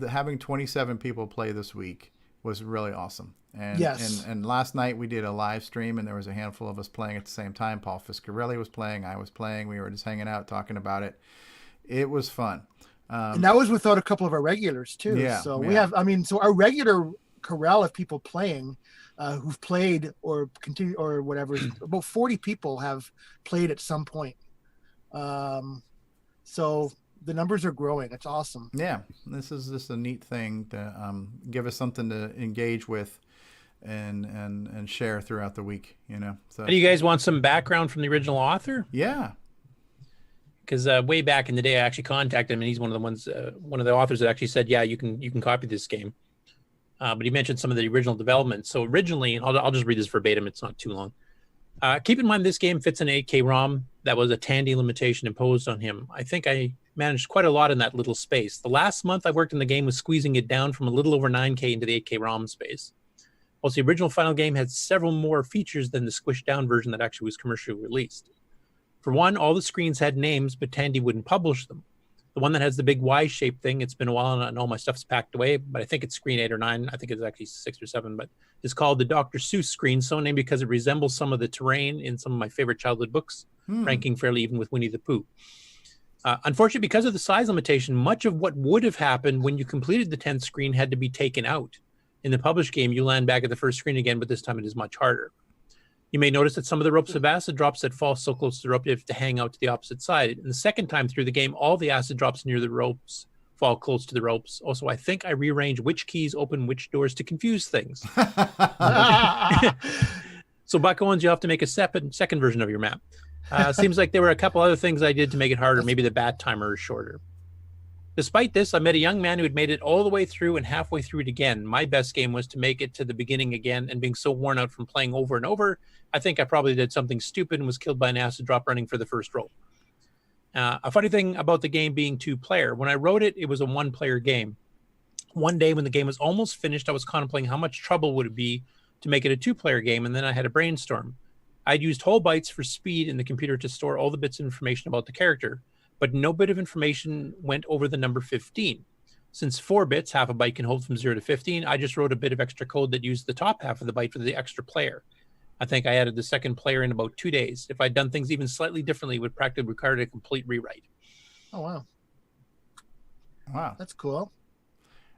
having 27 people play this week was really awesome. And, yes. And last night we did a live stream, and there was a handful of us playing at the same time. Paul Fiscarelli was playing. I was playing. We were just hanging out, talking about it. It was fun. And that was without a couple of our regulars too. Yeah. So we have, so our regular corral of people playing who've played or continue or whatever, about 40 people have played at some point. So the numbers are growing. It's awesome. Yeah, this is just a neat thing to give us something to engage with and share throughout the week. So, do you guys want some background from the original author? Yeah, because way back in the day, I actually contacted him, and he's one of the authors that actually said, "Yeah, you can copy this game." But he mentioned some of the original development. So originally, I'll just read this verbatim. It's not too long. Keep in mind, this game fits an 8K ROM. That was a Tandy limitation imposed on him. I think I managed quite a lot in that little space. The last month I worked in the game was squeezing it down from a little over 9K into the 8K ROM space. Whilst the original final game had several more features than the squished down version that actually was commercially released. For one, all the screens had names, but Tandy wouldn't publish them. The one that has the big Y-shaped thing, it's been a while and all my stuff's packed away, but I think it's screen 8 or 9. I think it's actually 6 or 7, but it's called the Dr. Seuss screen, so named because it resembles some of the terrain in some of my favorite childhood books, ranking fairly even with Winnie the Pooh. Unfortunately, because of the size limitation, much of what would have happened when you completed the 10th screen had to be taken out. In the published game, you land back at the first screen again, but this time it is much harder. You may notice that some of the ropes have acid drops that fall so close to the rope you have to hang out to the opposite side. And the second time through the game, all the acid drops near the ropes fall close to the ropes. Also, I think I rearranged which keys open which doors to confuse things. So Buck Owens, you have to make a second version of your map. Seems like there were a couple other things I did to make it harder. Maybe the bat timer is shorter. Despite this, I met a young man who had made it all the way through and halfway through it again. My best game was to make it to the beginning again, and being so worn out from playing over and over, I think I probably did something stupid and was killed by an acid drop running for the first rope. A funny thing about the game being 2-player, when I wrote it, it was a 1-player game. One day when the game was almost finished, I was contemplating how much trouble would it be to make it a 2-player game, and then I had a brainstorm. I'd used whole bytes for speed in the computer to store all the bits of information about the character, but no bit of information went over the number 15. Since 4 bits, half a byte can hold from 0 to 15, I just wrote a bit of extra code that used the top half of the byte for the extra player. I think I added the second player in about 2 days. If I'd done things even slightly differently, it would practically require a complete rewrite. Oh, wow. Wow. That's cool.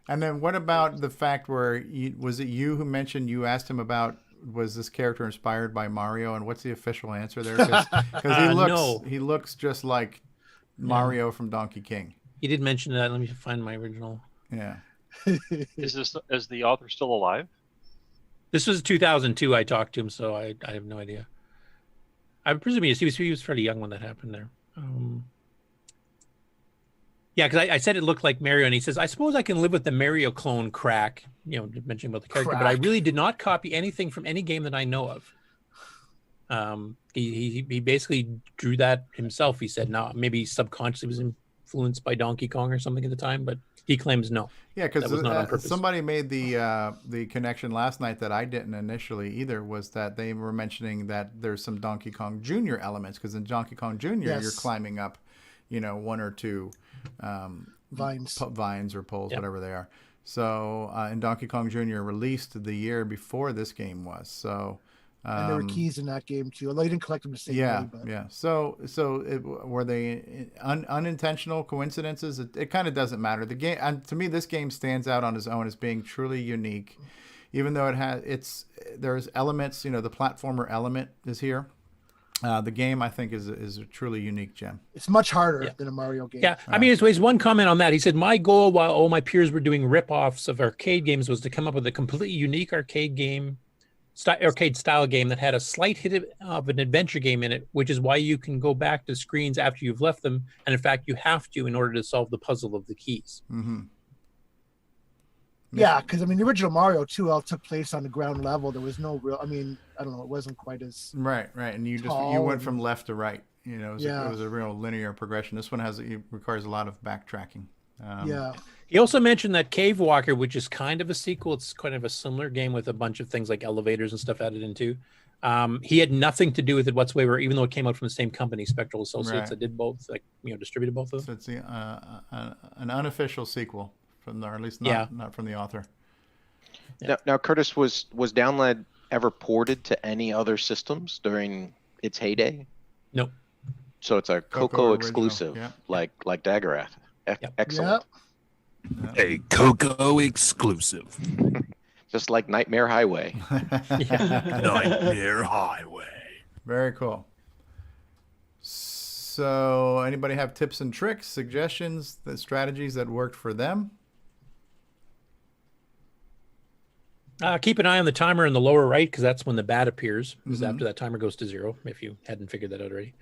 And then what about the fact where, was it you who mentioned, you asked him about, was this character inspired by Mario? And what's the official answer there? Because he looks just like Mario from Donkey King. He did mention that. Let me find my original. Yeah. Is the author still alive? This was 2002. I talked to him, so I have no idea. I presume he was fairly young when that happened there. Yeah, because I said it looked like Mario, and he says, I suppose I can live with the Mario clone crack, mentioning about the character, but I really did not copy anything from any game that I know of. He basically drew that himself. He said, now maybe subconsciously was influenced by Donkey Kong or something at the time, but he claims no. Yeah, because somebody made the connection last night that I didn't initially either, was that they were mentioning that there's some Donkey Kong Jr. elements, because in Donkey Kong Jr. You're climbing up, one or two vines or poles, whatever they are. So and Donkey Kong Jr. released the year before this game was. So and there were keys in that game too, although you didn't collect them the same way. But... Yeah. So were they unintentional coincidences? It kind of doesn't matter. The game, and to me, this game stands out on its own as being truly unique, even though there's elements. The platformer element is here. The game, I think, is a truly unique gem. It's much harder than a Mario game. Yeah, I mean, there's one comment on that. He said, my goal while all my peers were doing rip-offs of arcade games was to come up with a completely unique arcade style game that had a slight hit of an adventure game in it, which is why you can go back to screens after you've left them. And in fact, you have to in order to solve the puzzle of the keys. Mm-hmm. Yeah, because the original Mario 2 all took place on the ground level. There was no real. I don't know. It wasn't quite as right, and you went from left to right. It was a real linear progression. This one requires a lot of backtracking. He also mentioned that Cave Walker, which is kind of a sequel. It's kind of a similar game with a bunch of things like elevators and stuff added into. He had nothing to do with it whatsoever, even though it came out from the same company, Spectral Associates, that did both, distributed both of them. So it's an unofficial sequel. Or at least not from the author. Now, Curtis, was Downland ever ported to any other systems during its heyday? Nope. So it's a CoCo exclusive, like Daggerath. Excellent. Yep. A CoCo exclusive. Just like Nightmare Highway. Nightmare Highway. Very cool. So, anybody have tips and tricks, suggestions, the strategies that worked for them? Keep an eye on the timer in the lower right, because that's when the bat appears. Because after that timer goes to 0, if you hadn't figured that out already.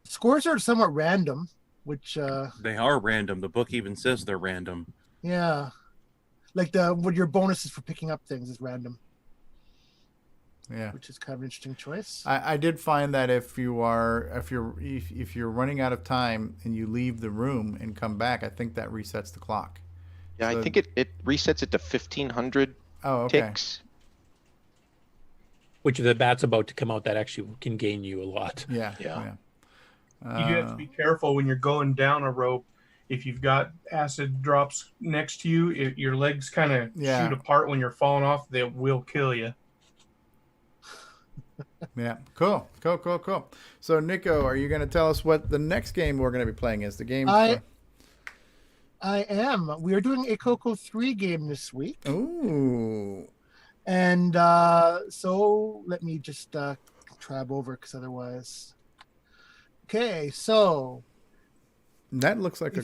Scores are somewhat random, which they are random. The book even says they're random. Yeah, like what your bonuses for picking up things is random. Yeah, which is kind of an interesting choice. I did find that if you're running out of time and you leave the room and come back, I think that resets the clock. Yeah, so, I think it resets it to 1,500 ticks. Which if the bat's about to come out, that actually can gain you a lot. Yeah. You have to be careful when you're going down a rope. If you've got acid drops next to you, if your legs kind of shoot apart when you're falling off, they will kill you. Yeah, cool. So, Nico, are you going to tell us what the next game we're going to be playing is? The game I am. We are doing a CoCo 3 game this week. Ooh. And so let me just trab over, because otherwise... Okay, so... That looks like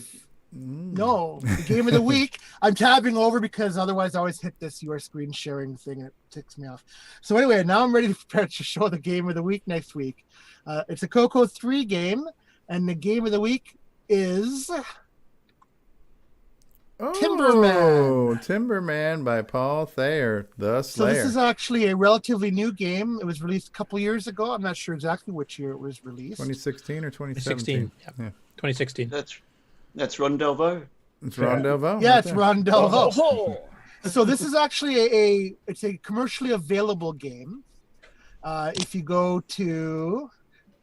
No, the game of the week. I'm tabbing over because otherwise I always hit this your screen sharing thing and it ticks me off. So anyway, now I'm ready to show the game of the week next week. It's a CoCo 3 game, and the game of the week is Timberman by Paul Thayer, the Slayer. So this is actually a relatively new game. It was released a couple years ago. I'm not sure exactly which year it was released. 2016 or 2017? 2016. That's Ron Delvaux. It's Ron Delvaux? Yeah, it's Ron Delvaux. So this is actually it's a commercially available game. If you go to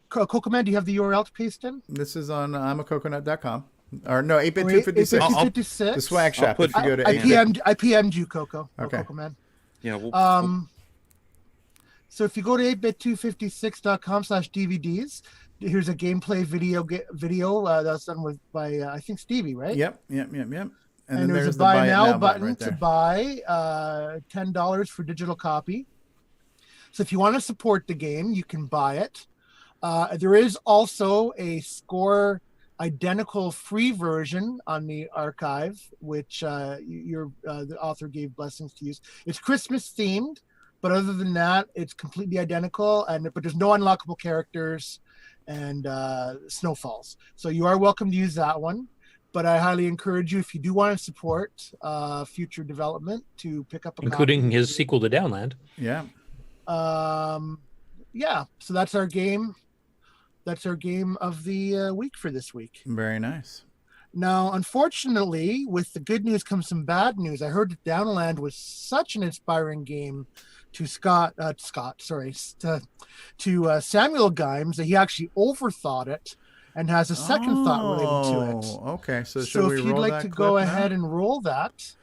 CoCoMan, do you have the URL to paste in? This is on imacoconut.com. Or no, 8bit256. The swag shop. If you go to I PM'd you, Coco. Okay. CoCoMan. Yeah. So if you go to 8bit256.com/DVDs, here's a gameplay video that's done by I think Stevie, right? Yep. And then there's a buy now button right to buy $10 for digital copy. So if you want to support the game, you can buy it. There is also a score identical free version on the archive, which the author gave blessings to use. It's Christmas themed. But other than that, it's completely identical, but there's no unlockable characters and snowfalls. So you are welcome to use that one. But I highly encourage you, if you do want to support future development, to pick up a including copy. his sequel to Downland. Yeah. Yeah. So that's our game. That's our game of the week for this week. Very nice. Now, unfortunately, with the good news comes some bad news. I heard that Downland was such an inspiring game to Samuel Gimes that he actually overthought it and has a second thought related to it. Okay, so if you'd like to go ahead and roll that,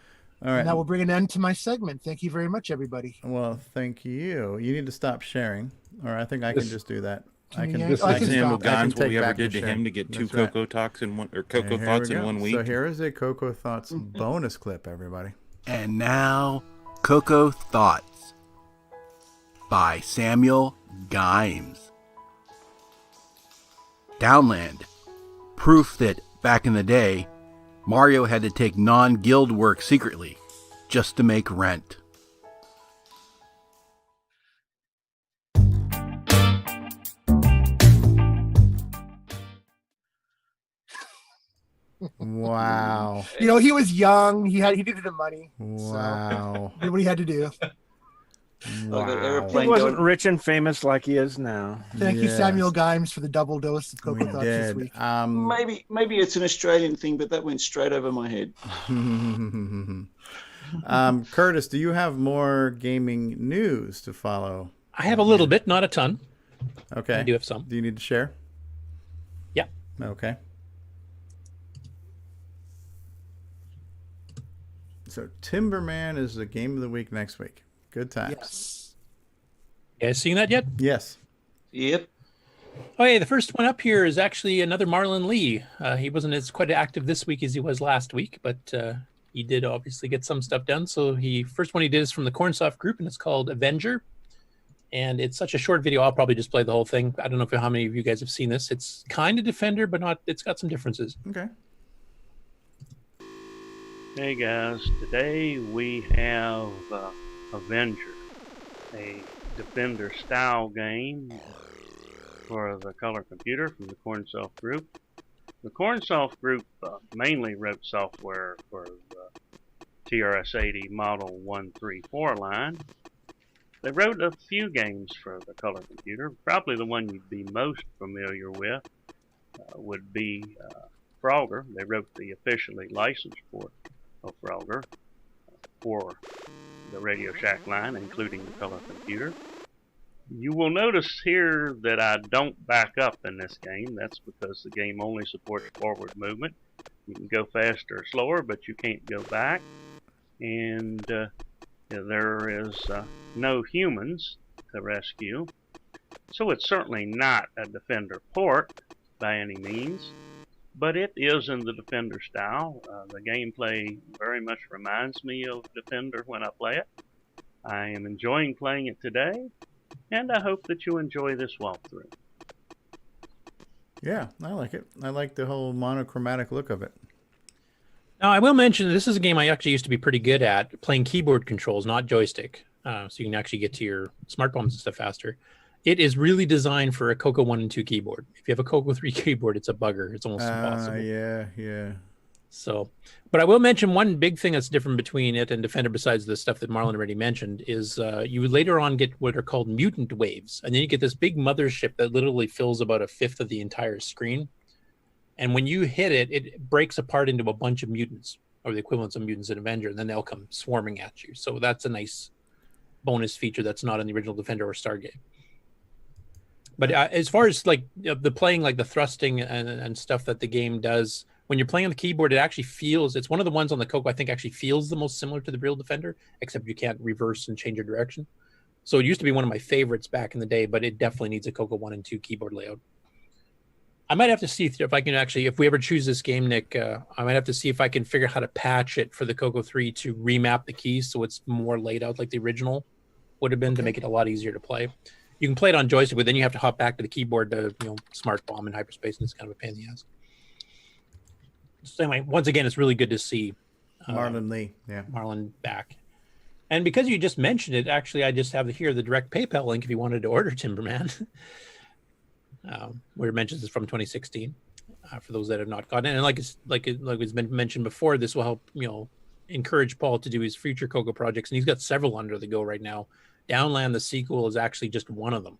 all right, and that will bring an end to my segment. Thank you very much, everybody. Well, thank you. You need to stop sharing, or I think I can just do that. This is Samuel Gimes, what we ever did to him to get two CoCo Talks in one, or CoCo Thoughts in 1 week. So here is a CoCo Thoughts bonus clip, everybody. And now, CoCo Thoughts by Samuel Gimes. Downland. Proof that, back in the day, Mario had to take non-guild work secretly just to make rent. Wow. He was young. He needed the money. Wow. So did what he had to do. Wow. He wasn't rich and famous like he is now. Thank you, Samuel Gimes, for the double dose of CoCo Thoughts this week. Maybe it's an Australian thing, but that went straight over my head. Curtis, do you have more gaming news to follow? I have a little bit, not a ton. Okay. I do have some. Do you need to share? Yeah. Okay. So Timberman is the game of the week next week. Good times. Yes. You guys seen that yet? Yes. Yep. Oh, hey, the first one up here is actually another Marlon Lee. He wasn't as quite active this week as he was last week, but he did obviously get some stuff done. So first one he did is from the Cornsoft group, and it's called Avenger. And it's such a short video, I'll probably just play the whole thing. I don't know how many of you guys have seen this. It's kind of Defender, but not. It's got some differences. Okay. Hey guys, today we have Avenger, a Defender style game for the color computer from the Cornsoft group. The Cornsoft group mainly wrote software for the TRS-80 Model 134 line. They wrote a few games for the color computer. Probably the one you'd be most familiar with would be Frogger. They wrote the officially licensed port of Frogger for the Radio Shack line, including the color computer. You will notice here that I don't back up in this game. That's because the game only supports forward movement. You can go faster or slower, but you can't go back. And there is no humans to rescue. So it's certainly not a Defender port by any means. But it is in the Defender style. The gameplay very much reminds me of Defender when I play it. I am enjoying playing it today, and I hope that you enjoy this walkthrough. Yeah, I like it. I like the whole monochromatic look of it. Now, I will mention this is a game I actually used to be pretty good at, playing keyboard controls, not joystick. So you can actually get to your smart bombs and stuff faster. It is really designed for a CoCo 1 and 2 keyboard. If you have a CoCo 3 keyboard, it's a bugger. It's almost impossible. Yeah. So, but I will mention one big thing that's different between it and Defender, besides the stuff that Marlon already mentioned, is you would later on get what are called mutant waves. And then you get this big mothership that literally fills about a fifth of the entire screen. And when you hit it, it breaks apart into a bunch of mutants, or the equivalents of mutants in Avenger, and then they'll come swarming at you. So that's a nice bonus feature that's not in the original Defender or Stargate. But as far as like the playing, like the thrusting and stuff that the game does, when you're playing on the keyboard, it actually feels, it's one of the ones on the CoCo I think actually feels the most similar to the real Defender, except you can't reverse and change your direction. So it used to be one of my favorites back in the day, but it definitely needs a CoCo 1 and 2 keyboard layout. I might have to see if I can actually, if we ever choose this game, Nick, I might have to see if I can figure out how to patch it for the CoCo 3 to remap the keys so it's more laid out like the original would have been, to make it a lot easier to play. You can play it on joystick, but then you have to hop back to the keyboard to, smart bomb in hyperspace, and it's kind of a pain in the ass. So anyway, once again, it's really good to see Marlon Lee. Yeah, Marlon back. And because you just mentioned it, actually, I just have here the direct PayPal link if you wanted to order Timberman. Where it mentions it's from 2016. For those that have not gotten it, and like it's been mentioned before, this will help encourage Paul to do his future CoCo projects, and he's got several under the go right now. Downland, the sequel, is actually just one of them.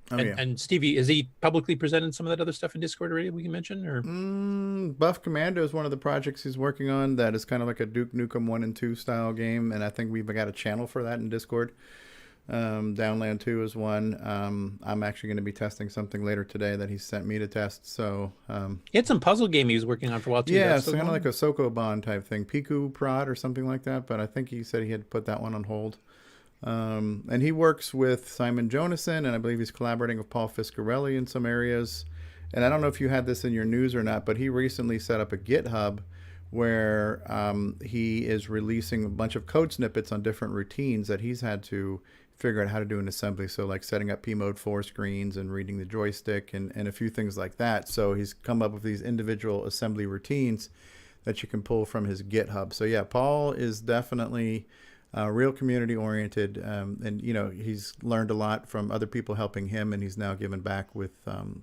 And Stevie, is he publicly presented some of that other stuff in Discord already we can mention? Or Buff Commando is one of the projects he's working on that is kind of like a Duke Nukem 1 and 2 style game, and I think we've got a channel for that in Discord. Downland 2 is one. I'm actually going to be testing something later today that he sent me to test. So he had some puzzle game he was working on for a while too. Yeah, it's kind of like a Sokoban type thing, Piku Prod or something like that. But I think he said he had put that one on hold. And he works with Simon Jonason, and I believe he's collaborating with Paul Fiscarelli in some areas. And I don't know if you had this in your news or not, but he recently set up a GitHub where he is releasing a bunch of code snippets on different routines that he's had to figure out how to do in assembly. So like setting up P-mode 4 screens and reading the joystick and a few things like that. So he's come up with these individual assembly routines that you can pull from his GitHub. So yeah, Paul is definitely real community oriented. And he's learned a lot from other people helping him, and he's now given back with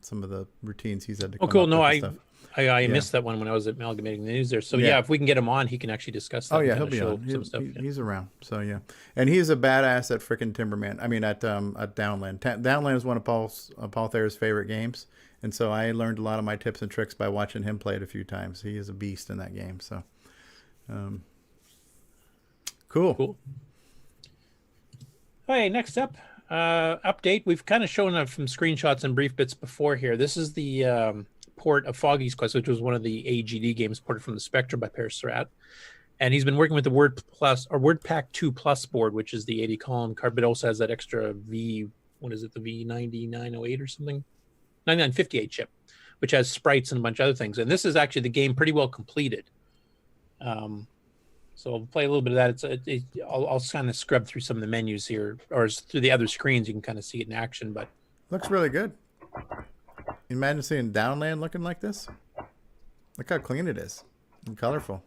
some of the routines he's had to come cool. up No, with and stuff. I missed that one when I was amalgamating the news there. So yeah, if we can get him on, he can actually discuss that. Oh yeah, he'll be on. He's around. So yeah, and he's a badass at frickin' Timberman. I mean at Downland. Downland is one of Paul Thayer's favorite games, and so I learned a lot of my tips and tricks by watching him play it a few times. He is a beast in that game. So, cool. All right, next up, update. We've kind of shown some screenshots and brief bits before here. This is the port of Foggy's Quest, which was one of the AGD games ported from the Spectrum by Per Surratt. And he's been working with the WordPack 2 Plus board, which is the 80 column card, but also has that extra the V9908 or something? 9958 chip, which has sprites and a bunch of other things. And this is actually the game pretty well completed. So I'll play a little bit of that. I'll kind of scrub through some of the menus here, or through the other screens. You can kind of see it in action, but looks really good. Imagine seeing Downland looking like this. Look how clean it is and colorful.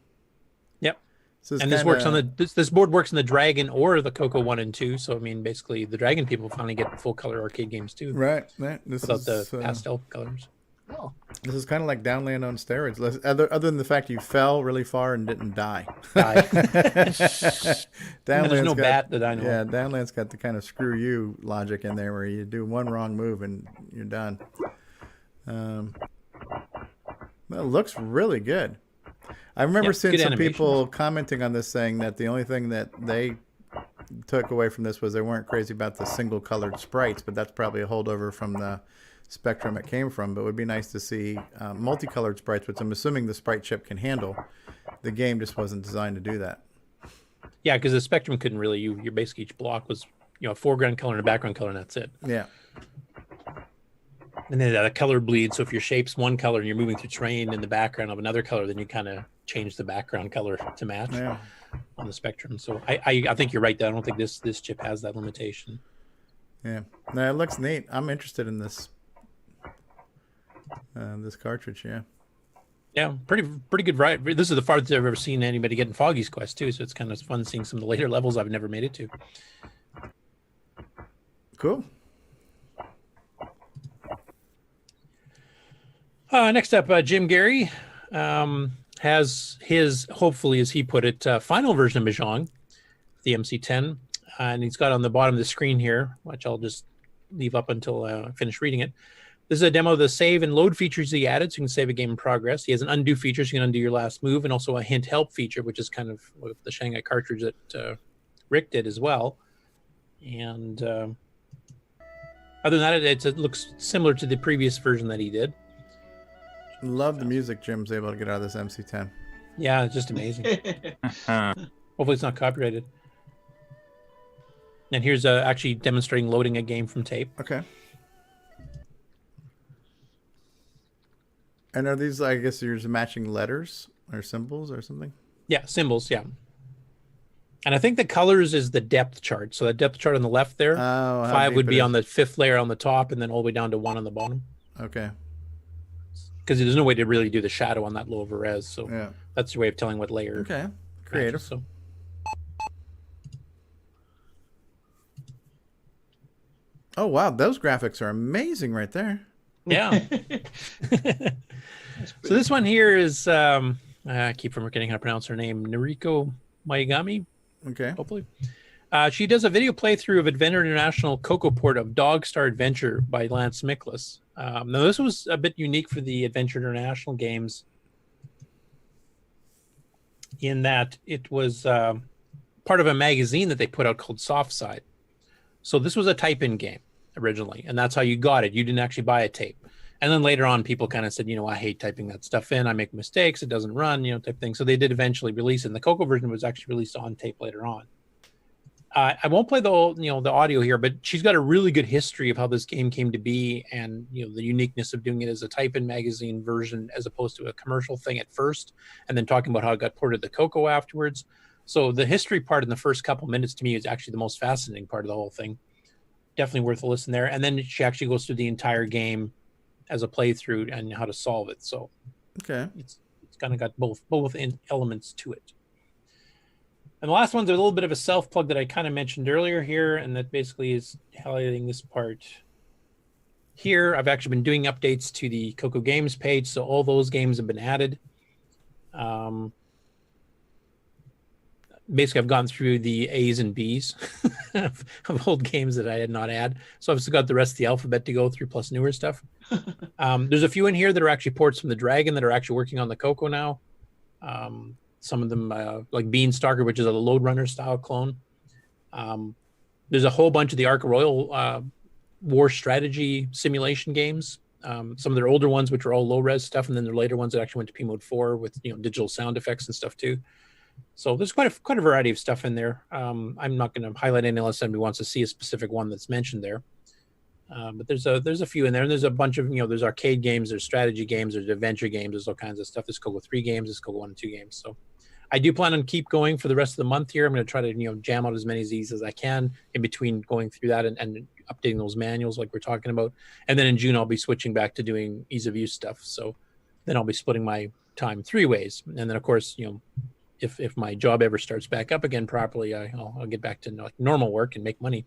Yep. So and this works on this board works in the Dragon or the CoCo 1 and 2. So I mean, basically, the Dragon people finally get full color arcade games too. Right. This without the pastel colors. Oh. This is kind of like Downland on steroids. Other than the fact you fell really far and didn't die. Downland's there's no bat that I know. Yeah, Downland's got the kind of screw you logic in there where you do one wrong move and you're done. Well, it looks really good. I remember seeing some people commenting on this saying that the only thing that they took away from this was they weren't crazy about the single colored sprites, but that's probably a holdover from the Spectrum it came from. But it would be nice to see multicolored sprites, which I'm assuming the sprite chip can handle. The game just wasn't designed to do that. Yeah, because the Spectrum couldn't really. Your basically each block was a foreground color and a background color, and that's it. Yeah. And then a color bleed. So if your shape's one color and you're moving through terrain in the background of another color, then you kind of change the background color to match on the Spectrum. So I think you're right. I don't think this chip has that limitation. Yeah, no, it looks neat. I'm interested in this this cartridge. Yeah, pretty good. Right, this is the farthest I've ever seen anybody get in Foggy's Quest too. So it's kind of fun seeing some of the later levels I've never made it to. Cool. Next up, Jim Gary has his, hopefully, as he put it, final version of Mahjong, the MC10. And he's got on the bottom of the screen here, which I'll just leave up until I finish reading it. This is a demo of the save and load features he added, so you can save a game in progress. He has an undo feature, so you can undo your last move, and also a hint help feature, which is kind of the Shanghai cartridge that Rick did as well. And other than that, it looks similar to the previous version that he did. Love the music Jim's able to get out of this MC10. Yeah, it's just amazing. Hopefully it's not copyrighted. And here's actually demonstrating loading a game from tape. Okay. And are these, I guess, you're just matching letters or symbols or something? Yeah, symbols, yeah. And I think the colors is the depth chart. So the depth chart on the left there, 5 would be on the 5th layer on the top, and then all the way down to 1 on the bottom. Okay. Because there's no way to really do the shadow on that low of a res. So that's your way of telling what layer. Okay. Creative. Matches, so. Oh wow, those graphics are amazing right there. Yeah. So this one here is I keep forgetting how to pronounce her name. Noriko Maigami. Okay. Hopefully. She does a video playthrough of Adventure International CoCo port of Dog Star Adventure by Lance Miklas. Now this was a bit unique for the Adventure International games in that it was part of a magazine that they put out called Softside. So this was a type-in game originally, and that's how you got it. You didn't actually buy a tape. And then later on, people kind of said, I hate typing that stuff in. I make mistakes. It doesn't run, type thing. So they did eventually release it. And the CoCo version was actually released on tape later on. I won't play the whole, the audio here, but she's got a really good history of how this game came to be, and the uniqueness of doing it as a type-in magazine version as opposed to a commercial thing at first, and then talking about how it got ported to CoCo afterwards. So the history part in the first couple minutes to me is actually the most fascinating part of the whole thing. Definitely worth a listen there. And then she actually goes through the entire game as a playthrough and how to solve it. So okay, it's kind of got both elements to it. And the last one's a little bit of a self-plug that I kind of mentioned earlier here, and that basically is highlighting this part here. I've actually been doing updates to the CoCo Games page, so all those games have been added. Basically, I've gone through the A's and B's of old games that I had not had. So I've still got the rest of the alphabet to go through, plus newer stuff. There's a few in here that are actually ports from the Dragon that are actually working on the CoCo now. Some of them, like Beanstalker, which is a Load Runner style clone. There's a whole bunch of the Ark Royal war strategy simulation games. Some of their older ones, which are all low-res stuff, and then their later ones that actually went to P-Mode 4 with digital sound effects and stuff too. So there's quite a variety of stuff in there. I'm not going to highlight any unless somebody wants to see a specific one that's mentioned there. But there's a few in there, and there's a bunch of there's arcade games, there's strategy games, there's adventure games, there's all kinds of stuff. There's CoCo 3 games, there's CoCo 1 and 2 games. So I do plan on keep going for the rest of the month here. I'm going to try to jam out as many of these as I can in between going through that and updating those manuals like we're talking about. And then in June I'll be switching back to doing ease of use stuff. So then I'll be splitting my time 3 ways, and then of course if my job ever starts back up again properly, I'll get back to normal work and make money.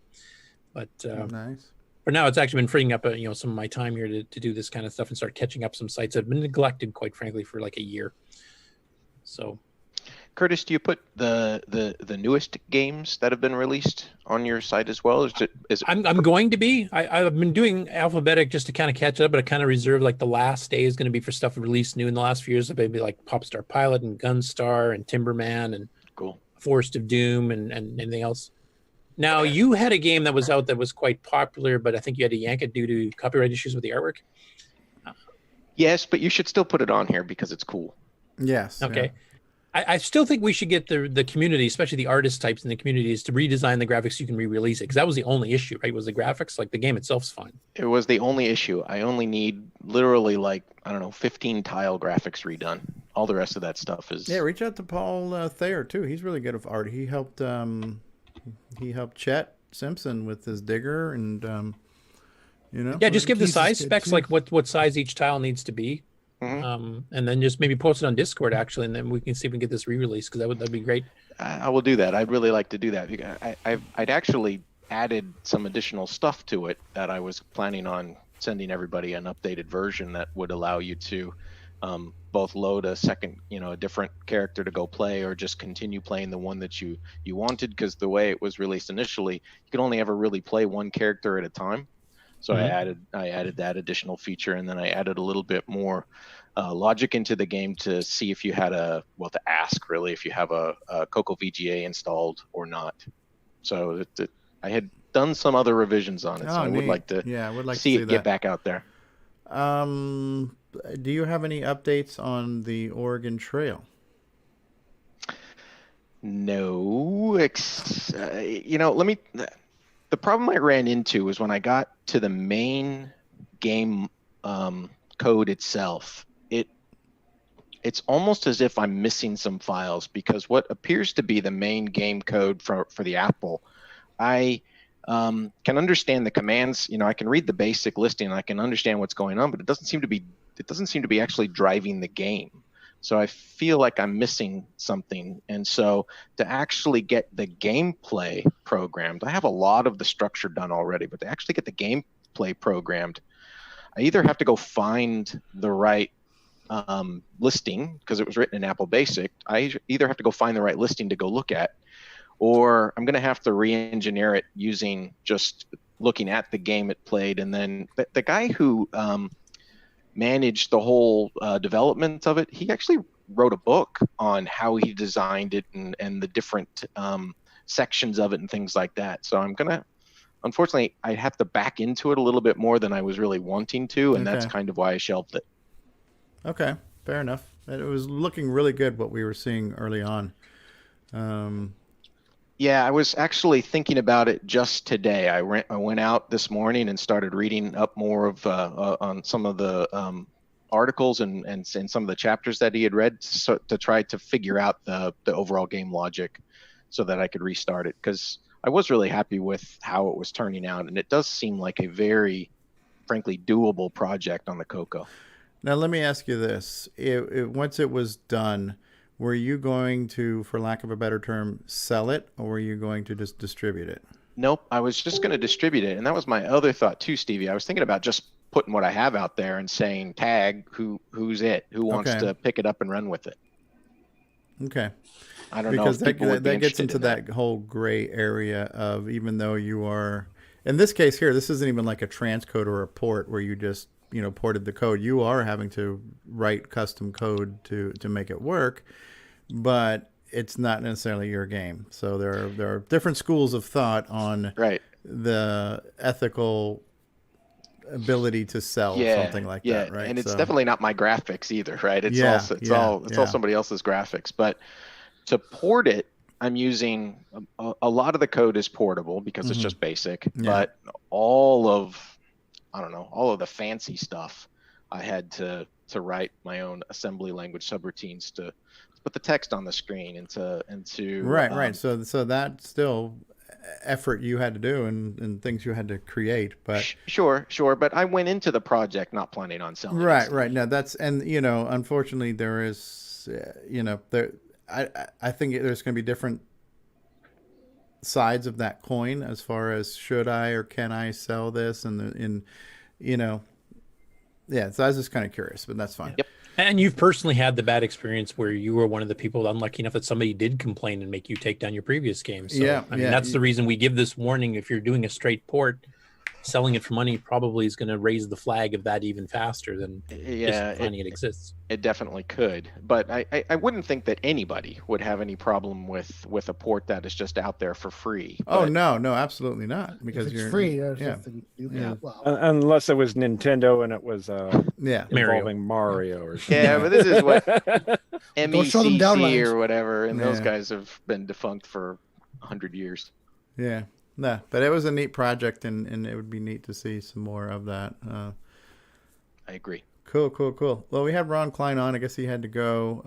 But nice. For now, it's actually been freeing up some of my time here to do this kind of stuff and start catching up some sites that have been neglected, quite frankly, for like a year. So, Curtis, do you put the newest games that have been released on your site as well? Is it? I'm going to be. I've been doing alphabetic just to kind of catch up, but I kind of reserve like the last day is going to be for stuff released new in the last few years. Maybe like Popstar Pilot and Gunstar and Timberman and cool Forest of Doom and anything else. Now, you had a game that was out that was quite popular, but I think you had to yank it due to copyright issues with the artwork. Yes, but you should still put it on here because it's cool. Yes. Okay. Yeah. I still think we should get the community, especially the artist types in the communities, to redesign the graphics so you can re-release it, because that was the only issue, right? Was the graphics. Like the game itself's fine. It was the only issue. I only need literally 15 tile graphics redone. All the rest of that stuff is... Yeah, reach out to Paul Thayer, too. He's really good with art. He helped Chet Simpson with his digger and, Yeah, just give the size specs, like what size each tile needs to be. Mm-hmm. And then just maybe post it on Discord actually, and then we can see if we can get this re-released, because that'd be great. I will do that. I'd really like to do that. I'd actually added some additional stuff to it that I was planning on sending everybody an updated version that would allow you to both load a second, a different character to go play, or just continue playing the one that you wanted, because the way it was released initially, you could only ever really play one character at a time. So I added that additional feature, and then I added a little bit more logic into the game to see if you had to ask really if you have a CoCo VGA installed or not. So I had done some other revisions on it, so I would like to see it get back out there. Do you have any updates on the Oregon Trail? No. The problem I ran into was when I got to the main game code itself. It's almost as if I'm missing some files, because what appears to be the main game code for the Apple, I can understand the commands. I can read the basic listing and I can understand what's going on, but it doesn't seem to be actually driving the game. So I feel like I'm missing something. And so to actually get the gameplay programmed, I have a lot of the structure done already, but to actually get the gameplay programmed, I either have to go find the right listing, because it was written in Apple Basic. I either have to go find the right listing to go look at, or I'm going to have to re-engineer it using just looking at the game it played. And then the guy who managed the whole development of it, he actually wrote a book on how he designed it and the different sections of it and things like that. So I'm going to, unfortunately, I have to back into it a little bit more than I was really wanting to, and that's kind of why I shelved it. Okay, fair enough. It was looking really good, what we were seeing early on. Yeah, I was actually thinking about it just today. I went out this morning and started reading up more of on some of the articles and some of the chapters that he had read, to try to figure out the overall game logic so that I could restart it, because I was really happy with how it was turning out, and it does seem like a very, frankly, doable project on the CoCo. Now, let me ask you this. Once it was done, were you going to, for lack of a better term, sell it, or were you going to just distribute it? Nope, I was just going to distribute it. And that was my other thought too, Stevie. I was thinking about just putting what I have out there and saying, tag, who's it? Who wants to pick it up and run with it? Okay. I don't know. Because that gets into that whole gray area of, even though you are, in this case here, this isn't even like a transcode or a port where you just, ported the code. You are having to write custom code to make it work, but it's not necessarily your game. So there are different schools of thought on the ethical ability to sell something like that, right? And it's definitely not my graphics either, right? It's all somebody else's graphics. But to port it, I'm using a lot of the code is portable because it's just basic, but all of the fancy stuff, I had to write my own assembly language subroutines to put the text on the screen and to right. So that's still effort you had to do and things you had to create. But sure. But I went into the project not planning on selling. Right. Now that's, and unfortunately there is, I think there's going to be different sides of that coin as far as should I or can I sell this, so I was just kind of curious, but that's fine. Yep. And you've personally had the bad experience where you were one of the people unlucky enough that somebody did complain and make you take down your previous game. So that's the reason we give this warning. If you're doing a straight port, selling it for money probably is going to raise the flag of that even faster than just finding it exists. It definitely could, but I wouldn't think that anybody would have any problem with a port that is just out there for free. Oh, no, absolutely not, because it's free. Unless it was Nintendo and it was involving Mario or something. Yeah, but this is what MECC or whatever, and those guys have been defunct for 100 years. Yeah. No, but it was a neat project, and it would be neat to see some more of that. I agree. Cool. Well, we had Ron Klein on. I guess he had to go.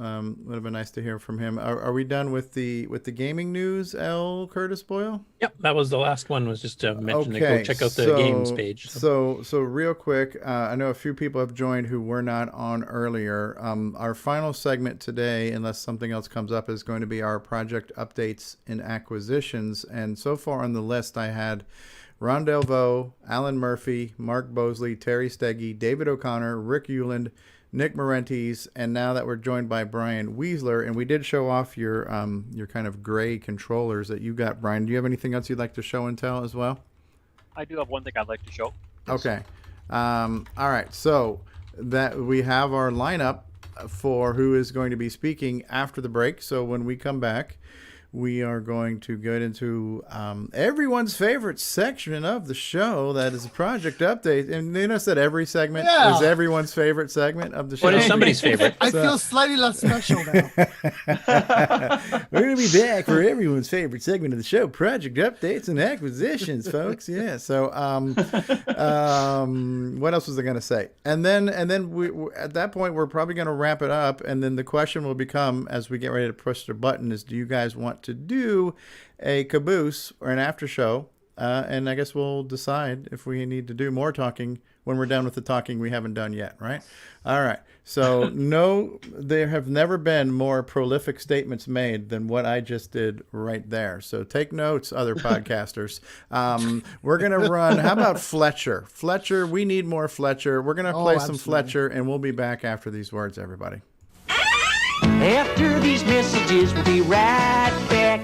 Would have been nice to hear from him. Are we done with the gaming news, L. Curtis Boyle? Yep, that was the last one. Was just to mention to go check out the games page. So real quick, I know a few people have joined who were not on earlier. Our final segment today, unless something else comes up, is going to be our project updates and acquisitions. And so far on the list, I had Ron Delvaux, Alan Murphy, Mark Bosley, Terry Steggy, David O'Connor, Rick Euland, Nick Marentes, and now that we're joined by Brian Weasler, and we did show off your kind of gray controllers that you got, Brian. Do you have anything else you'd like to show and tell as well? I do have one thing I'd like to show. Okay. All right. So that we have our lineup for who is going to be speaking after the break. So when we come back, we are going to get into everyone's favorite section of the show, that is a project update. And you notice that every segment is everyone's favorite segment of the show. What is somebody's favorite? I feel slightly less special now. We're going to be back for everyone's favorite segment of the show, project updates and acquisitions, folks. Yeah. So what else was I going to say? And then we at that point, we're probably going to wrap it up. And then the question will become, as we get ready to push the button, is do you guys want to do a caboose or an after show, and I guess we'll decide if we need to do more talking when we're done with the talking we haven't done yet, right? All right. So no, there have never been more prolific statements made than what I just did right there. So take notes, other podcasters. We're going to run. How about Fletcher? Fletcher, we need more Fletcher. We're going to play some Fletcher, and we'll be back after these words, everybody. After these messages, we'll be right back.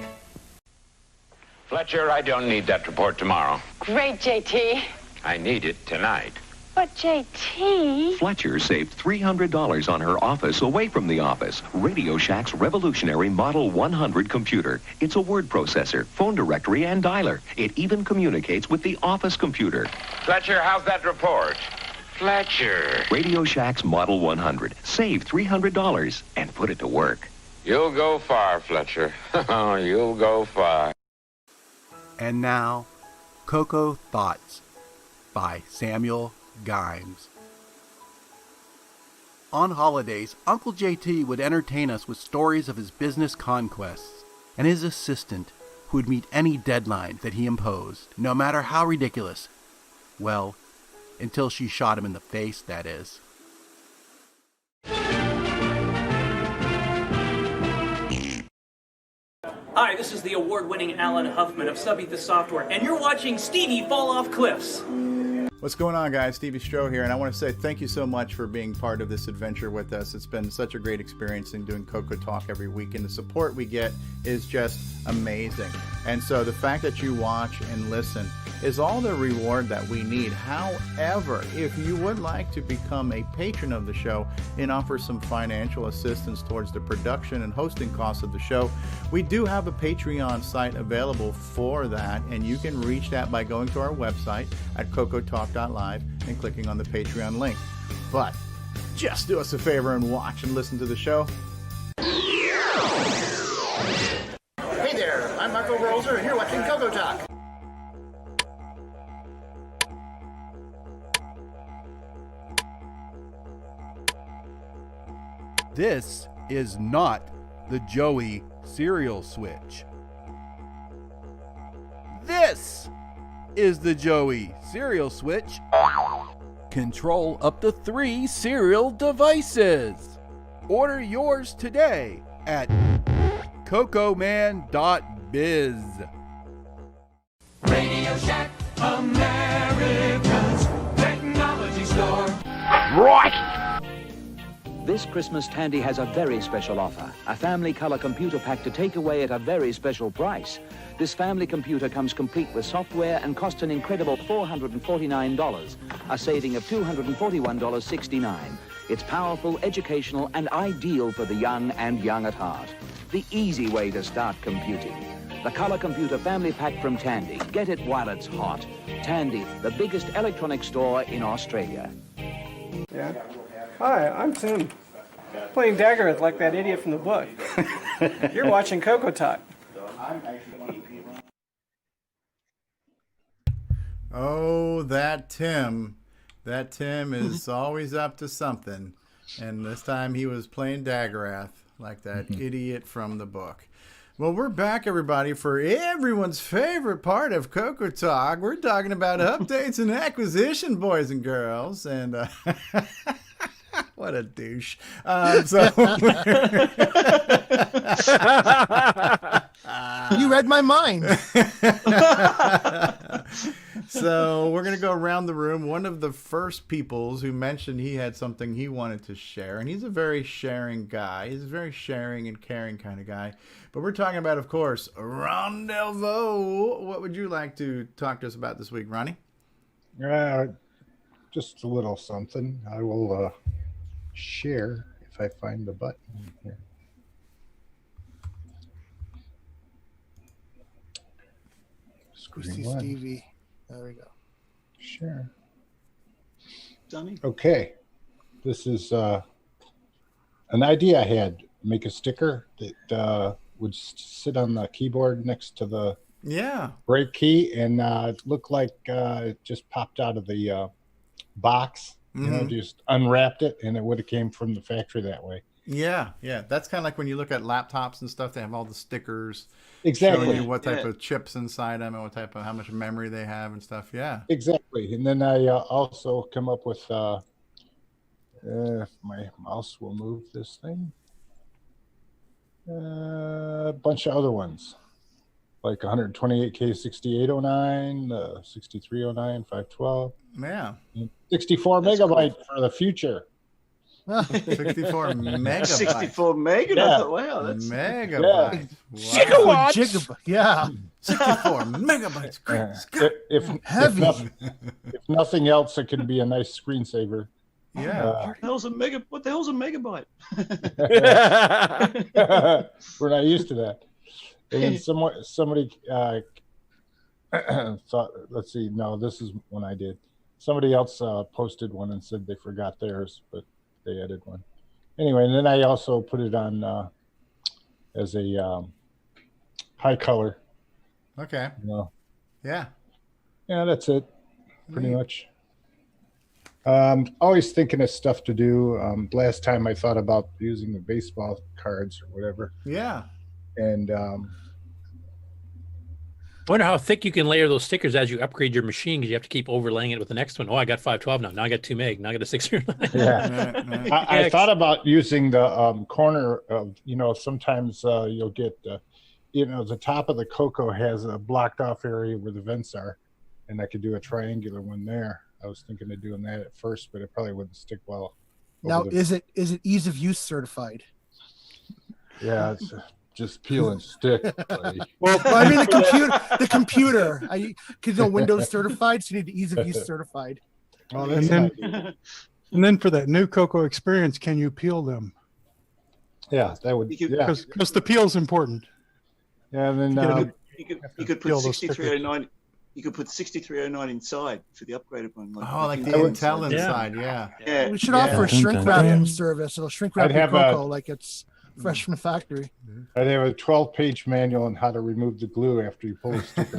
Fletcher, I don't need that report tomorrow. Great, JT. I need it tonight. But JT... Fletcher saved $300 on her office away from the office. Radio Shack's revolutionary Model 100 computer. It's a word processor, phone directory, and dialer. It even communicates with the office computer. Fletcher, how's that report? Fletcher. Radio Shack's Model 100. Save $300 and put it to work. You'll go far, Fletcher. You'll go far. And now, CoCo Thoughts by Samuel Gimes. On holidays, Uncle JT would entertain us with stories of his business conquests and his assistant who would meet any deadline that he imposed, no matter how ridiculous. Well, until she shot him in the face, that is. Hi, this is the award-winning Alan Huffman of Subby Software, and you're watching Stevie Fall Off Cliffs. What's going on, guys? Stevie Stroh here, and I want to say thank you so much for being part of this adventure with us. It's been such a great experience in doing CoCo Talk every week, and the support we get is just amazing. And so the fact that you watch and listen is all the reward that we need. However, if you would like to become a patron of the show and offer some financial assistance towards the production and hosting costs of the show, we do have a Patreon site available for that, and you can reach that by going to our website at CoCoTalk.live and clicking on the Patreon link. But just do us a favor and watch and listen to the show. Hey there, I'm Marco Roser, and you're watching CoCo Talk. This is not the Joey cereal switch. This is the Joey cereal switch. Control up to 3 cereal devices. Order yours today at cocoman.biz. Radio Shack, America's technology store. Right! This Christmas, Tandy has a very special offer. A family color computer pack to take away at a very special price. This family computer comes complete with software and costs an incredible $449, a saving of $241.69. It's powerful, educational, and ideal for the young and young at heart. The easy way to start computing. The Color Computer Family Pack from Tandy. Get it while it's hot. Tandy, the biggest electronics store in Australia. Yeah. Hi, I'm Tim. Playing Dagger like that idiot from the book. You're watching CoCo Talk. Oh, that Tim. That Tim is always up to something. And this time he was playing Daggerath like that idiot from the book. Well, we're back, everybody, for everyone's favorite part of CoCo Talk. We're talking about updates and acquisition, boys and girls. And what a douche. You read my mind. So we're going to go around the room. One of the first peoples who mentioned he had something he wanted to share, and he's a very sharing guy. He's a very sharing and caring kind of guy. But we're talking about, of course, Ron Delvaux. What would you like to talk to us about this week, Ronnie? Just a little something. I will share if I find the button here. See Stevie. There we go. Sure. Johnny? Okay. This is an idea I had. Make a sticker that would sit on the keyboard next to the break key, and it looked like it just popped out of the box. You know, just unwrapped it, and it would have came from the factory that way. Yeah, yeah. That's kind of like when you look at laptops and stuff. They have all the stickers exactly showing you what type of chips inside them and what type of how much memory they have and stuff. Yeah, exactly. And then I also come up with if my mouse will move this thing, a bunch of other ones like 128K 6809, 6309, 512. Yeah, 64 megabyte for the future. 64 megabytes. 64 megabytes. Yeah. Wow, that's Megabytes. Yeah. Wow. Gigabyte. Yeah. 64 megabytes. Great Scott. Heavy. If nothing else, it can be a nice screensaver. Yeah. what the hell's a megabyte? We're not used to that. And then somebody thought, let's see, no, this is one I did. Somebody else posted one and said they forgot theirs, but they added one. Anyway, and then I also put it on as a high color. Okay. You know. Yeah. Yeah, that's it. Pretty much. Always thinking of stuff to do. Last time I thought about using the baseball cards or whatever. Yeah. And I wonder how thick you can layer those stickers as you upgrade your machine, because you have to keep overlaying it with the next one. Oh, I got 512 now. Now I got 2 meg. Now I got a 609. Yeah. I thought about using the corner of, sometimes you'll get, the top of the CoCo has a blocked off area where the vents are, and I could do a triangular one there. I was thinking of doing that at first, but it probably wouldn't stick well. Now, is it ease of use certified? Yeah, it's just peel and stick. Well, I mean the computer. Because Windows certified, so you need ease of use certified. Well, and then for that new CoCo experience, can you peel them? Yeah, that would. Because the peel is important. Yeah, and then you could put 6309. You could put 6309 inside for the upgraded one. Like the Intel inside, yeah. We should offer a shrink wrap service. It'll shrink wrap your CoCo like it's fresh from the factory. I'd have a 12-page manual on how to remove the glue after you pull the sticker.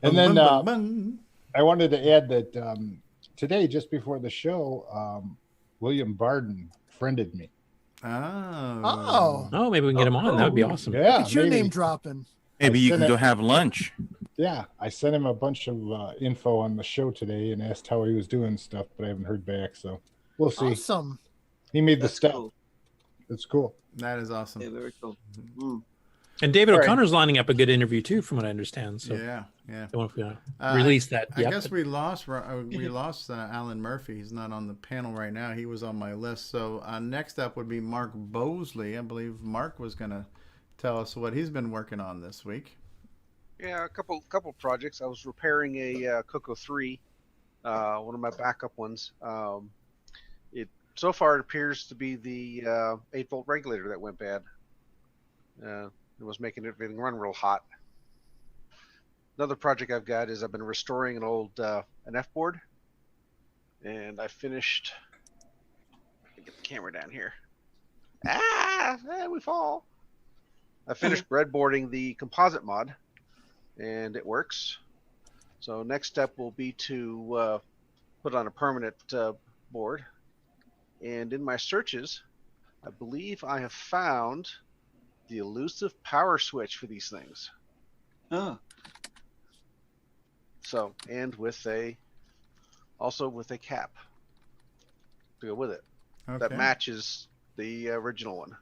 And then I wanted to add that today, just before the show, William Barden friended me. Oh, maybe we can get him on. That would be awesome. Yeah, get your name dropping. Maybe you can go have lunch. Yeah, I sent him a bunch of info on the show today and asked how he was doing stuff, but I haven't heard back, so we'll see. Awesome. He made the step. Cool. That's cool. That is awesome. Yeah, very cool. Mm. And David O'Connor's lining up a good interview too, from what I understand. So yeah. I don't know if we release that. I guess we lost Alan Murphy. He's not on the panel right now. He was on my list. So next up would be Mark Bosley. I believe Mark was going to tell us what he's been working on this week. Yeah, a couple projects. I was repairing a CoCo 3, one of my backup ones. So far, it appears to be the 8-volt regulator that went bad. It was making everything run real hot. Another project I've got is I've been restoring an old an F board, and I finished. Get the camera down here. We fall. I finished breadboarding the composite mod, and it works. So next step will be to put on a permanent board. And in my searches, I believe I have found the elusive power switch for these things. Oh. So, and also with a cap to go with it. Okay. That matches the original one.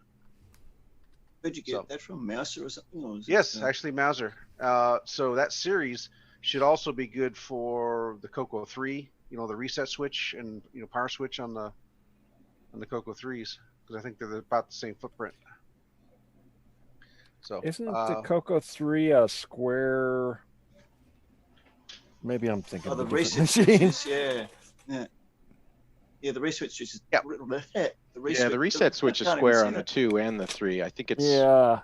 Where'd you get that from? Mouser or something? Or yes, actually Mouser. So that series should also be good for the CoCo 3, the reset switch and power switch on the CoCo 3s, because I think they're about the same footprint. So isn't the CoCo 3 a square? Maybe I'm thinking. Oh, the of reset switches, yeah. The reset switches. The reset switch is square on the 2 and the 3. I think it's. Yeah.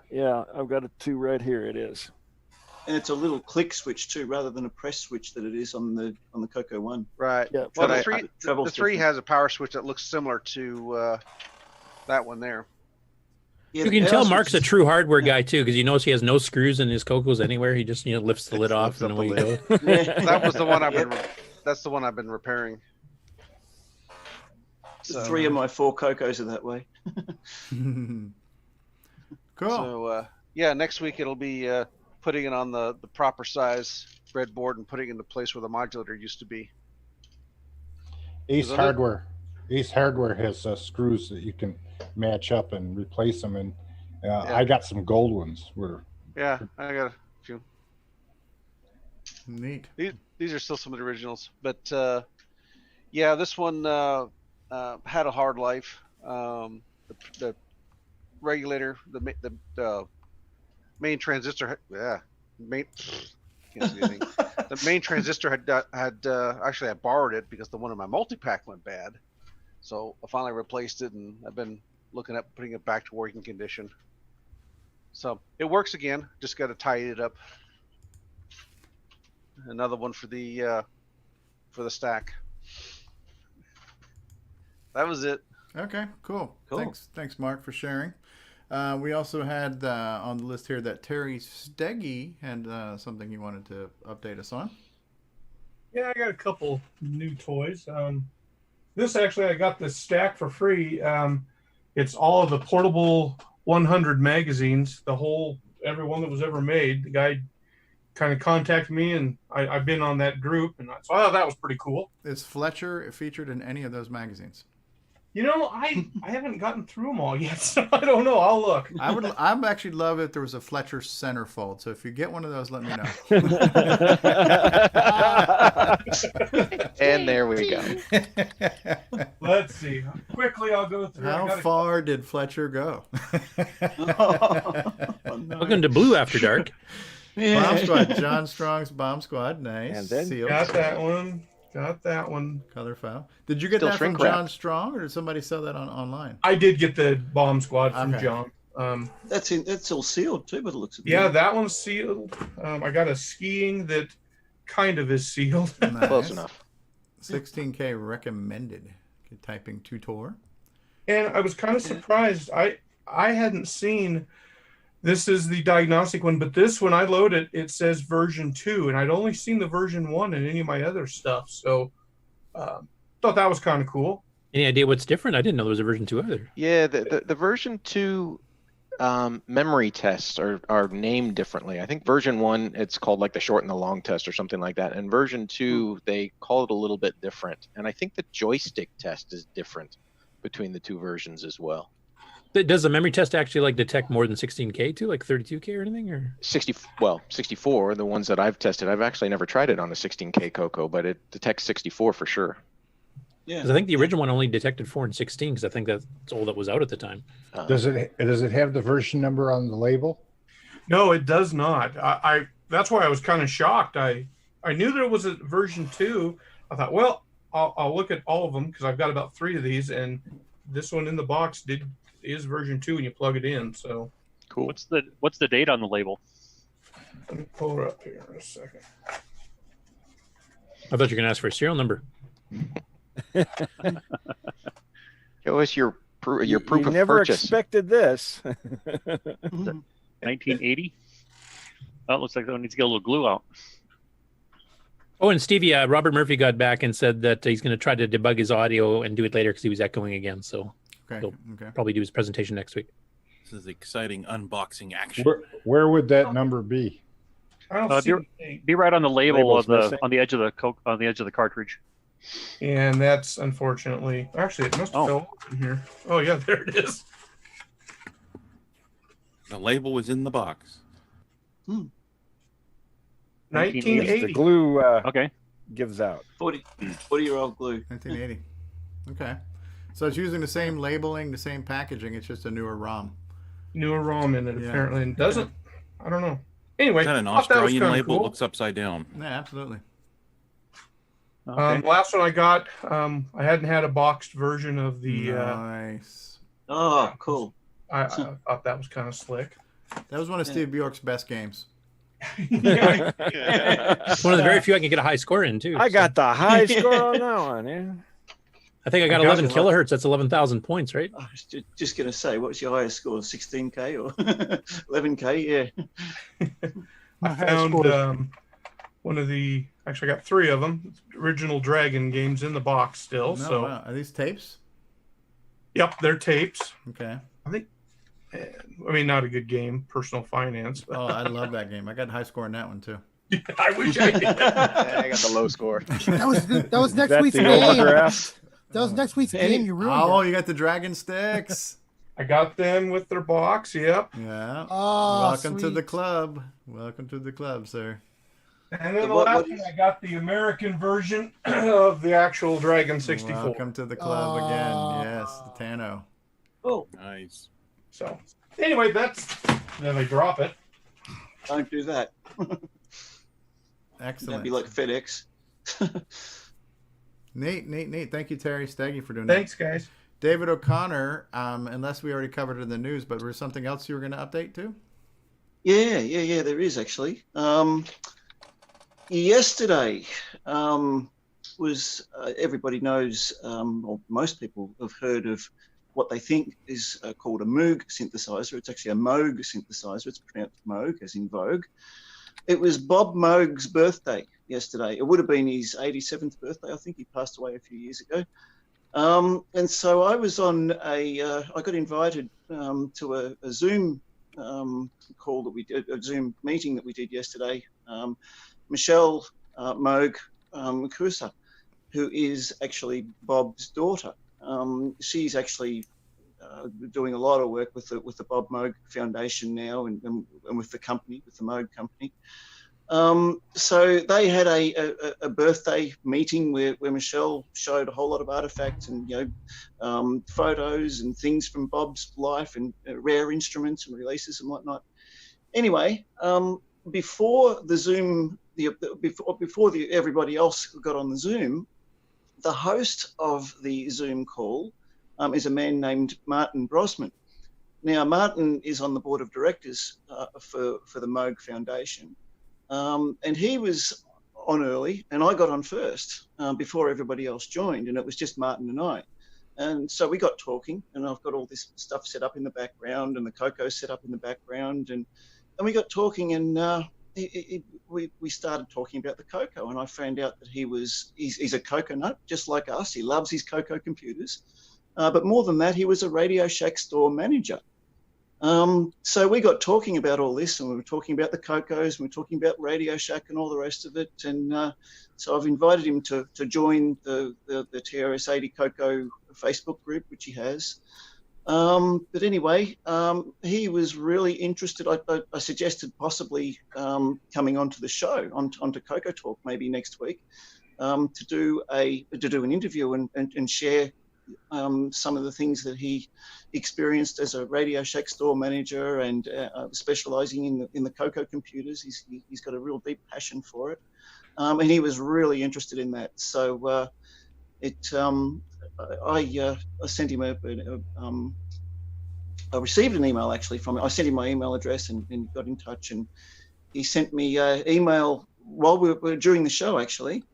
I've got a 2 right here. It is. And it's a little click switch too, rather than a press switch that it is on the CoCo 1. Right. Yeah. Well, the 3 has a power switch that looks similar to that one there. Yeah, you can tell Mark's a true hardware guy too, because he knows he has no screws in his CoCos anywhere. He just lifts the lid off and away you go. That was the one That's the one I've been repairing. So, 3 of my 4 CoCos are that way. Cool. So yeah, next week it'll be putting it on the proper size breadboard and putting it in the place where the modulator used to be. Ace Hardware has screws that you can match up and replace them, and I got some gold ones. Yeah, I got a few. Neat. These are still some of the originals, but yeah, this one had a hard life. The regulator, the main transistor, can't see anything. The main transistor had actually I borrowed it because the one in my multi-pack went bad, so I finally replaced it, and I've been looking at putting it back to working condition. So it works again. Just got to tidy it up. Another one for the stack. That was it. Okay, cool. Thanks, Mark, for sharing. We also had on the list here that Terry Steggy had something he wanted to update us on. Yeah, I got a couple new toys. This actually, I got this stack for free. It's all of the portable 100 magazines, every one that was ever made. The guy kind of contacted me, and I've been on that group, and so I thought that was pretty cool. Is Fletcher featured in any of those magazines? You know, I haven't gotten through them all yet, so I don't know. I'll look. I'd actually love if there was a Fletcher centerfold. So if you get one of those, let me know. And there we go. Let's see. Quickly, I'll go through. How far did Fletcher go? Welcome to Blue After Dark. Bomb Squad, John Strong's Bomb Squad, nice. And then Sealed. Got that one. Color file. Did you get that from John Strong, or did somebody sell that online? I did get the Bomb Squad from John. That's all sealed too, by the looks of it. Yeah, that one's sealed. I got a skiing that kind of is sealed. Nice. Close enough. 16K recommended. Typing tutor. And I was kind of surprised. I hadn't seen. This is the diagnostic one, but this, when I load it, it says version 2, and I'd only seen the version 1 in any of my other stuff. So thought that was kind of cool. Any idea what's different? I didn't know there was a version 2 either. Yeah, the version 2 memory tests are named differently. I think version 1, it's called like the short and the long test or something like that. And version 2, they call it a little bit different. And I think the joystick test is different between the two versions as well. Does the memory test actually like detect more than 16K too, like 32K or anything? Or 64, the ones that I've tested. I've actually never tried it on the 16K CoCo, but it detects 64 for sure. Yeah, because I think the original one only detected 4 and 16, because I think that's all that was out at the time. Does it have the version number on the label? No, it does not. I that's why I was kind of shocked. I knew there was a version 2. I thought, well, I'll look at all of them because I've got about 3 of these, and this one in the box is version 2 when you plug it in. So cool. What's the date on the label? Let me pull it up here in a second. I thought you were going to ask for a serial number. Show us your proof you of never purchase. Expected this. 1980. Oh, it looks like it needs to get a little glue out. Oh, and Stevie, Robert Murphy got back and said that he's going to try to debug his audio and do it later because he was echoing again. So he'll probably do his presentation next week. This is exciting unboxing action. Where would that number be? I don't see be right on the label Label's on the edge of the cartridge. And that's unfortunately, actually, it must have fell off in here. Oh yeah, there it is. The label was in the box. 1980. The glue okay gives out. 40-year-old glue. 1980. Okay. So it's using the same labeling, the same packaging. It's just a newer ROM. Newer ROM in it, apparently. And doesn't, I don't know. Anyway, Is that an thought that was Australian kinda label? cool. Looks upside down. Yeah, absolutely. Last one I got, I hadn't had a boxed version of the. Nice. Oh, cool. I thought that was kind of slick. That was one of Steve Bjork's best games. It's one of the very few I can get a high score in too. I got the high score on that one. Yeah. I think I got 11 kilohertz. That's 11,000 points, right? I was just going to say, what's your highest score? 16K or 11K? Yeah. I found one of the. Actually, I got 3 of them. Original Dragon games in the box still. No, so wow. Are these tapes? Yep, they're tapes. Okay. I think. I mean, not a good game, Personal Finance. But... Oh, I love that game. I got a high score in that one too. I wish I did. I got the low score. That was next week's the game. overdraft? That was next week's game. You ruined Oh, it. you got the dragon sticks. I got them with their box. Yep. Yeah. Oh, welcome to the sweet. club. Welcome to the club, sir. And then the last one, I got the American version of the actual Dragon 64. Welcome to the club again. Yes, the Tano. Oh, nice. So, anyway, then I drop it. Don't do that. Excellent. That'd be like FedEx. Neat. Thank you, Terry Steggy, for doing Thanks, that. guys. David O'Connor, unless we already covered it in the news, but was something else you were going to update too? Yeah, there is actually. Yesterday was, everybody knows, or most people have heard of what they think is called a Moog synthesizer. It's actually a Moog synthesizer. It's pronounced Moog, as in Vogue. It was Bob Moog's birthday yesterday. It would have been his 87th birthday. I think he passed away a few years ago. And so I was on I got invited to a Zoom call that we did, a Zoom meeting that we did yesterday. Michelle Moog Kusa, who is actually Bob's daughter. She's actually doing a lot of work with the Bob Moog Foundation now, and with the company, with the Moog company. So they had a birthday meeting where Michelle showed a whole lot of artifacts and photos and things from Bob's life and rare instruments and releases and whatnot. Anyway, before the Zoom, before everybody else got on the Zoom, the host of the Zoom call is a man named Martin Brosman. Now, Martin is on the board of directors for the Moog Foundation. And he was on early, and I got on first before everybody else joined, and it was just Martin and I. And so we got talking, and I've got all this stuff set up in the background, and the CoCo set up in the background, and we got talking, and we started talking about the CoCo, and I found out that he's a CoCo nut, just like us. He loves his CoCo computers, but more than that, he was a Radio Shack store manager. So we got talking about all this, and we were talking about the CoCos, and we were talking about Radio Shack and all the rest of it. And so I've invited him to join the TRS-80 CoCo Facebook group, which he has. But anyway, he was really interested. I suggested possibly coming onto the show, onto CoCoTALK maybe next week, to do an interview and share some of the things that he experienced as a Radio Shack store manager and specializing in the CoCo computers. He's got a real deep passion for it, and he was really interested in that. So I sent him I received an email actually from him. I sent him my email address and got in touch, and he sent me an email while we were during the show actually.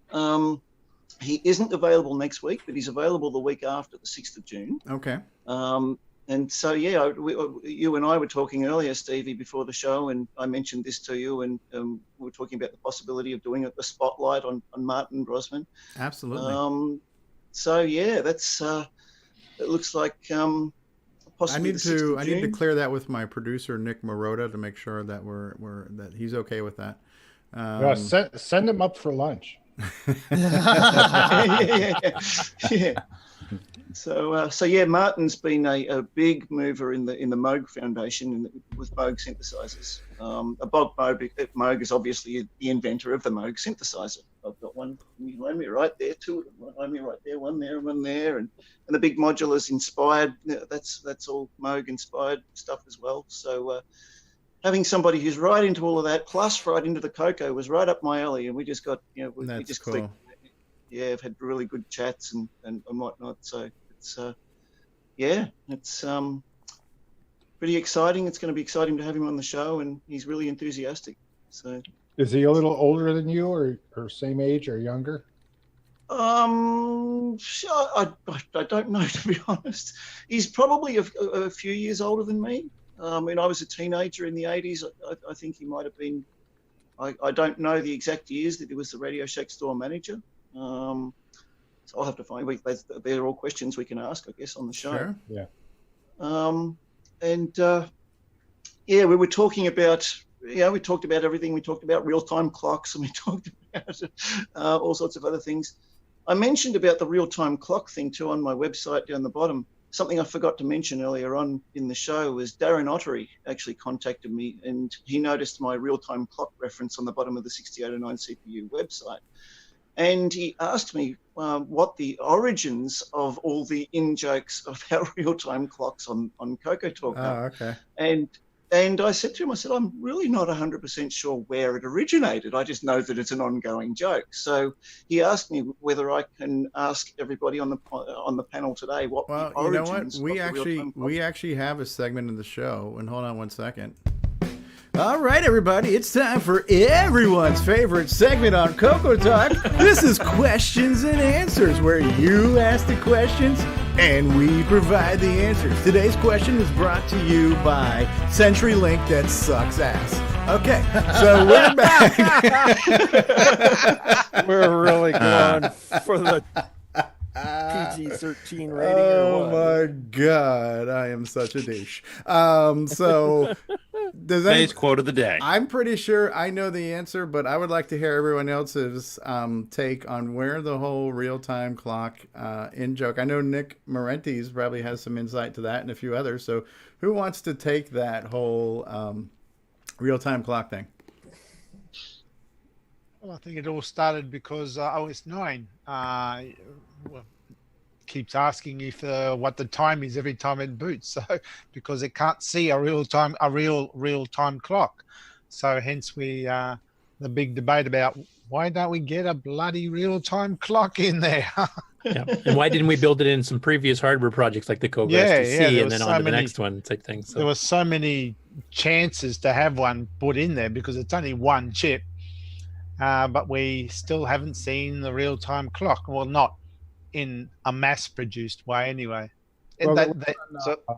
He isn't available next week, but he's available the week after, the 6th of June. Okay. And so, yeah, you and I were talking earlier, Stevie, before the show, and I mentioned this to you, and we were talking about the possibility of doing a spotlight on Martin Brosman. Absolutely. So, yeah, that's it looks like possibly I need to clear that with my producer, Nick Marotta, to make sure that that he's okay with that. Send him up for lunch. Yeah. So yeah, Martin's been a big mover in the Moog Foundation with Moog synthesizers. Bob Moog is obviously the inventor of the Moog synthesizer. I've got one behind me right there, two behind me right there, one there, and the big modulars inspired. That's all Moog inspired stuff as well. So. Having somebody who's right into all of that, plus right into the CoCo, was right up my alley, and we just got, we just cool. clicked. Yeah, I've had really good chats and whatnot. So it's, it's pretty exciting. It's going to be exciting to have him on the show, and he's really enthusiastic. So. Is he a little older than you, or same age, or younger? I don't know, to be honest. He's probably a few years older than me. I was a teenager in the 80s. I think he might have been, I don't know the exact years that he was the Radio Shack store manager. So I'll have to find. They're all questions we can ask, I guess, on the show. Sure. Yeah. We were talking about. Yeah, we talked about everything. We talked about real-time clocks, and we talked about all sorts of other things. I mentioned about the real-time clock thing too on my website down the bottom. Something I forgot to mention earlier on in the show was Darren Ottery actually contacted me, and he noticed my real-time clock reference on the bottom of the 6809 CPU website. And he asked me what the origins of all the in-jokes about real-time clocks on CoCoTALK are. Oh, okay. And I said to him, I said, I'm really not 100% sure where it originated. I just know that it's an ongoing joke. So he asked me whether I can ask everybody on the panel today what the origins you know what? We actually have a segment in the show. And hold on one second. All right, everybody, it's time for everyone's favorite segment on CoCoTALK. This is Questions and Answers, where you ask the questions and we provide the answers. Today's question is brought to you by CenturyLink that sucks ass. Okay, so we're back. We're really going for the PG-13 rating. Oh my God, I am such a douche. So today's quote of the day. I'm pretty sure I know the answer, but I would like to hear everyone else's take on where the whole real-time clock in joke. I know Nick Marentes probably has some insight to that and a few others. So who wants to take that whole real-time clock thing? Well, I think it all started because OS 9 keeps asking if what the time is every time it boots. So because it can't see a real time clock. So hence the big debate about why don't we get a bloody real time clock in there? Yeah. And why didn't we build it in some previous hardware projects like the CoCoSDC and then on to the next one type thing? So there were so many chances to have one put in there because it's only one chip. But we still haven't seen the real-time clock. Well, not in a mass-produced way anyway. Well,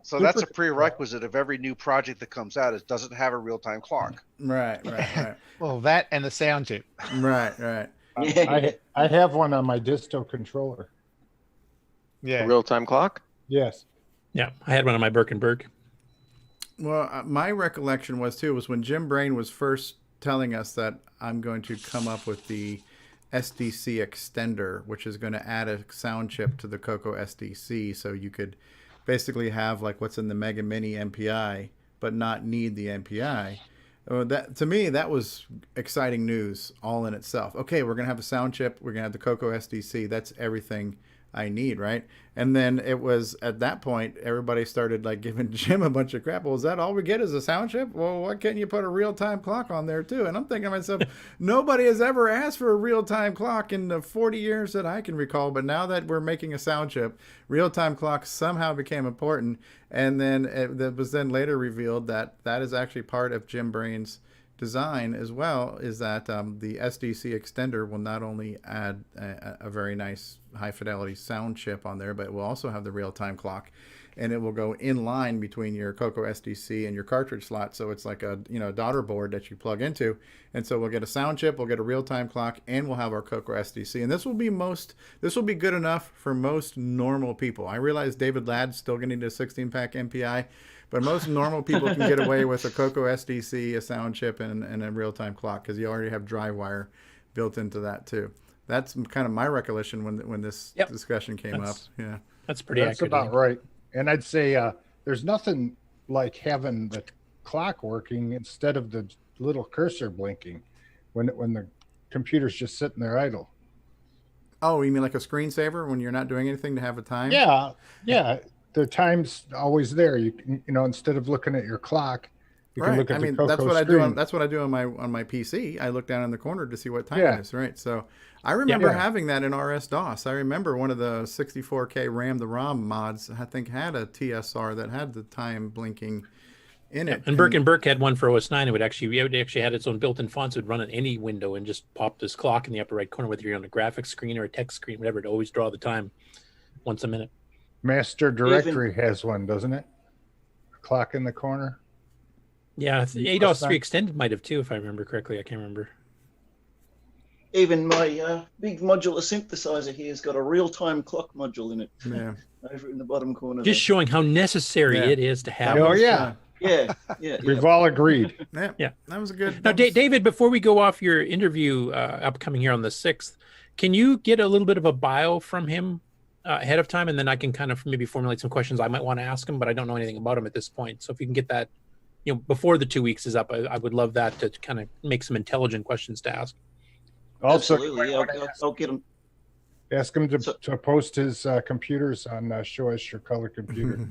so that's a prerequisite of every new project that comes out. It doesn't have a real-time clock. Right. Well, that and the sound chip. Right. I have one on my disto controller. Yeah. A real-time clock? Yes. Yeah, I had one on my Birkenberg. Well, my recollection was when Jim Brain was first telling us that I'm going to come up with the SDC extender, which is going to add a sound chip to the CoCoSDC, so you could basically have like what's in the Mega Mini MPI, but not need the MPI. That to me, that was exciting news all in itself. Okay, we're going to have a sound chip. We're going to have the CoCoSDC. That's everything I need, right? And then it was at that point everybody started like giving Jim a bunch of crap. Well, is that all we get is a sound chip? Well, why can't you put a real-time clock on there too? And I'm thinking to myself, nobody has ever asked for a real-time clock in the 40 years that I can recall, but now that we're making a sound chip, real-time clocks somehow became important. And then it was then later revealed that that is actually part of Jim Brain's design as well, is that the SDC extender will not only add a very nice high fidelity sound chip on there, but it will also have the real-time clock, and it will go in line between your CoCoSDC and your cartridge slot. So it's like a daughter board that you plug into, and so we'll get a sound chip, we'll get a real-time clock, and we'll have our CoCoSDC. And this will be good enough for most normal people. I realize David Ladd's still going to need a 16-pack MPI, but most normal people can get away with a CoCoSDC, a sound chip, and a real-time clock because you already have drive wire built into that too. That's kind of my recollection when this discussion came up. Yeah, that's pretty accurate. That's about right. And I'd say there's nothing like having the clock working instead of the little cursor blinking when the computer's just sitting there idle. Oh, you mean like a screensaver when you're not doing anything to have a time? Yeah. The time's always there. You know, instead of looking at your clock, you can look at the CoCo that's what screen. That's what I do on my PC. I look down in the corner to see what time it is, right? So I remember having that in RS-DOS. I remember one of the 64K RAM the ROM mods, I think, had a TSR that had the time blinking in it. And Burke had one for OS 9. It actually had its own built-in fonts. It would run on any window and just pop this clock in the upper right corner, whether you're on a graphics screen or a text screen, whatever. It always draw the time once a minute. Master Directory has one, doesn't it? A clock in the corner. Yeah, ADOS 3 Extended might have too, if I remember correctly. I can't remember. even my big modular synthesizer here has got a real-time clock module in it. Yeah. Over in the bottom corner. Just showing how necessary it is to have. Oh, yeah. Yeah. We've all agreed. Yeah. That was a good. Now, David, before we go off your interview upcoming here on the 6th, can you get a little bit of a bio from him ahead of time? And then I can kind of maybe formulate some questions I might want to ask him, but I don't know anything about him at this point. So if you can get that, before the 2 weeks is up, I would love that to kind of make some intelligent questions to ask. Also, absolutely. Yeah, I'll get him. Ask him to post his computers on Show Us Your Color Computer.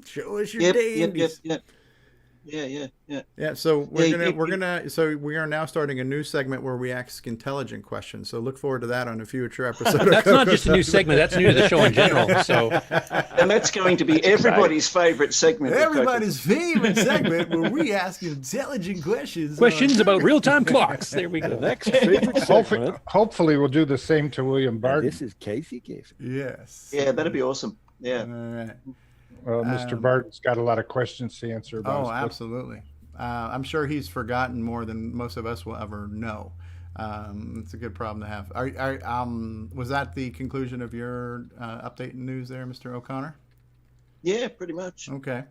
Show us your dandies. Yeah. So we are now starting a new segment where we ask intelligent questions. So look forward to that on a future episode. That's not just a new segment. That's new to the show in general. So, and that's going to be everybody's favorite segment. Everybody's favorite segment where we ask intelligent questions. Questions about real-time clocks. There we go. The next favorite segment. Hopefully, we'll do the same to William Barton. This is Casey. Yes. Yeah, that'd be awesome. Yeah. All right. Well, Mr. Barton's got a lot of questions to answer about. Oh, absolutely. I'm sure he's forgotten more than most of us will ever know. It's a good problem to have. Was that the conclusion of your update news there, Mr. O'Connor? Yeah, pretty much. Okay.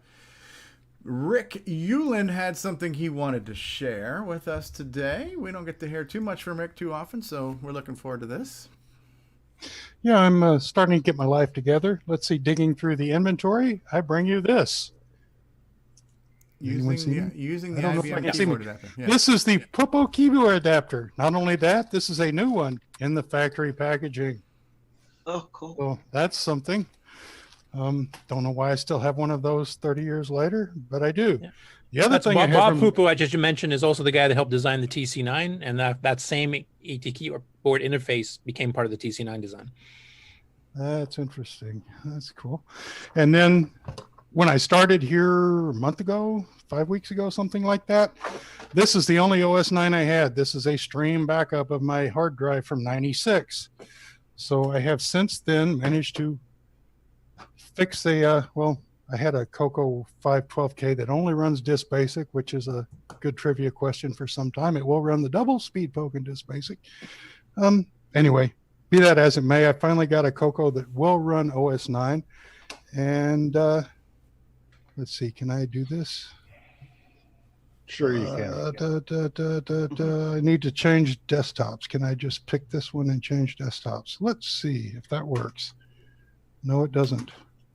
Rick Euland had something he wanted to share with us today. We don't get to hear too much from Rick too often, so we're looking forward to this. Yeah, I'm starting to get my life together. Let's see, digging through the inventory, I bring you this. Using the IBM keyboard adapter. Yeah. This is the CoCo keyboard adapter. Not only that, this is a new one in the factory packaging. Oh, cool. So that's something. Don't know why I still have one of those 30 years later, but I do. Yeah. The other thing Bob Pupo, I just mentioned, is also the guy that helped design the TC9, and that same AT keyboard interface became part of the TC9 design. That's interesting. That's cool. And then when I started here a month ago, 5 weeks ago, something like that, this is the only OS 9 I had. This is a stream backup of my hard drive from 96. So I have since then managed to fix I had a CoCo 512K that only runs Disk Basic, which is a good trivia question for some time. It will run the double speed poke in Disk Basic. Anyway, be that as it may, I finally got a CoCo that will run OS 9. And let's see, can I do this? Sure you can. I need to change desktops. Can I just pick this one and change desktops? Let's see if that works. No, it doesn't.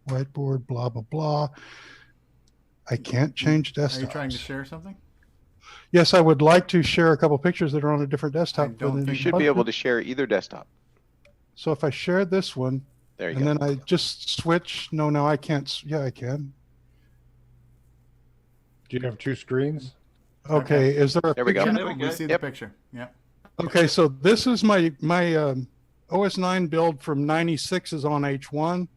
Whiteboard, blah, blah, blah. I can't change desktops. Are you trying to share something? Yes, I would like to share a couple pictures that are on a different desktop. You should be able to share either desktop. So if I share this one, and then I just switch. No, I can't. Yeah, I can. Do you have two screens? Okay. Is there a there we picture? Go. We see the picture. Yeah. Okay, so this is my OS 9 build from 96 is on H1.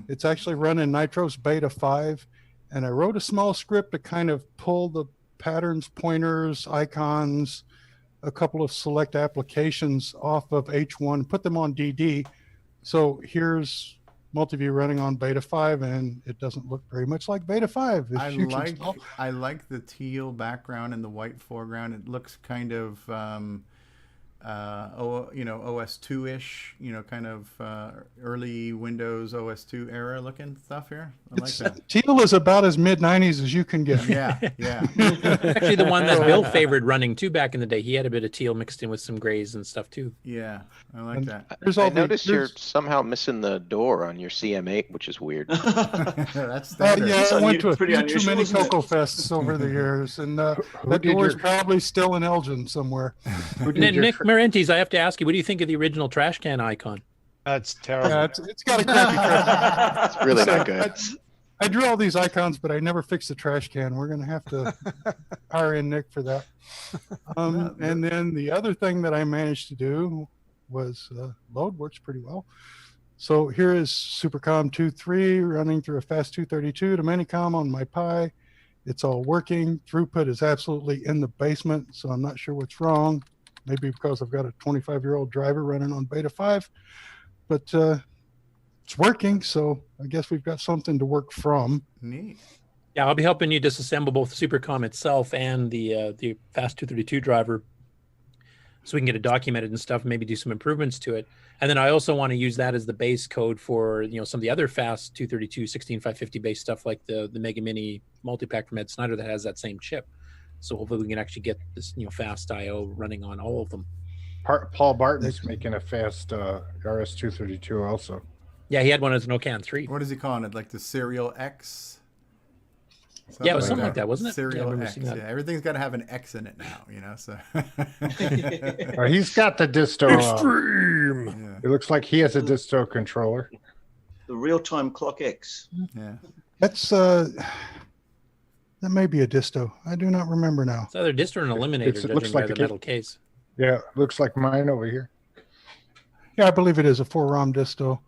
It's actually running Nitro's Beta 5. And I wrote a small script to kind of pull the patterns, pointers, icons, a couple of select applications off of H1, put them on DD. So here's Multiview running on Beta 5, and it doesn't look very much like Beta 5. I like the teal background and the white foreground. It looks kind of OS2-ish, kind of early Windows OS2 era looking stuff here. I like that. Teal is about as mid-90s as you can get. Yeah. Actually, the one that Bill favored running too back in the day. He had a bit of teal mixed in with some grays and stuff too. Yeah, I like that. I noticed you're somehow missing the door on your CM8, which is weird. That's standard. I went to a few too many CoCo Fests over the years, and that door is probably still in Elgin somewhere. Nick Marentes, I have to ask you, what do you think of the original trash can icon? That's terrible. Yeah, it's got a crappy trash. It's really not good. I drew all these icons, but I never fixed the trash can. We're going to have to hire in Nick for that. And then the other thing that I managed to do was load works pretty well. So here is SuperCom 2.3 running through a fast 232 to Minicom on my Pi. It's all working. Throughput is absolutely in the basement, so I'm not sure what's wrong. Maybe because I've got a 25-year-old driver running on Beta 5. But it's working, so I guess we've got something to work from. Neat. Yeah, I'll be helping you disassemble both SuperCom itself and the Fast 232 driver. so we can get it documented and stuff, and maybe do some improvements to it. And then I also want to use that as the base code for, some of the other fast 232, 16550 base stuff, like the Mega Mini multi-pack from Ed Snyder that has that same chip. So hopefully we can actually get this, fast IO running on all of them. Paul Barton's making a fast RS-232 also. Yeah, he had one as an OCAN 3. What is he calling it? Like the Serial X? Yeah, it was something like that, wasn't it? Serial X. Yeah, everything's got to have an X in it now, so. He's got the disto. Extreme. It looks like he has a disto controller. The real-time clock X. Yeah. That's that may be a disto. I do not remember now. It's either disto or an eliminator, It looks judging like by the metal case. Yeah, looks like mine over here. Yeah, I believe it is a 4-ROM disto.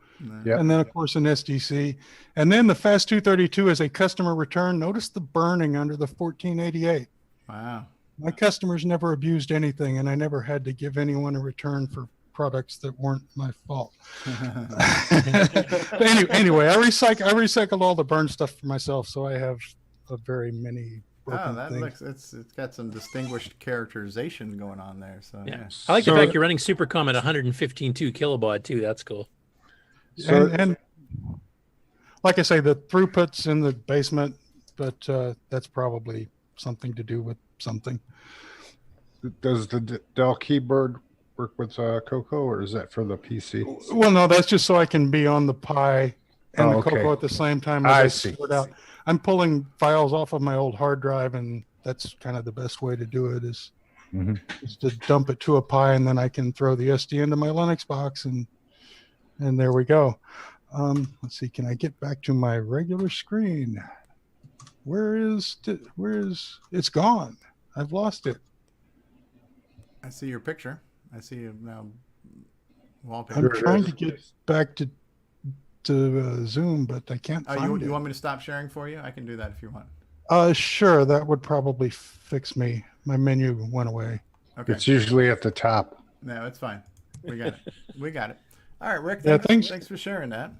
Yeah. And then, of course, an SDC. And then the Fast 232 is a customer return. Notice the burning under the 1488. Wow. My customers never abused anything, and I never had to give anyone a return for products that weren't my fault. Anyway, I recycled all the burn stuff for myself, so I have a very many broken things. It's got some distinguished characterization going on there. So yeah. I like the fact you're running Supercom at 115.2 kilobaud too. That's cool. So, and like I say, the throughput's in the basement, but that's probably something to do with something. Does the Dell keyboard work with CoCo, or is that for the PC? Well, no, that's just so I can be on the Pi and the CoCo at the same time as I see. sort out. I'm pulling files off of my old hard drive, and that's kind of the best way to do it is to dump it to a Pi, and then I can throw the SD into my Linux box, and there we go. Let's see, can I get back to my regular screen? Where is it's gone? I've lost it. I see your picture. I see you now. Wallpaper. I'm trying to get back to Zoom, but I can't find it. You want me to stop sharing for you? I can do that if you want. Sure. That would probably fix me. My menu went away. Okay. It's usually at the top. No, it's fine. We got it. We got it. All right, Rick. Yeah, thanks for sharing that.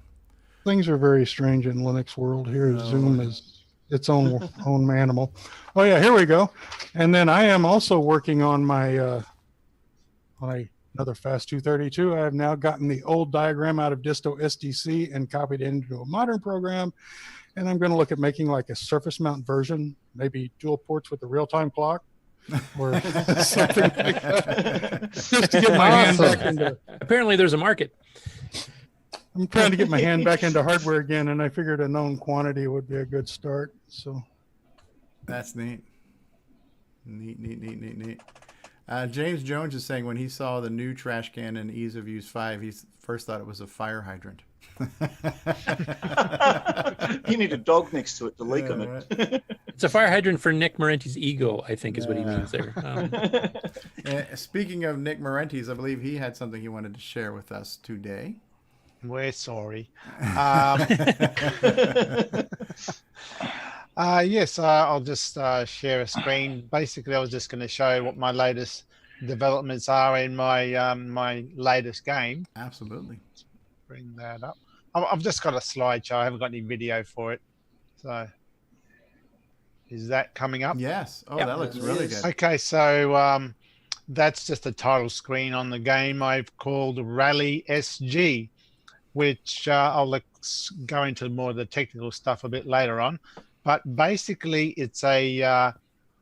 Things are very strange in Linux world. Here, Zoom is its own animal. Oh yeah, here we go. And then I am also working on my another Fast 232. I have now gotten the old diagram out of Disto SDC and copied it into a modern program. And I'm going to look at making like a surface mount version, maybe dual ports with the real-time clock or something like that. Just to get my hand back into. Apparently there's a market. I'm trying to get my hand back into hardware again, and I figured a known quantity would be a good start. So that's neat. Neat. James Jones is saying when he saw the new trash can in Ease of Use 5, he first thought it was a fire hydrant. You need a dog next to it to leak on it. Right. It's a fire hydrant for Nick Marenti's ego, I think is what he means there. Speaking of Nick Marenti's, I believe he had something he wanted to share with us today. We're sorry. Yes, I'll just share a screen. Basically, I was just going to show what my latest developments are in my my latest game. Absolutely. Let's bring that up. I've just got a slideshow. I haven't got any video for it. So, is that coming up? Yes. Oh, that looks really good. Okay, so that's just a title screen on the game I've called Rally SG, which I'll go into more of the technical stuff a bit later on. But basically, it's a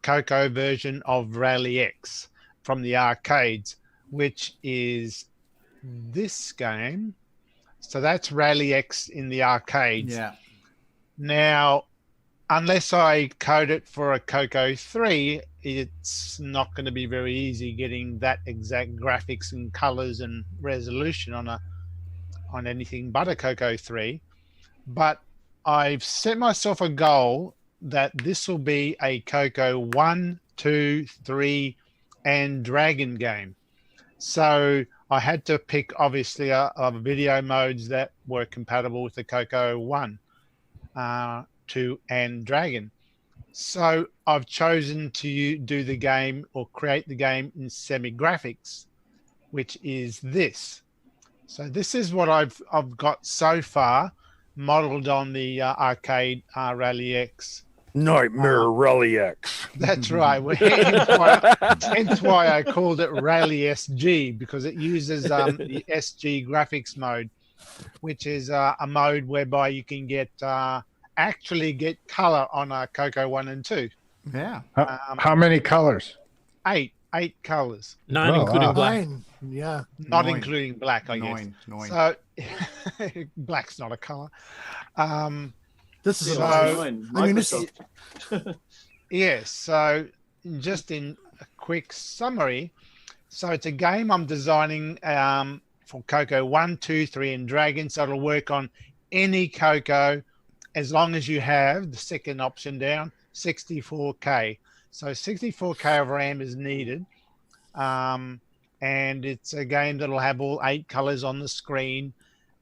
CoCo version of Rally X from the arcades, which is this game. So that's Rally X in the arcades. Yeah. Now, unless I code it for a CoCo 3, it's not going to be very easy getting that exact graphics and colors and resolution on anything but a CoCo 3. But I've set myself a goal that this will be a CoCo 1, 2, 3, and Dragon game. So I had to pick, obviously, a video modes that were compatible with the CoCo 1, 2, and Dragon. So I've chosen to do the game or create the game in semi-graphics, which is this. So this is what I've got so far, modeled on the arcade Rally X Nightmare Rally X. That's right. Well, hence why I called it Rally SG, because it uses the SG graphics mode, which is a mode whereby you can actually get color on a CoCo 1 and 2. Yeah. How many colors? 8 colors. 9 including black. 9. Yeah. Not 9. including black, I guess. 9. So black's not a color. This is Microsoft. Yes. So just in a quick summary, so it's a game I'm designing for CoCo 1, 2, 3, and Dragon. So it'll work on any CoCo as long as you have the second option down, 64K. So 64K of RAM is needed. And it's a game that'll have all 8 colors on the screen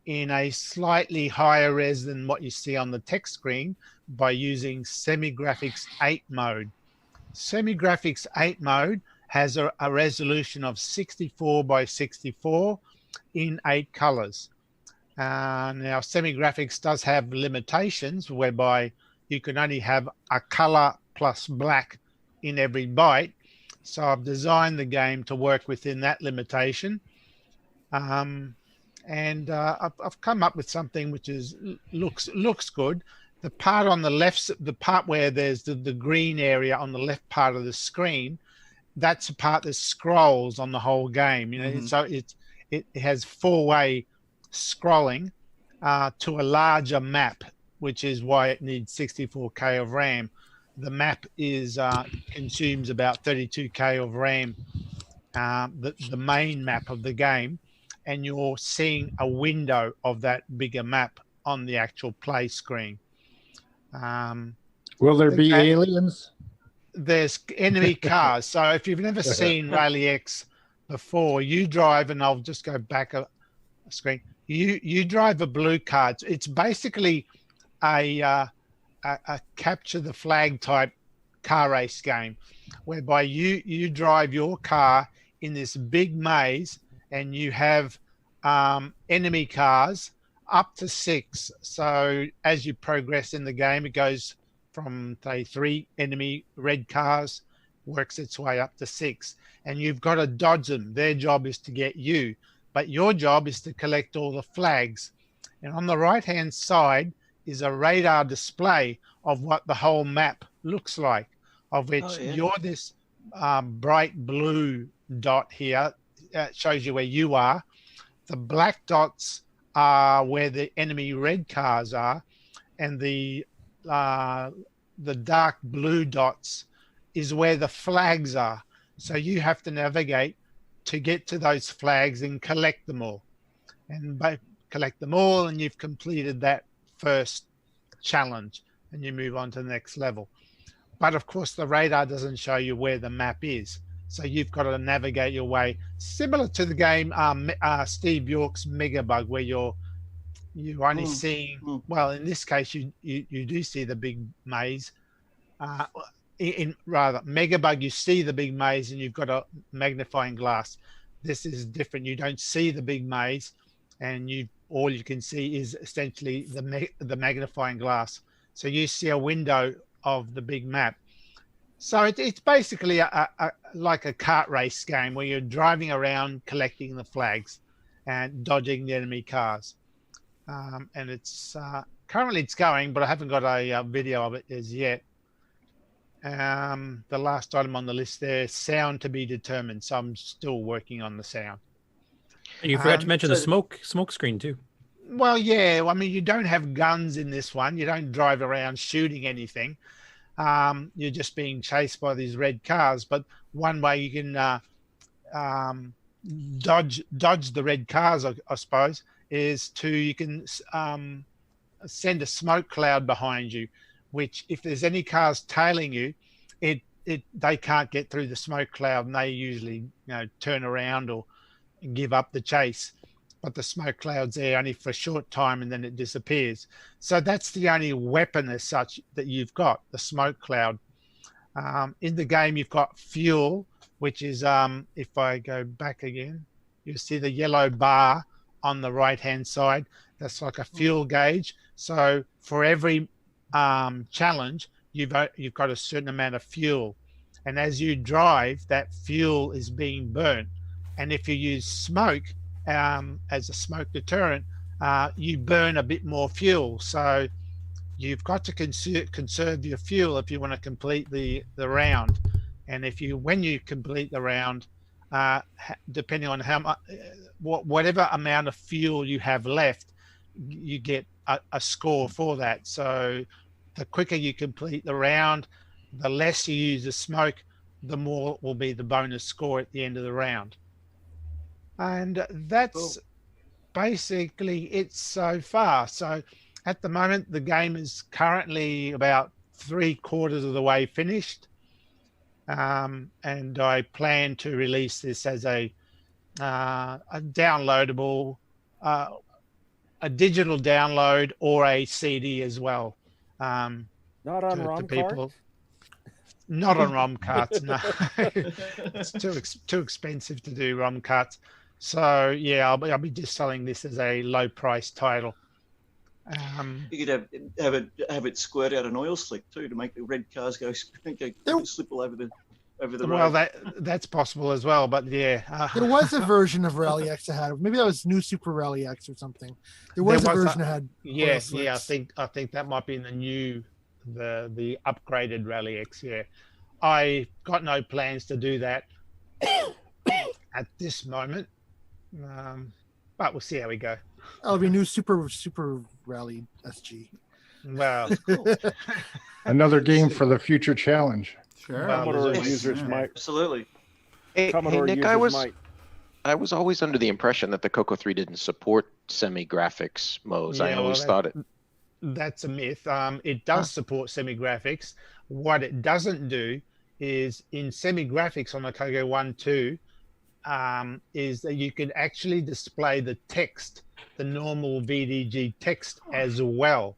in a slightly higher res than what you see on the text screen by using Semi-Graphics 8 mode. Semi-Graphics 8 mode has a resolution of 64 by 64 in 8 colors. Now, Semi-Graphics does have limitations whereby you can only have a color plus black in every byte. So I've designed the game to work within that limitation. And I've come up with something which looks good. The part on the left, the part where there's the green area on the left part of the screen, that's the part that scrolls on the whole game. You know, so it has 4-way scrolling to a larger map, which is why it needs 64K of RAM. The map consumes about 32K of RAM, the main map of the game, and you're seeing a window of that bigger map on the actual play screen. Will there be aliens? There's enemy cars. So if you've never seen Rally X before, you drive, and I'll just go back a screen. You drive a blue car. It's basically a capture the flag type car race game, whereby you drive your car in this big maze, and you have enemy cars up to 6. So as you progress in the game, it goes from, say, 3 enemy red cars, works its way up to 6. And you've got to dodge them. Their job is to get you, but your job is to collect all the flags. And on the right-hand side is a radar display of what the whole map looks like, of which you're this bright blue dot here. It shows you where you are. The black dots are where the enemy red cars are, and the dark blue dots is where the flags are. So you have to navigate to get to those flags and collect them all. And by collect them all, and you've completed that first challenge, and you move on to the next level. But of course, the radar doesn't show you where the map is. So you've got to navigate your way, similar to the game Steve Bjork's Megabug, where you're only seeing, well, in this case, you do see the big maze. In Megabug, you see the big maze, and you've got a magnifying glass. This is different. You don't see the big maze, and all you can see is essentially the magnifying glass. So you see a window of the big map. So it's basically like a kart race game where you're driving around collecting the flags and dodging the enemy cars. And it's currently it's going, but I haven't got a video of it as yet. The last item on the list there, sound to be determined. So I'm still working on the sound. You forgot to mention the smoke screen too. Well, yeah. I mean, you don't have guns in this one. You don't drive around shooting anything. You're just being chased by these red cars. But one way you can dodge the red cars, I suppose, is you can send a smoke cloud behind you, which if there's any cars tailing you, they can't get through the smoke cloud, and they usually turn around or give up the chase. But the smoke cloud's there only for a short time, and then it disappears. So that's the only weapon as such that you've got, the smoke cloud. In the game, you've got fuel, which is, if I go back again, you see the yellow bar on the right-hand side. That's like a fuel gauge. So for every challenge, you've got a certain amount of fuel, and as you drive, that fuel is being burnt. And if you use smoke as a smoke deterrent, you burn a bit more fuel. So you've got to conserve your fuel if you want to complete the round. And when you complete the round, depending on how much, whatever amount of fuel you have left, you get a score for that. So the quicker you complete the round, the less you use the smoke, the more will be the bonus score at the end of the round. And that's basically it so far. So at the moment, the game is currently about 3/4 of the way finished. And I plan to release this as a downloadable, a digital download or a CD as well. Not on ROM cards? Not on ROM cards, no. It's too expensive to do ROM cards. So yeah, I'll be just selling this as a low price title. You could have it squirt out an oil slick too to make the red cars go slip all over the road. Well, that's possible as well, but yeah. There was a version of Rally X that had, maybe that was New Super Rally X or something. There was a version that had. Yes, yeah, I think that might be in the new, the upgraded Rally X. Yeah, I got no plans to do that at this moment, but we'll see how we go. That'll be new Super Rally SG. Well, another game for the future challenge. Sure. Commodore users might. Absolutely. Hey, Nick, I was always under the impression that the CoCo 3 didn't support semi-graphics modes. I always thought it. That's a myth. It does support semi-graphics. What it doesn't do is in semi-graphics on the CoCo 1, 2, is that you can actually display the text, the normal VDG text as well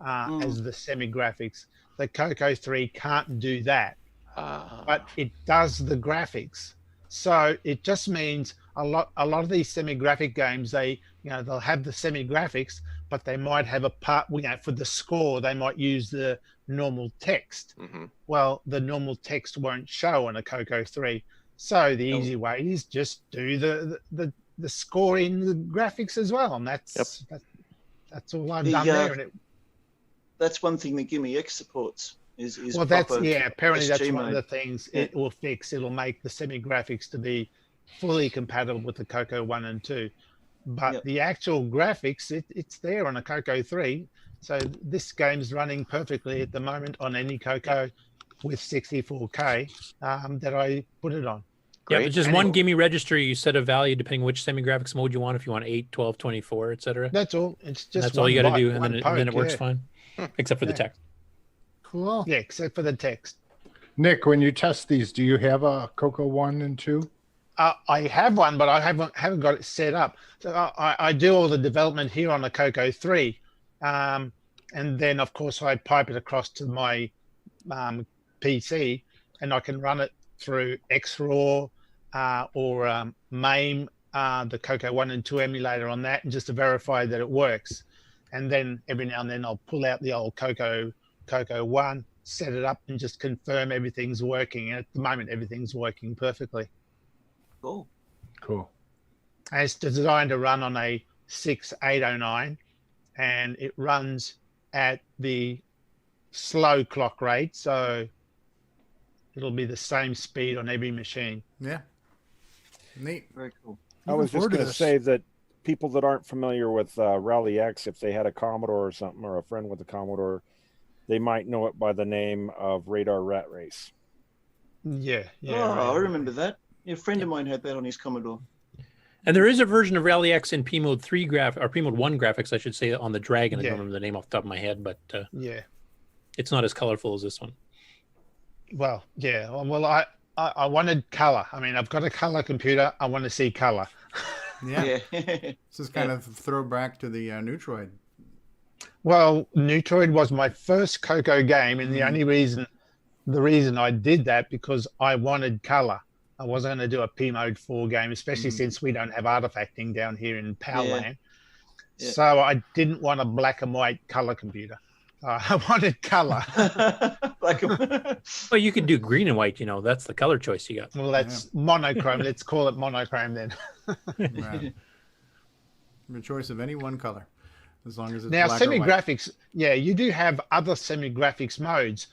as the semi-graphics. The CoCo 3 can't do that, but it does the graphics. So it just means a lot of these semi-graphic games, they'll have the semi-graphics, but they might have a part, for the score, they might use the normal text. Mm-hmm. Well, the normal text won't show on a CoCo 3. So the easy way is just do the score in the graphics as well, and that's all I've done there. That's one thing that Gimme X supports. Well, apparently that's one of the things it will fix. It'll make the semi-graphics to be fully compatible with the CoCo 1 and 2. But the actual graphics, it's there on a CoCo 3. So this game's running perfectly at the moment on any CoCo with 64K that I put it on. Yeah, but just one Gimme register, you set a value depending which semi-graphics mode you want, if you want 8, 12, 24, etc. That's all. It's just that's all you got to do, and then it works fine, except for the text. Cool. Yeah, except for the text. Nick, when you test these, do you have a CoCo 1 and 2? I have one, but I haven't got it set up. So I do all the development here on the CoCo 3, and then of course I pipe it across to my PC, and I can run it through XRAW or MAME, the CoCo 1 and 2 emulator on that, and just to verify that it works. And then every now and then I'll pull out the old CoCo 1, set it up, and just confirm everything's working. And at the moment, everything's working perfectly. Cool. And it's designed to run on a 6809, and it runs at the slow clock rate, so it'll be the same speed on every machine. Yeah. Neat. Very cool. I was just going to say that people that aren't familiar with Rally X, if they had a Commodore or something, or a friend with a Commodore, they might know it by the name of Radar Rat Race. Yeah. I remember that. Yeah, a friend of mine had that on his Commodore. And there is a version of Rally X in P Mode 3 or P Mode 1 graphics, I should say, on the Dragon. I don't remember the name off the top of my head, but it's not as colorful as this one. Well, yeah. Well, I wanted color. I mean, I've got a color computer. I want to see color. Yeah. This is kind of a throwback to the Neutroid. Well, Neutroid was my first CoCo game, and the reason I did that because I wanted color. I wasn't going to do a P Mode 4 game, especially since we don't have artifacting down here in Powerland. Yeah. So I didn't want a black and white color computer. I wanted color. Well, you could do green and white. That's the color choice you got. Well, that's monochrome. Let's call it monochrome then. Right. The choice of any one color, as long as it's now black or white. semi-graphics. Yeah, you do have other semi-graphics modes.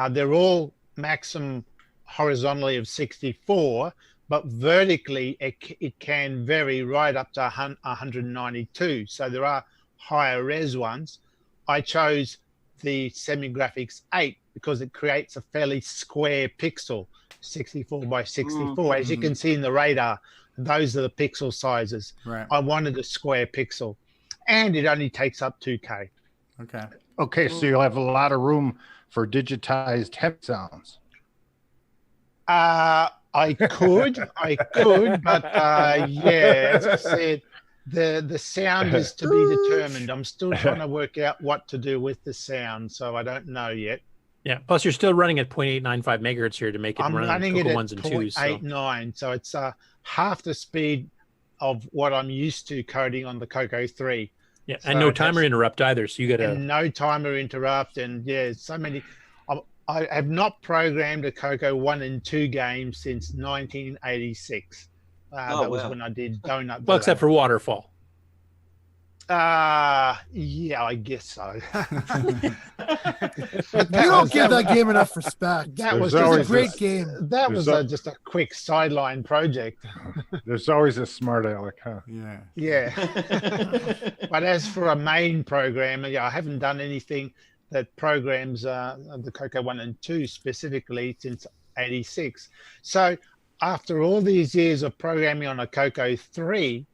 They're all maximum horizontally of 64, but vertically it can vary right up to 192. So there are higher res ones. I chose the semi-graphics 8 because it creates a fairly square pixel, 64 by 64. As you can see in the radar, those are the pixel sizes. Right. I wanted a square pixel, and it only takes up 2K. Okay. Okay, so you'll have a lot of room for digitized heavy sounds. I could, but yeah, as I said, the sound is to be determined. I'm still trying to work out what to do with the sound, so I don't know yet. Yeah. Plus, you're still running at 0.895 megahertz here to make it I'm run running it CoCo at 1s and 2s. 0.89, so it's half the speed of what I'm used to coding on the CoCo 3. Yeah, So and no timer interrupt either. So you got to and no timer interrupt, and yeah, so many. I have not programmed a CoCo 1 and 2 game since 1986. That was when I did Donut. well, except for Waterfall. Yeah, I guess so. You don't give that game enough respect. That was just a just great game. That was just a quick sideline project. There's always a smart aleck, huh? Yeah. Yeah. But as for a main programmer, yeah, I haven't done anything that programs the CoCo 1 and 2 specifically since 86. So after all these years of programming on a CoCo 3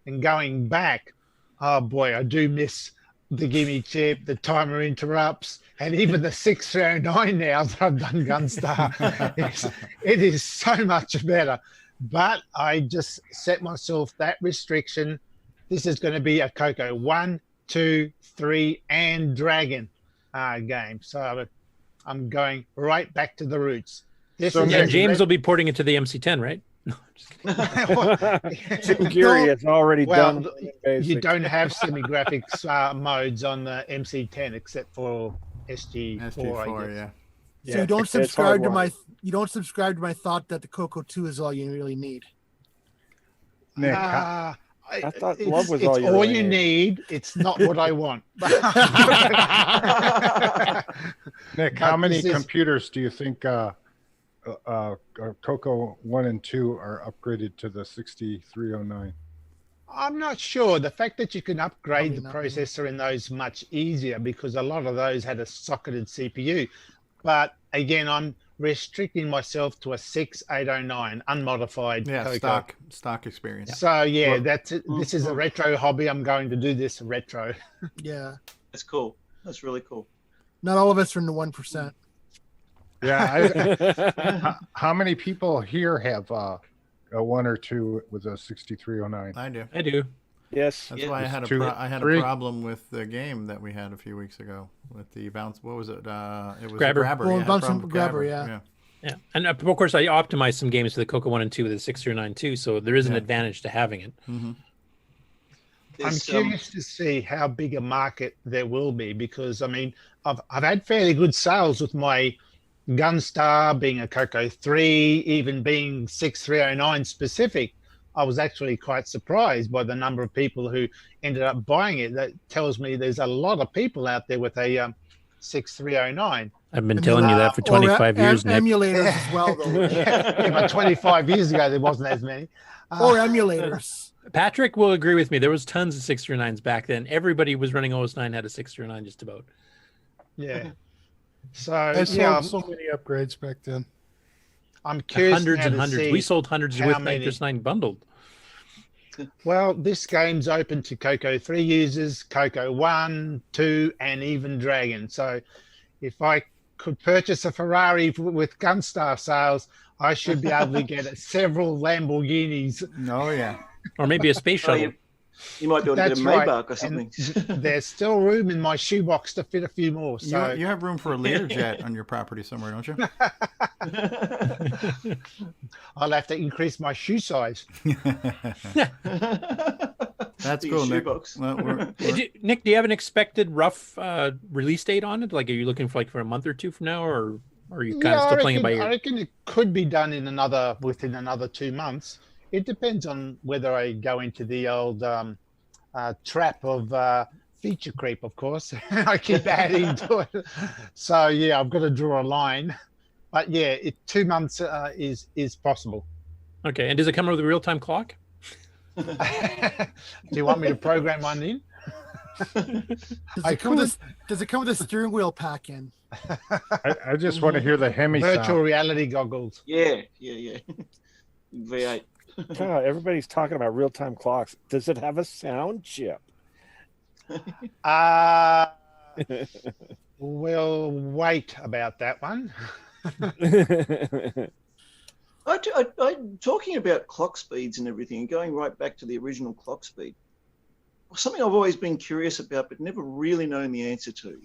and going back, oh boy, I do miss the gimme chip, the timer interrupts, and even the 6309 now that I've done Gunstar. It is so much better. But I just set myself that restriction. This is going to be a CoCo 1, 2, 3, and Dragon game. So I'm going right back to the roots. And James will be porting it to the MC10, right? No, Tim Geary has already done. You don't have semi-graphics modes on the MC10 except for SG4. I guess. So you don't subscribe to my thought that the CoCo 2 is all you really need. Nick, I thought love was all you need. It's not what I want. Nick, how many computers do you think CoCo 1 and 2 are upgraded to the 6309? I'm not sure. The fact that you can upgrade the processor in those much easier because a lot of those had a socketed CPU. But again, I'm restricting myself to a 6809 unmodified CoCo. Stock experience. So yeah, that's it. This is a retro hobby. I'm going to do this retro. Yeah. That's cool. That's really cool. Not all of us are in the 1%. Yeah. How many people here have a 1 or 2 with a 6309? I do. Yes. That's why I had a problem with the game that we had a few weeks ago with the bounce. What was it? It was Grabber. Grabber. Yeah. And of course, I optimized some games for the CoCo 1 and 2 with the 6309 too, so there is an advantage to having it. Mm-hmm. I'm curious to see how big a market there will be because I mean I've had fairly good sales with my Gunstar being a CoCo 3, even being 6309 specific. I was actually quite surprised by the number of people who ended up buying it. That tells me there's a lot of people out there with a 6309. I've been telling you that for 25 years, Nick. Emulators as well, though. Yeah, but 25 years ago, there wasn't as many. Or emulators. Patrick will agree with me. There was tons of 639s back then. Everybody was running OS9 had a 639 just about. Yeah. So I sold so many upgrades back then. I'm curious. Hundreds and hundreds. We sold hundreds with Nitrous 9 bundled. Well, this game's open to CoCo 3 users, CoCo 1, 2, and even Dragon. So if I could purchase a Ferrari with Gunstar sales, I should be able to get several Lamborghinis. Oh, yeah. Or maybe a space shuttle. You might be able to get a Maybach or something. There's still room in my shoebox to fit a few more. So you have room for a Learjet on your property somewhere, don't you? I'll have to increase my shoe size. That's cool, Nick. Well, Nick, do you have an expected rough release date on it? Like, are you looking for a month or two from now, or are you kind of still playing it by ear? I reckon it could be done within another 2 months. It depends on whether I go into the old trap of feature creep, of course. I keep adding to it. So yeah, I've got to draw a line. But yeah, 2 months is possible. Okay, and does it come with a real-time clock? Do you want me to program one in? Does it come with a steering wheel pack in? I just want to hear the Hemi virtual sound. reality goggles. Yeah. V8. God, everybody's talking about real-time clocks. Does it have a sound chip? We'll wait about that one. I talking about clock speeds and everything, going right back to the original clock speed. Something I've always been curious about, but never really known the answer to.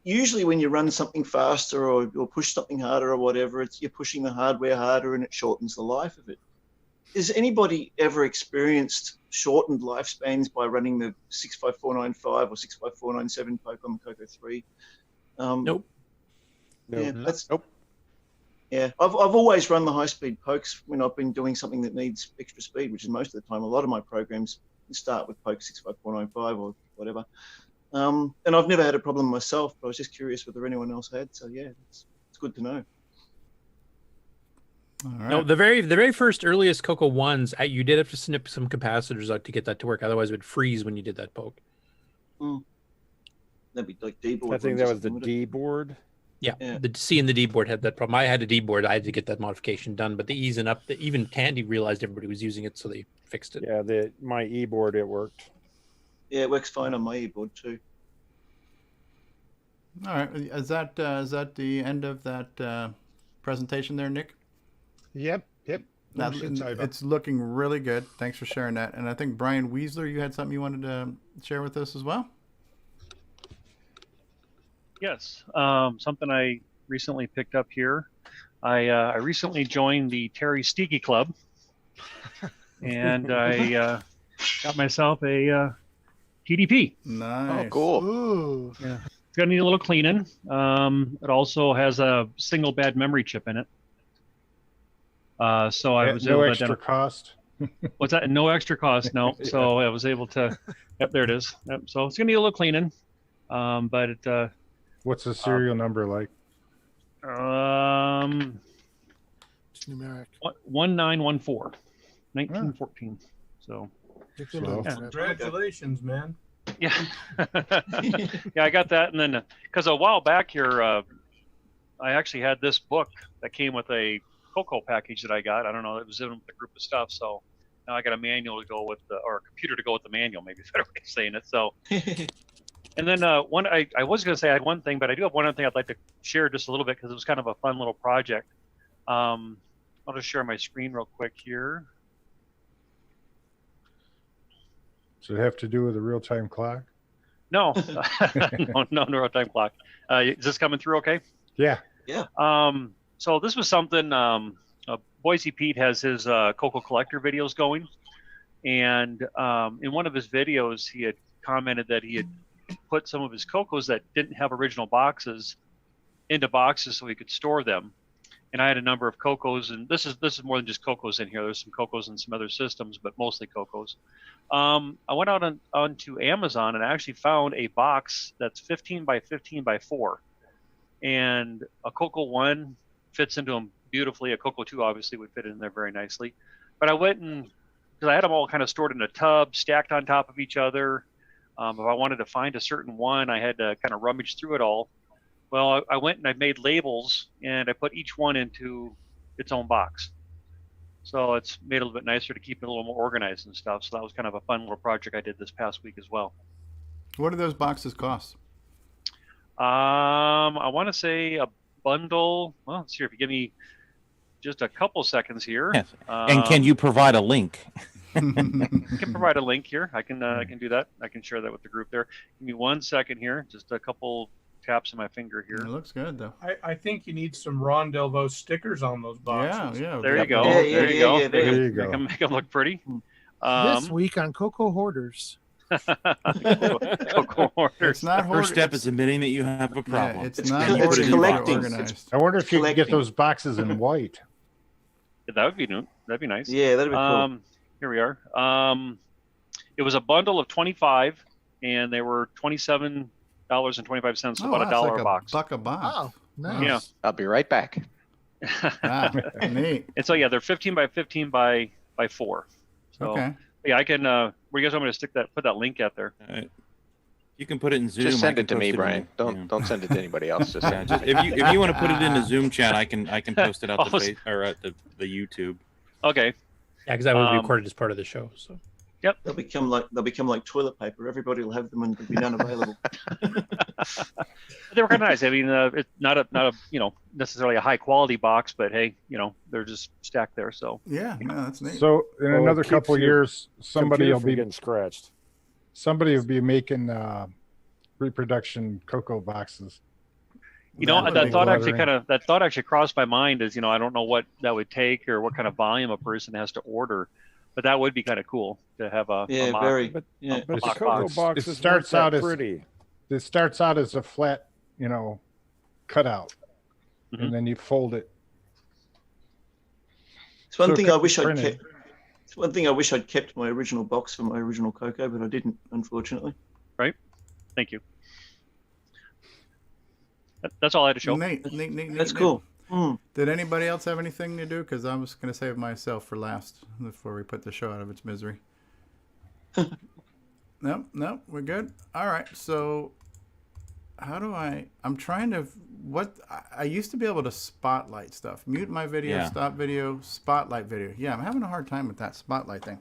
Usually, when you run something faster or push something harder or whatever, you're pushing the hardware harder, and it shortens the life of it. Has anybody ever experienced shortened lifespans by running the 65495 or 65497 poke on the CoCo 3? Nope. Nope. Yeah, I've always run the high-speed pokes when I've been doing something that needs extra speed, which is most of the time. A lot of my programs start with poke 65495 or whatever. And I've never had a problem myself, but I was just curious whether anyone else had. So yeah, it's good to know. All right. No, the very first earliest CoCo ones, you did have to snip some capacitors out to get that to work. Otherwise, it would freeze when you did that poke. That'd be like D board. I think that was the D board. Yeah, the C and the D board had that problem. I had a D board. I had to get that modification done, but the E's and up, even Tandy realized everybody was using it, so they fixed it. Yeah, my E board, it worked. Yeah, it works fine on my E board too. All right, is that the end of that presentation there, Nick? Yep. It's looking really good. Thanks for sharing that. And I think Brian Weasler, you had something you wanted to share with us as well. Yes, something I recently picked up here. I recently joined the Terry Steaky Club, and I got myself a TDP. Nice. Oh, cool. Ooh. Yeah, it's gonna need a little cleaning. It also has a single bad memory chip in it. So I was able to extra cost. What's that? No extra cost. No. Yeah. So I was able to. Yep, there it is. Yep. So it's gonna need a little cleaning, but it. What's the serial number like? It's numeric. 1914, 1914. So. Congratulations, man. Yeah. Yeah, I got that, and then because a while back here, I actually had this book that came with a CoCo package that I got. I don't know, it was in with a group of stuff. So now I got a manual to go with or a computer to go with the manual. Maybe a better way of saying it. So. And then I was going to say I had one thing, but I do have one other thing I'd like to share just a little bit because it was kind of a fun little project. I'll just share my screen real quick here. Does it have to do with a real-time clock? No, no real-time clock. Is this coming through okay? Yeah. So this was something, Boise Pete has his CoCo Collector videos going. And in one of his videos, he had commented that he had put some of his CoCos that didn't have original boxes into boxes so he could store them. And I had a number of CoCos, and this is more than just CoCos in here. There's some CoCos in some other systems, but mostly CoCos. I went out onto Amazon and I actually found a box that's 15 by 15 by 4. And a CoCo 1 fits into them beautifully. A CoCo 2 obviously would fit in there very nicely. But I went and, because I had them all kind of stored in a tub, stacked on top of each other. If I wanted to find a certain one, I had to kind of rummage through it all. Well, I went and I made labels, and I put each one into its own box. So it's made it a little bit nicer to keep it a little more organized and stuff. So that was kind of a fun little project I did this past week as well. What do those boxes cost? I want to say a bundle. Well, let's see if you give me just a couple seconds here. Yes. And can you provide a link? I can provide a link here. I can do that. I can share that with the group there. Give me 1 second here. Just a couple taps of my finger here. It looks good though. I think you need some Ron Delvaux stickers on those boxes. Yeah. There you go. Yeah, there you go. There you go. Make them look pretty. This week on CoCo Hoarders. CoCo Hoarders. It's not First step is admitting that you have a problem. Yeah, it's not hoarding, collecting. organized. I wonder if you can get those boxes in white. Yeah, that would be new. That'd be nice. Yeah, that'd be cool. Here we are. It was a bundle of 25, and they were $27.25, so about $1 like a box. $1 a box. Oh, nice. Yeah. I'll be right back. Neat. And so yeah, they're 15 by 15 by 4. So Okay. yeah, I can. Where you guys want me to put that link out there? You can put it in Zoom. Just send I it to can me, post Brian. in- Don't send it to anybody else. Just Yeah, just, if you want to put it in the Zoom chat, I can post it out at the YouTube. Okay. Yeah, because that was recorded as part of the show. So. Yep. They'll become like toilet paper. Everybody will have them and there'll be none available. They were kind of nice. I mean, it's not a necessarily a high quality box, but hey, they're just stacked there. So yeah, no, that's neat. So in another couple years, somebody will be getting scratched. Somebody will be making reproduction CoCo boxes. That thought actually crossed my mind. Is I don't know what that would take or what kind of volume a person has to order, but that would be kind of cool to have a mock, But mock CoCo box. boxes It starts weren't out that as pretty. It starts out as a flat, cutout, Mhm. and then you fold it. It's one So thing it I could wish be I'd printed. kept. It's one thing I wish I'd kept my original box for my original CoCo, but I didn't, unfortunately. Right. Thank you. That's all I had to show. Neat. That's cool. Did anybody else have anything to do? Because I was going to save myself for last before we put the show out of its misery. No, we're good. All right. So how do I'm trying to, I used to be able to spotlight stuff. Mute my video, Yeah. stop video, spotlight video. Yeah, I'm having a hard time with that spotlight thing.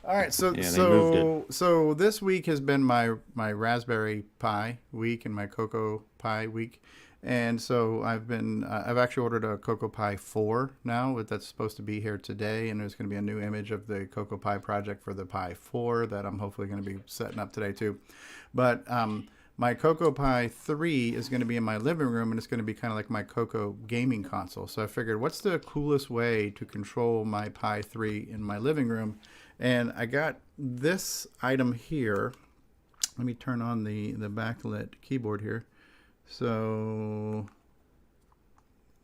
All right, Yeah, they moved so this week has been my Raspberry Pi week and my Cocoa Pi week, and so I've actually ordered a Cocoa Pi 4 now that's supposed to be here today, and there's going to be a new image of the Cocoa Pi project for the Pi 4 that I'm hopefully going to be setting up today too, but my Cocoa Pi 3 is going to be in my living room, and it's going to be kind of like my Coco gaming console. So I figured, what's the coolest way to control my Pi 3 in my living room? And I got this item here. Let me turn on the backlit keyboard here. So,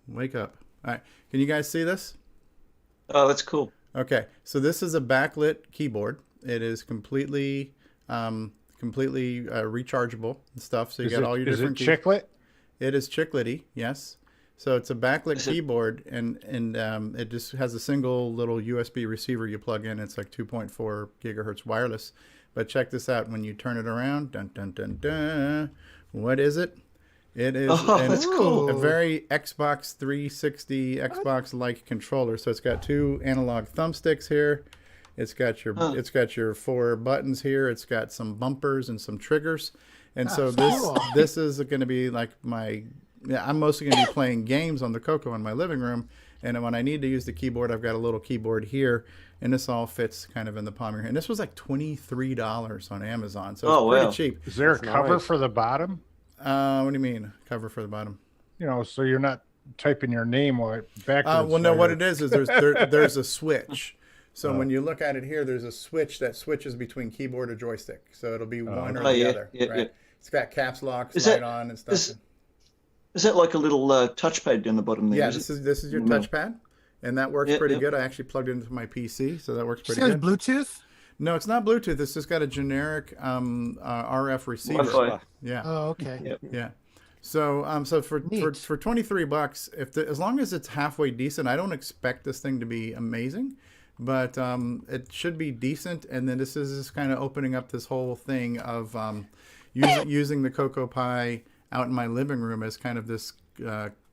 wake up. All right, can you guys see this? Oh, that's cool. Okay, so this is a backlit keyboard. It is completely rechargeable and stuff. So you got all your different keys. Is it chiclet? It is chiclety, yes. So it's a backlit keyboard, and it just has a single little USB receiver you plug in. It's like 2.4 gigahertz wireless. But check this out. When you turn it around, dun dun dun dun. What is it? It is that's cool. a very Xbox 360 Xbox-like controller. So it's got 2 analog thumbsticks here. It's got your 4 buttons here. It's got some bumpers and some triggers. And so this is going to be like I'm mostly going to be playing games on the CoCo in my living room. And when I need to use the keyboard, I've got a little keyboard here. And this all fits kind of in the palm of your hand. And this was like $23 on Amazon. So it's pretty cheap. Is there a cover for the bottom? What do you mean, cover for the bottom? So you're not typing your name backwards. Well, no, what it is there's a switch. So when you look at it here, there's a switch that switches between keyboard or joystick. So it'll be one or the other. Yeah, right? yeah. It's got caps lock, Is slide that- on and stuff. Is that like a little touchpad down the bottom there? Yeah, this is your touchpad, and that works pretty good. I actually plugged it into my PC, so that works pretty good. Bluetooth? No, it's not Bluetooth. It's just got a generic RF receiver. Wi-Fi. Yeah. Oh, okay. Yep. Yeah. So for $23, as long as it's halfway decent, I don't expect this thing to be amazing, but it should be decent. And then this is just kind of opening up this whole thing of using the Cocoa Pi out in my living room as kind of this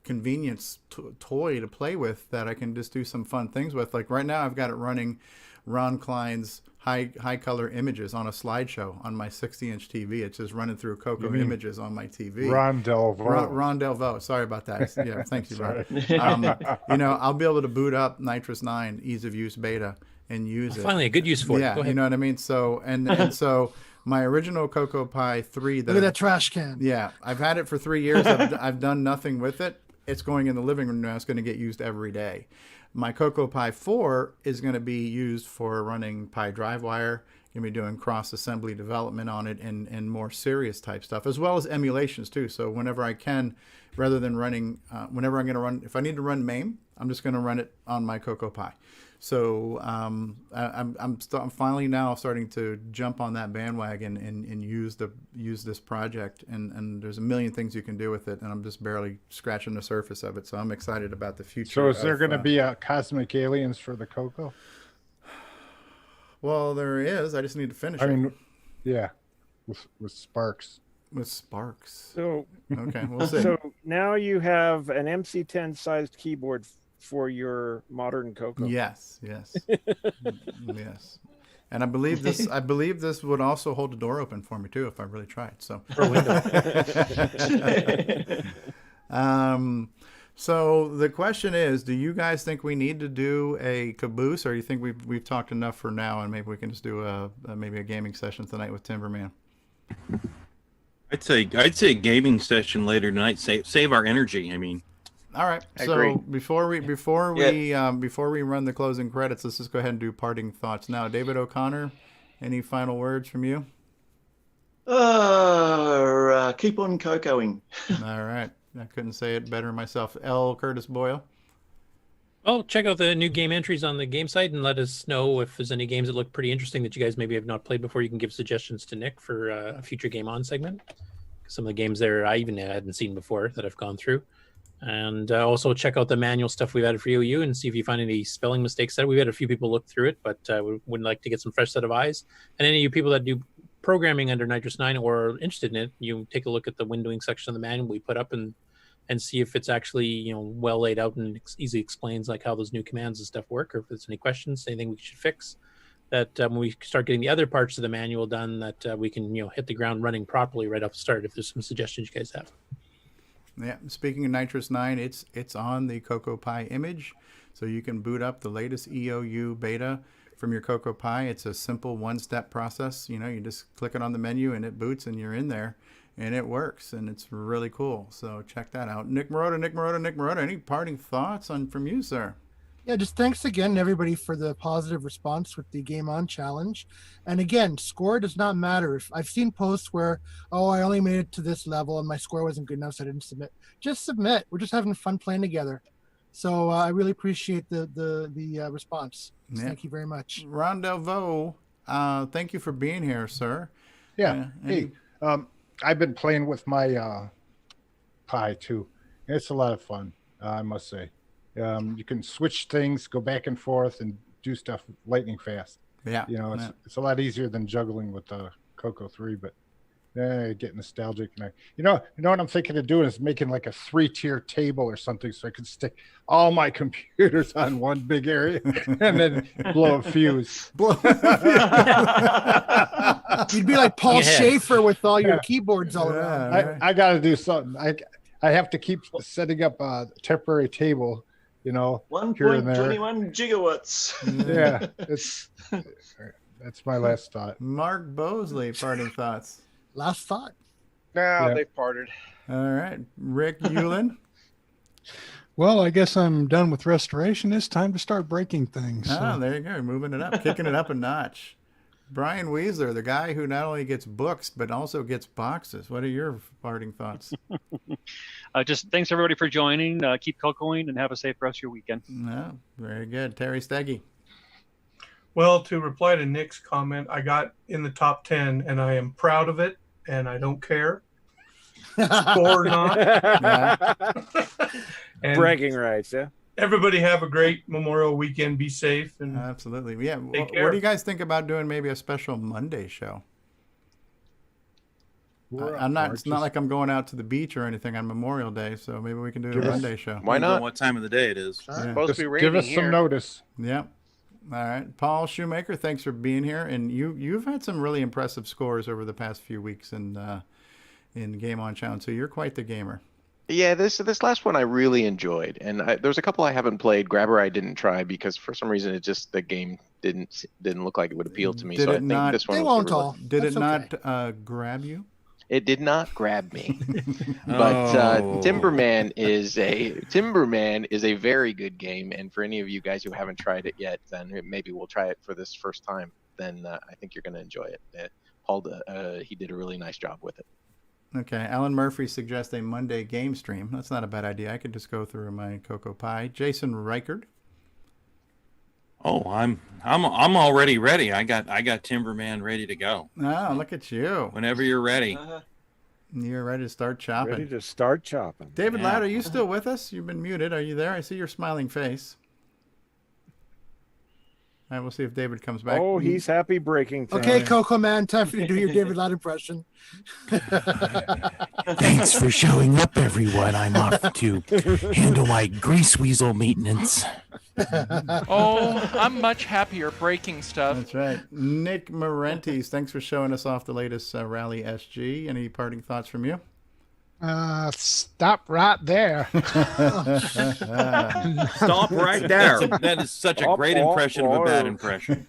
convenience toy to play with that I can just do some fun things with. Like right now, I've got it running Ron Klein's high color images on a slideshow on my 60-inch TV. It's just running through CoCo images on my TV. Ron Delvaux. Ron Delvaux. Sorry about that. Yeah, thank you, Ron. I'll be able to boot up Nitrous 9 ease of use beta and use it. Finally, a good use for it. Yeah, Go ahead. you know what I mean. So and so my original Cocoa Pi 3. Look at that trash can. Yeah, I've had it for 3 years. I've done nothing with it. It's going in the living room now. It's going to get used every day. My Cocoa Pi 4 is going to be used for running Pi DriveWire. Going to be doing cross-assembly development on it and more serious type stuff, as well as emulations too. So whenever I can, rather than running, whenever I'm going to run, if I need to run MAME, I'm just going to run it on my Cocoa Pi. So I'm finally now starting to jump on that bandwagon and use this project. And there's a million things you can do with it, and I'm just barely scratching the surface of it. So I'm excited about the future. So is there going to be cosmic aliens for the Coco? Well, there is. I just need to finish it. I mean, yeah, with sparks. With sparks. So okay, we'll see. So now you have an MC10 sized keyboard for your modern Coco. Yes. Yes. And I believe this would also hold the door open for me too if I really tried. So. So the question is, do you guys think we need to do a caboose, or do you think we've talked enough for now, and maybe we can just do maybe a gaming session tonight with Timberman? I'd say a gaming session later tonight. Save our energy. I mean. All right. So before we run the closing credits, let's just go ahead and do parting thoughts now. David O'Connor, any final words from you? Keep on cocoing. All right. I couldn't say it better myself. L. Curtis Boyle. Well, check out the new game entries on the game site and let us know if there's any games that look pretty interesting that you guys maybe have not played before. You can give suggestions to Nick for a future Game On segment. Some of the games there I even hadn't seen before that I've gone through. And also check out the manual stuff we've added for you and see if you find any spelling mistakes there. We've had a few people look through it, but we would like to get some fresh set of eyes. And any of you people that do programming under Nitrous 9 or are interested in it, you take a look at the windowing section of the manual we put up and see if it's actually well laid out and easily explains like how those new commands and stuff work, or if there's any questions, anything we should fix. That when we start getting the other parts of the manual done, that we can hit the ground running properly right off the start. If there's some suggestions you guys have. Yeah, speaking of Nitrous 9, it's on the Cocoa Pi image, so you can boot up the latest EOU beta from your Cocoa Pi. It's a simple one-step process. You just click it on the menu and it boots and you're in there, and it works, and it's really cool. So check that out. Nick Marotta, any parting thoughts from you, sir? Yeah, just thanks again, everybody, for the positive response with the Game On challenge. And again, score does not matter. If I've seen posts where, I only made it to this level and my score wasn't good enough, so I didn't submit. Just submit. We're just having fun playing together. So I really appreciate the response. Yeah. Thank you very much. Ron Delvaux, thank you for being here, sir. Yeah. Hey, I've been playing with my Pi too. It's a lot of fun, I must say. You can switch things, go back and forth, and do stuff lightning fast. Yeah. It's a lot easier than juggling with the Coco 3, but I get nostalgic. And you know what I'm thinking of doing is making like a 3-tier table or something, so I could stick all my computers on one big area and then blow a fuse. You'd be like Paul Schaefer with all your keyboards all around. I got to do something. I have to keep setting up a temporary table. 1.21 gigawatts. Yeah, that's my last thought. Mark Bosley, parting thoughts. Last thought. No, they've parted. All right, Rick Hewlin. Well, I guess I'm done with restoration. It's time to start breaking things. So. There you go, moving it up, kicking it up a notch. Brian Weasler, the guy who not only gets books but also gets boxes. What are your parting thoughts? Just thanks everybody for joining. Keep cocoing and have a safe rest of your weekend. No, very good. Terry Steggy. Well, to reply to Nick's comment, I got in the top 10 and I am proud of it and I don't care. Score or not. And bragging rights, yeah. Everybody have a great Memorial weekend. Be safe. And absolutely. Yeah. What do you guys think about doing maybe a special Monday show? It's not like I'm going out to the beach or anything on Memorial Day, so maybe we can do a Monday show. Why not? What time of the day it is? Yeah. Supposed to be raining. Give us some notice. Yeah. All right. Paul Shoemaker, thanks for being here. And you've had some really impressive scores over the past few weeks in Game On Challenge, so you're quite the gamer. Yeah, this last one I really enjoyed, and there's a couple I haven't played. Grabber I didn't try because for some reason the game didn't look like it would appeal to me. So I think this one did it not grab you? It did not grab me, but Timberman is a very good game. And for any of you guys who haven't tried it yet, then maybe we'll try it for this first time. Then I think you're going to enjoy it. Paul, he did a really nice job with it. Okay, Alan Murphy suggests a Monday game stream. That's not a bad idea. I could just go through my Cocoa Pie. Jason Reichard. Oh, I'm already ready. I got Timberman ready to go. Oh, look at you. Whenever you're ready. You're ready to start chopping. Ready to start chopping. David Ladd, are you still with us? You've been muted. Are you there? I see your smiling face. All right, we'll see if David comes back. Oh, he's happy breaking things. Okay, Coco Man, time for you to do your David Ladd impression. Thanks for showing up, everyone. I'm off to handle my grease weasel maintenance. Oh, I'm much happier breaking stuff. That's right. Nick Marentes, thanks for showing us off the latest Rally SG. Any parting thoughts from you? Stop right there. Stop right there. That is such a great impression of a bad impression.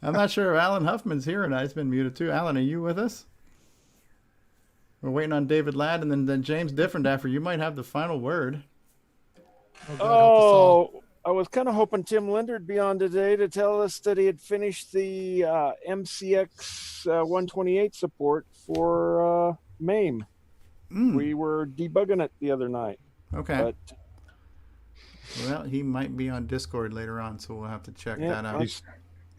I'm not sure if Alan Huffman's here or not. He's been muted too. Alan, are you with us? We're waiting on David Ladd and then James Differendaffer. You might have the final word. Oh, I was kind of hoping Tim Linder'd be on today to tell us that he had finished the MCX 128 support for MAME. We were debugging it the other night. Okay. But, well, he might be on Discord later on, so we'll have to check that out. He's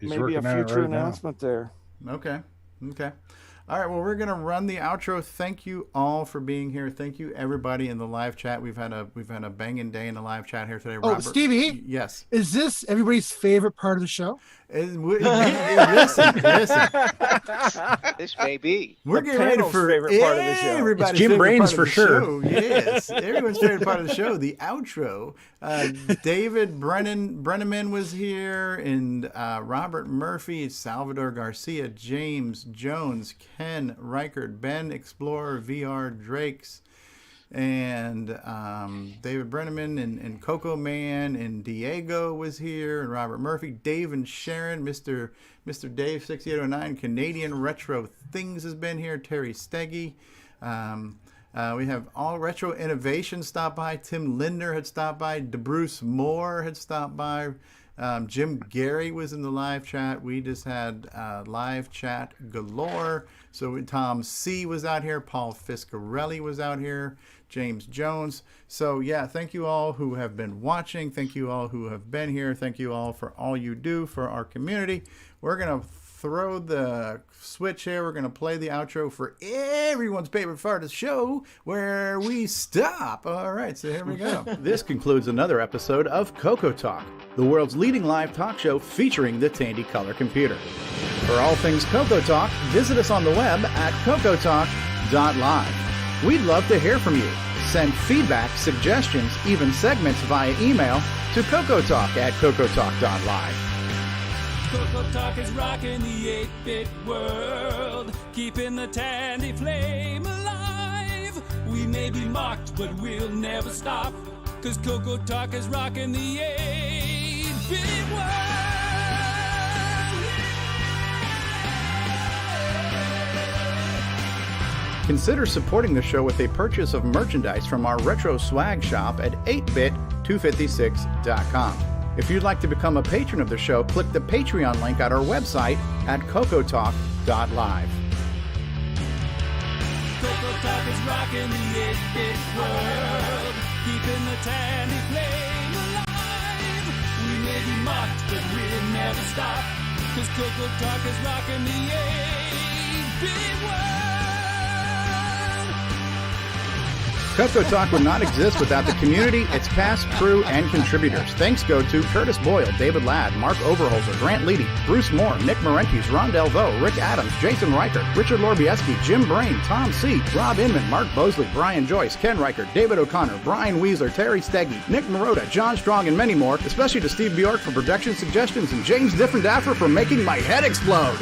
maybe a future announcement there. Okay. All right, well, we're going to run the outro. Thank you all for being here. Thank you, everybody in the live chat. We've had a banging day in the live chat here today. Oh, Robert, Stevie. Yes. Is this everybody's favorite part of the show? Listen. This may be. We're getting ready for favorite part of the show. Everybody's Jim favorite Brains part of for the sure. show. Yes, everyone's favorite part of the show, the outro. David Brenneman was here, and Robert Murphy, Salvador Garcia, James Jones, Ken Reichard, Ben Explorer, VR Drakes, and David Brenneman and Coco Man and Diego was here, and Robert Murphy, Dave and Sharon, Mr. Dave 6809, Canadian Retro Things has been here, Terry Steggy. We have All Retro Innovation stopped by, Tim Linder had stopped by, DeBruce Moore had stopped by, Jim Gary was in the live chat. We just had live chat galore. So Tom C was out here, Paul Fiscarelli was out here, James Jones. So yeah, thank you all who have been watching. Thank you all who have been here. Thank you all for all you do for our community. We're going to throw the switch here. We're going to play the outro for everyone's favorite part of the show, where we stop. All right, so here we go. This concludes another episode of CoCo Talk, the world's leading live talk show featuring the Tandy Color Computer. For all things CoCo Talk, visit us on the web at CoCoTALK.live. We'd love to hear from you. Send feedback, suggestions, even segments via email to CoCoTALK@CoCoTALK.live. CoCo Talk is rocking the 8-bit world, keeping the Tandy flame alive. We may be mocked, but we'll never stop, 'cause CoCo Talk is rocking the 8-bit world. Consider supporting the show with a purchase of merchandise from our retro swag shop at 8bit256.com. If you'd like to become a patron of the show, click the Patreon link at our website at CoCoTALK.live. CoCo Talk is rocking the 8-bit world, keeping the Tandy flame alive. We may be mocked, but we'll never stop, 'cause CoCo Talk is rocking the 8-bit world. CoCo Talk would not exist without the community, its cast, crew, and contributors. Thanks go to Curtis Boyle, David Ladd, Mark Overholzer, Grant Leedy, Bruce Moore, Nick Marentes, Ron Delvaux, Rick Adams, Jason Reichert, Richard Lorbieski, Jim Brain, Tom C., Rob Inman, Mark Bosley, Brian Joyce, Ken Reichert, David O'Connor, Brian Weasler, Terry Steggy, Nick Marotta, John Strong, and many more, especially to Steve Bjork for production suggestions and James Differendaffer for making my head explode.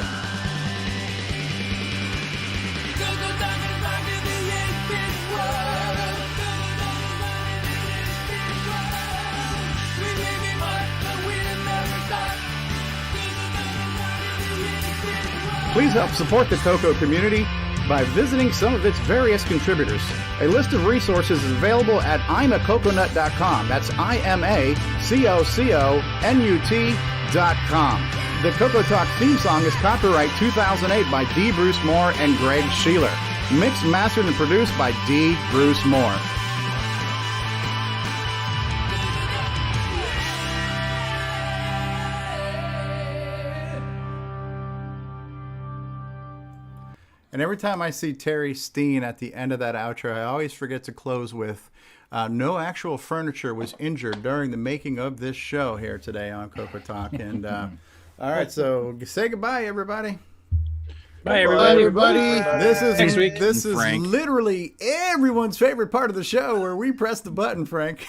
Please help support the CoCo community. by visiting some of its various contributors. A list of resources is available at imacoconut.com. That's IMACOCONUT.com. The CoCo Talk theme song is copyright 2008 by D. Bruce Moore and Greg Sheeler. Mixed, mastered, and produced by D. Bruce Moore. And every time I see Terry Steen at the end of that outro, I always forget to close with, no actual furniture was injured during the making of this show here today on CoCo Talk. And all right, so say goodbye, everybody. Bye, everybody. This is Next week. This is literally everyone's favorite part of the show, where we press the button, Frank.